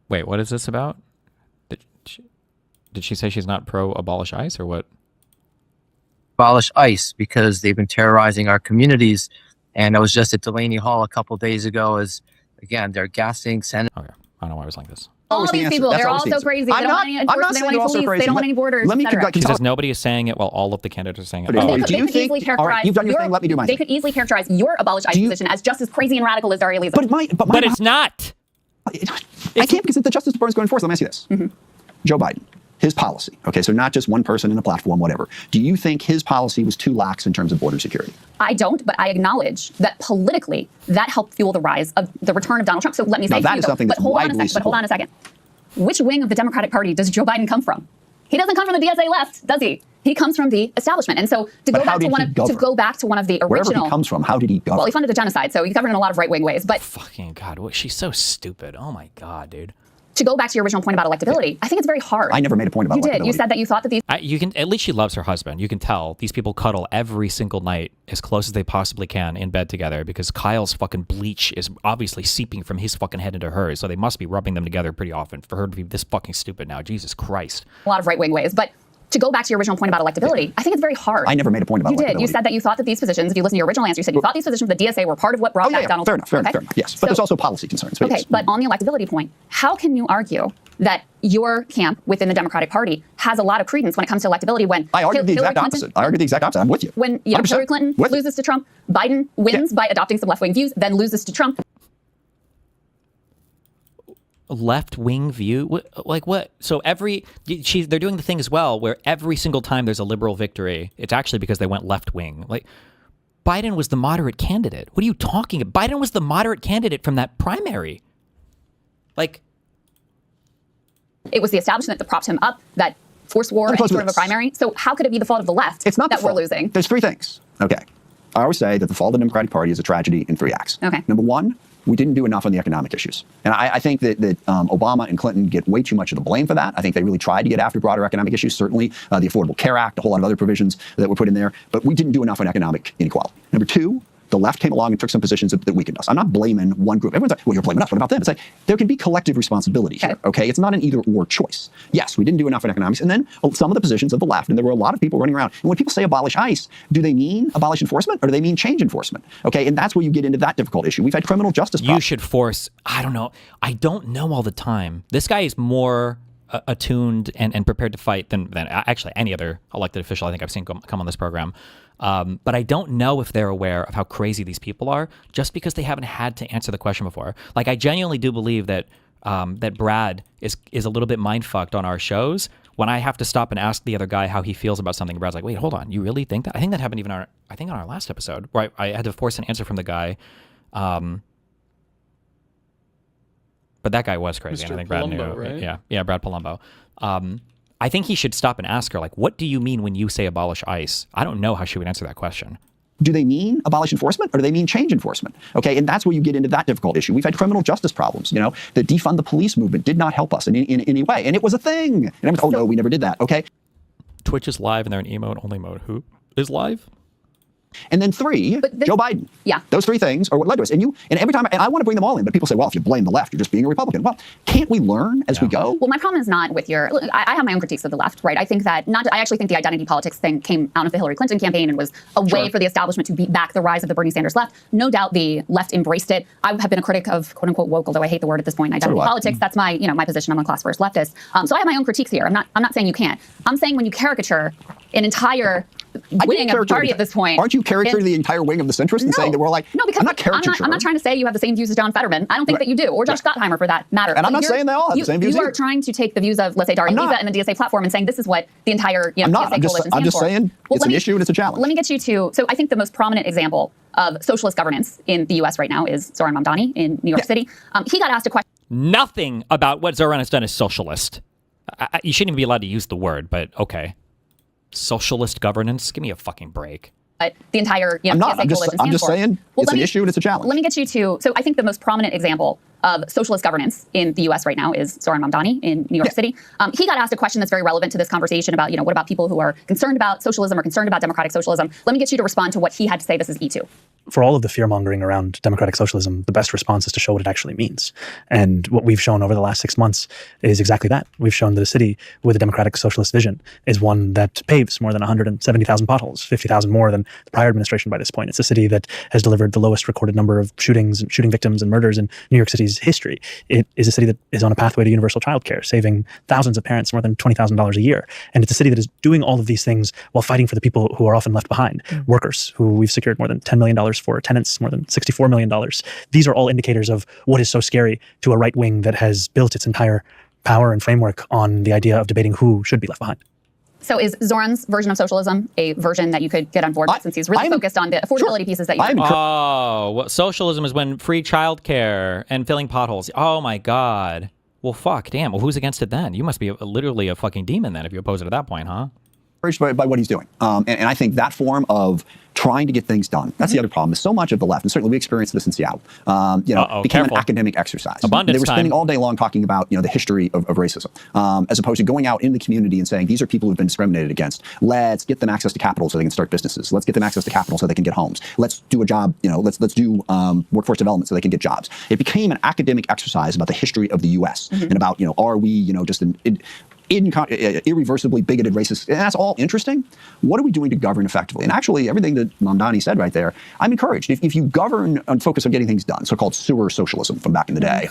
Wait, what is this about? Did she say she's not pro-abolish ICE or what? Abolish ICE because they've been terrorizing our communities. And I was just at Delaney Hall a couple days ago as, again, they're gassing Senate. Okay. I don't know why I was like this. all these people, they're all so crazy. They don't want any enforcement, they don't want any police, they don't want any borders, etc. She says nobody is saying it while all of the candidates are saying it. They could easily characterize you've done your thing, let me do my They could easily characterize your abolish ICE position as just as crazy and radical as Daria-Lisa. But it's not. I can't because the Justice Department is going to enforce. Let me ask you this. Joe Biden, his policy, okay, so not just one person in a platform, whatever. Do you think his policy was too lax in terms of border security? I don't, but I acknowledge that politically that helped fuel the rise of the return of Donald Trump. So let me say that is something that's widely but hold on a second. Which wing of the Democratic Party does Joe Biden come from? He doesn't come from the DSA left, does he? He comes from the establishment. And so to go back to one of the original, wherever he comes from, how did he govern? Well, he funded the genocide, so he's governed in a lot of right-wing ways. But fucking God, she's so stupid. Oh my God, dude. To go back to your original point about electability, I think it's very hard. I never made a point about electability. You said that you thought that these. You can at least she loves her husband. You can tell these people cuddle every single night as close as they possibly can in bed together because Kyle's fucking bleach is obviously seeping from his fucking head into hers. So they must be rubbing them together pretty often for her to be this fucking stupid now. Jesus Christ. A lot of right-wing ways, but. To go back to your original point about electability, I think it's very hard. I never made a point about electability. You did. You said that you thought that these positions, if you listen to your original answer, you said you thought these positions with the DSA were part of what brought back Donald Trump. Fair enough, yes. But there's also policy concerns. Okay, but on the electability point, how can you argue that your camp within the Democratic Party has a lot of credence when it comes to electability when I argued the exact opposite. I'm with you. When Hillary Clinton loses to Trump, Biden wins by adopting some left-wing views, then loses to Trump. Left-wing view, like what? So they're doing the thing as well where every single time there's a liberal victory, it's actually because they went left-wing. Like Biden was the moderate candidate. What are you talking about? Biden was the moderate candidate from that primary. Like it was the establishment that propped him up, that forced war and sort of a primary. So how could it be the fault of the left that we're losing? There's three things. Okay, I always say that the fall of the Democratic Party is a tragedy in three acts. Okay. Number one, we didn't do enough on the economic issues. And I think that Obama and Clinton get way too much of the blame for that. I think they really tried to get after broader economic issues, certainly the Affordable Care Act, a whole lot of other provisions that were put in there, but we didn't do enough on economic inequality. Number two, the left came along and took some positions that weakened us. I'm not blaming one group. Everyone's like, well, you're blaming us. What about them? It's like, there can be collective responsibility here, okay? It's not an either-or choice. Yes, we didn't do enough in economics. And then some of the positions of the left, and there were a lot of people running around. And when people say abolish ICE, do they mean abolish enforcement or do they mean change enforcement? Okay, and that's where you get into that difficult issue. We've had criminal justice problems. You should force, I don't know all the time. This guy is more attuned and prepared to fight than actually any other elected official I think I've seen come on this program. But I don't know if they're aware of how crazy these people are just because they haven't had to answer the question before. Like, I genuinely do believe that that Brad is a little bit mind-fucked on our shows. When I have to stop and ask the other guy how he feels about something, Brad's like, wait, hold on, you really think that? I think that happened even on our last episode, where I had to force an answer from the guy. But that guy was crazy, Mr. and I think Brad Palumbo, knew. right? Yeah, Brad Palumbo. I think he should stop and ask her, like, what do you mean when you say abolish ICE? I don't know how she would answer that question. Do they mean abolish enforcement or do they mean change enforcement? Okay, and that's where you get into that difficult issue. We've had criminal justice problems. You know, the defund the police movement did not help us in any way, and it was a thing. And I'm like, oh no, we never did that. Okay. Twitch is live and they're in emote only mode. Who is live? And then three, Joe Biden. Yeah. Those three things are what led to us. And every time, and I want to bring them all in, but people say, well, if you blame the left, you're just being a Republican. Well, can't we learn as we go? Well, my problem is not with I have my own critiques of the left, right? I think that I actually think the identity politics thing came out of the Hillary Clinton campaign and was a way for the establishment to beat back the rise of the Bernie Sanders left. No doubt the left embraced it. I have been a critic of quote unquote woke, although I hate the word at this point, identity politics. That's my, my position. I'm a class first leftist. So I have my own critiques here. I'm not saying you can't. I'm saying when you caricature an entire wing of the party at this point. Aren't you caricaturing the entire wing of the centrists and saying that we're like, no, because I'm not caricaturing. I'm not trying to say you have the same views as John Fetterman. I don't think that you do, or Josh Gottheimer for that matter. And I'm not saying they all have the same views You are trying to take the views of, let's say, Daria Liva and the DSA platform and saying this is what the entire DSA coalition stands for. I'm just saying it's an issue and it's a challenge. Let me get you to, so I think the most prominent example of socialist governance in the US right now is Zoran Mamdani in New York City. He got asked a question. Nothing about what Zoran has done is socialist. You shouldn't even be allowed to use the word, but okay. Socialist governance? Give me a fucking break. The entire I'm just saying it's an issue and it's a challenge. Let me get you to, so I think the most prominent example of socialist governance in the US right now is Zoran Mamdani in New York City. He got asked a question that's very relevant to this conversation about, what about people who are concerned about socialism or concerned about democratic socialism? Let me get you to respond to what he had to say. This is E2. For all of the fear-mongering around democratic socialism, the best response is to show what it actually means. And what we've shown over the last 6 months is exactly that. We've shown that a city with a democratic socialist vision is one that paves more than 170,000 potholes, 50,000 more than the prior administration by this point. It's a city that has delivered the lowest recorded number of shootings, shooting victims, and murders in New York City's history. It is a city that is on a pathway to universal childcare, saving thousands of parents more than $20,000 a year. And it's a city that is doing all of these things while fighting for the people who are often left behind, workers who we've secured more than $10 million for, tenants more than $64 million. These are all indicators of what is so scary to a right wing that has built its entire power and framework on the idea of debating who should be left behind. So is Zoran's version of socialism a version that you could get on board with, since he's really focused on the affordability pieces that you well, socialism is when free childcare and filling potholes. Oh my God. Well, fuck, damn. Well, who's against it then? You must be literally a fucking demon then if you oppose it at that point, huh? By what he's doing. And I think that form of trying to get things done, that's the other problem, is so much of the left, and certainly we experienced this in Seattle, became an academic exercise. Abundance they were spending all day long talking about the history of racism, as opposed to going out in the community and saying, these are people who've been discriminated against. Let's get them access to capital so they can start businesses. Let's get them access to capital so they can get homes. Let's do a job, let's do workforce development so they can get jobs. It became an academic exercise about the history of the U.S. and about, are we, just an irreversibly bigoted racist, and that's all interesting. What are we doing to govern effectively? And actually, everything that Mamdani said right there, I'm encouraged. If you govern and focus on getting things done, so-called sewer socialism from back in the day,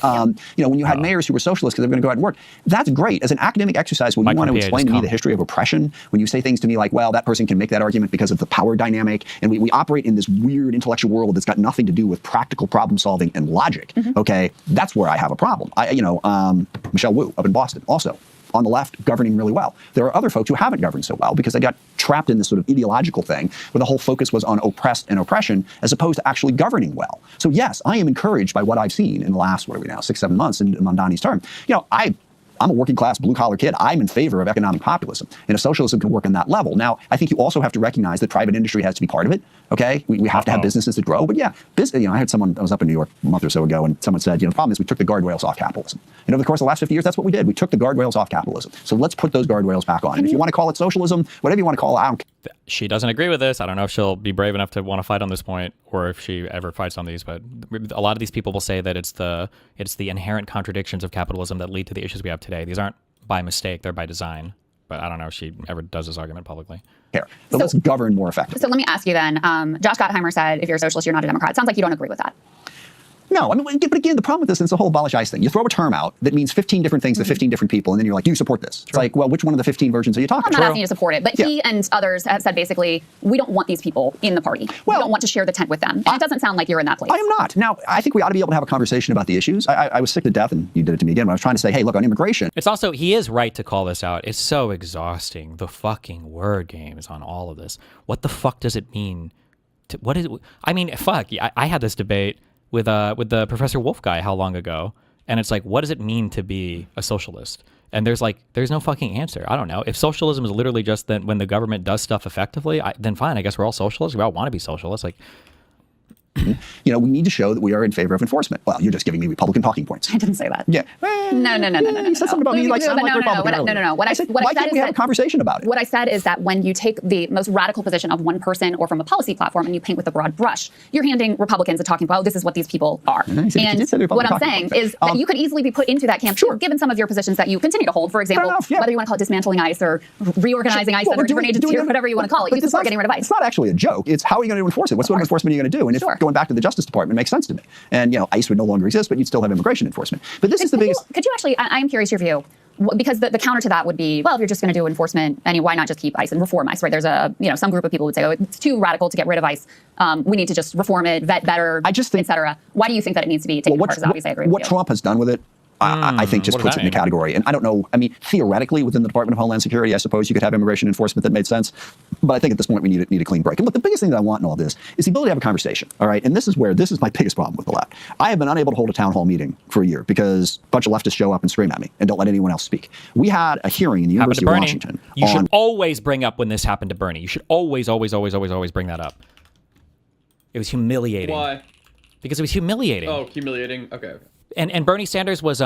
when you had mayors who were socialists because they were going to go out and work, that's great. As an academic exercise, when you want to explain to me the history of oppression, when you say things to me like, well, that person can make that argument because of the power dynamic, and we operate in this weird intellectual world that's got nothing to do with practical problem solving and logic, okay, that's where I have a problem. Michelle Wu up in Boston, also on the left, governing really well. There are other folks who haven't governed so well because they got trapped in this sort of ideological thing where the whole focus was on oppressed and oppression as opposed to actually governing well. So yes, I am encouraged by what I've seen in the last, 6-7 months in Mamdani's term. I'm a working class blue collar kid. I'm in favor of economic populism, and if socialism can work on that level. Now, I think you also have to recognize that private industry has to be part of it. Okay, we have to have businesses that grow. But yeah, I had someone, I was up in New York a month or so ago, and someone said, the problem is we took the guardrails off capitalism. And over the course of the last 50 years, that's what we did. We took the guardrails off capitalism. So let's put those guardrails back on. And if you want to call it socialism, whatever you want to call it, I don't care. She doesn't agree with this. I don't know if she'll be brave enough to want to fight on this point, or if she ever fights on these. But a lot of these people will say that it's the inherent contradictions of capitalism that lead to the issues we have today. These aren't by mistake; they're by design. But I don't know if she ever does this argument publicly. So let's govern more effectively. So let me ask you then. Josh Gottheimer said, if you're a socialist, you're not a Democrat. It sounds like you don't agree with that. No, I mean, but again, the problem with this is the whole abolish ICE thing. You throw a term out that means 15 different things to 15 different people, and then you're like, do you support this? It's like, well, which one of the 15 versions are you talking I'm not about? asking you to support it, but he and others have said basically, we don't want these people in the party. We don't want to share the tent with them. And it doesn't sound like you're in that place. I am not. Now, I think we ought to be able to have a conversation about the issues. I was sick to death, and you did it to me again, when I was trying to say, hey, look, on immigration. It's also, he is right to call this out. It's so exhausting, the fucking word games on all of this. What the fuck does it mean? What is it? I mean, fuck. I had this debate with the Professor Wolf guy how long ago, and it's like, what does it mean to be a socialist? And there's no fucking answer. I don't know. If socialism is literally just that when the government does stuff effectively, then fine. I guess we're all socialists. We all want to be socialists. Like, you know, we need to show that we are in favor of enforcement. Well, you're just giving me Republican talking points. I didn't say that. Yeah. No. You said something about me like sounding like Republican. No. What I said why can't we have a conversation about it? What I said is that when you take the most radical position of one person or from a policy platform and you paint with a broad brush, you're handing Republicans a talking point. Oh, this is what these people are. And what I'm saying is that you could easily be put into that camp, given some of your positions that you continue to hold. For example, whether you want to call it dismantling ICE or reorganizing ICE under different agencies or whatever you want to call it. You support getting rid of ICE. It's not actually a joke. It's how are you going to enforce it? What sort of enforcement are you going to do? And if going back to the Justice Department makes sense to me. And, you know, ICE would no longer exist, but you'd still have immigration enforcement. But this is the biggest. Could you actually, I'm curious your view, because the counter to that would be, well, if you're just going to do enforcement, why not just keep ICE and reform ICE, right? There's some group of people would say, oh, it's too radical to get rid of ICE. We need to just reform it, vet better, et cetera. Why do you think that it needs to be taken apart? Because obviously I agree with you. What Trump has done with it, I think just puts it in the category. And I don't know, I mean, theoretically, within the Department of Homeland Security, I suppose you could have immigration enforcement that made sense. But I think at this point, we need a clean break. And look, the biggest thing that I want in all this is the ability to have a conversation, all right? And this is my biggest problem with the left. I have been unable to hold a town hall meeting for a year because a bunch of leftists show up and scream at me and don't let anyone else speak. We had a hearing in the University of Washington. You should always bring up when this happened to Bernie. You should always bring that up. It was humiliating. Why? Because it was humiliating. Oh, humiliating. Okay. And Bernie Sanders was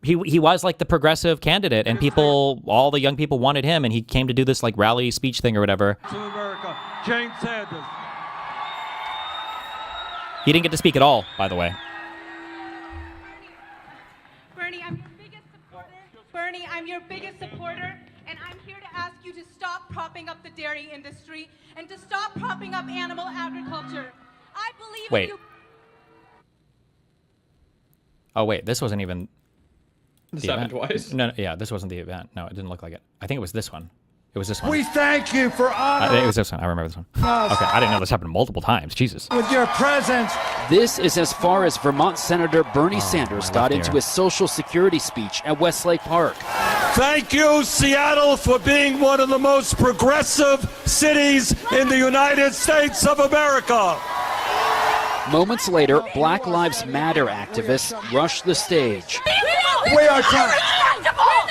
he was like the progressive candidate, and all the young people wanted him, and he came to do this like rally speech thing or whatever. To America, James Sanders. He didn't get to speak at all, by the way. Bernie, I'm your biggest supporter. Bernie, I'm your biggest supporter, and I'm here to ask you to stop propping up the dairy industry and to stop propping up animal agriculture. I believe Wait. you. Oh wait, this wasn't even. This happened twice? No, yeah, this wasn't the event. No, it didn't look like it. I think it was this one. It was this one. We thank you for It was this one. I remember this one. Okay, I didn't know this happened multiple times. Jesus. with your presence. This is as far as Vermont Senator Bernie Sanders got into his Social Security speech at Westlake Park. Thank you, Seattle, for being one of the most progressive cities in the United States of America. Moments later, Black Lives Matter activists rushed the stage. We are trying.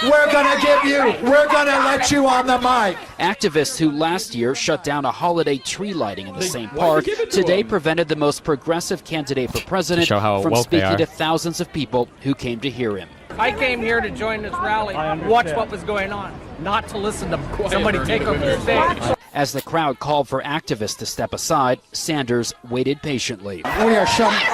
We're going to let you on the mic. Activists who last year shut down a holiday tree lighting in the same park today prevented the most progressive candidate for president from speaking to thousands of people who came to hear him. I came here to join this rally, watch what was going on, not to listen to somebody take over the stage. As the crowd called for activists to step aside, Sanders waited patiently. We are shutting.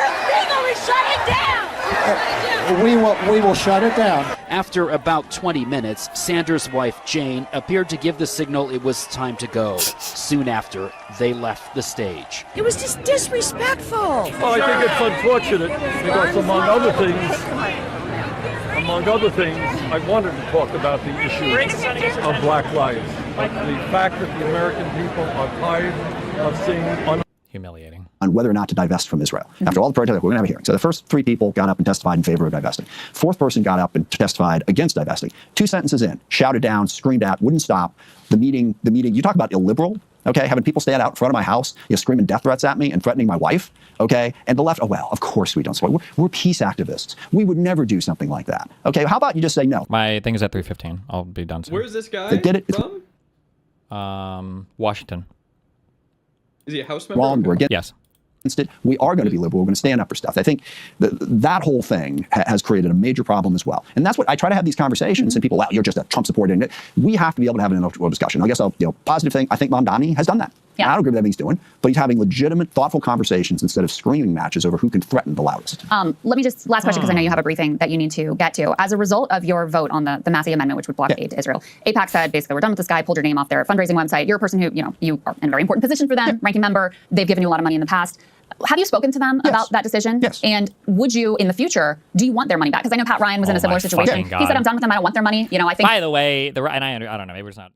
We will shut it down. After about 20 minutes, Sanders' wife, Jane, appeared to give the signal it was time to go. Soon after, they left the stage. It was just disrespectful. Well, I think it's unfortunate because among other things, I wanted to talk about the issue of Black lives. The fact that the American people are tired of seeing humiliating on whether or not to divest from Israel. After all the protests, we're going to have a hearing. So the first 3 people got up and testified in favor of divesting. 4th person got up and testified against divesting. 2 sentences in, shouted down, screamed at, wouldn't stop. The meeting, you talk about illiberal, okay? Having people stand out in front of my house, screaming death threats at me and threatening my wife, okay? And the left, oh, well, of course we don't support. We're peace activists. We would never do something like that. Okay, how about you just say no? My thing is at 3:15. I'll be done soon. Where's this guy They did it. from? Washington. Is he a House member? Wrong, we're against Yes. it. We are going to be liberal. We're going to stand up for stuff. I think that whole thing has created a major problem as well. And that's what I try to have these conversations. And people, wow, you're just a Trump supporter. We have to be able to have an intellectual discussion. I guess positive thing. I think Mamdani has done that. Yeah. I don't agree with everything he's doing, but he's having legitimate, thoughtful conversations instead of screaming matches over who can threaten the loudest. Let me just last question because I know you have a briefing that you need to get to. As a result of your vote on the Massey Amendment, which would block aid to Israel, AIPAC said basically we're done with this guy. Pulled your name off their fundraising website. You're a person who you are in a very important position for them, ranking member. They've given you a lot of money in the past. Have you spoken to them about that decision? Yes. And would you, in the future, do you want their money back? Because I know Pat Ryan was in a similar situation. He said, I'm done with them. I don't want their money. You know, I think. By the way, and I don't know, maybe it's not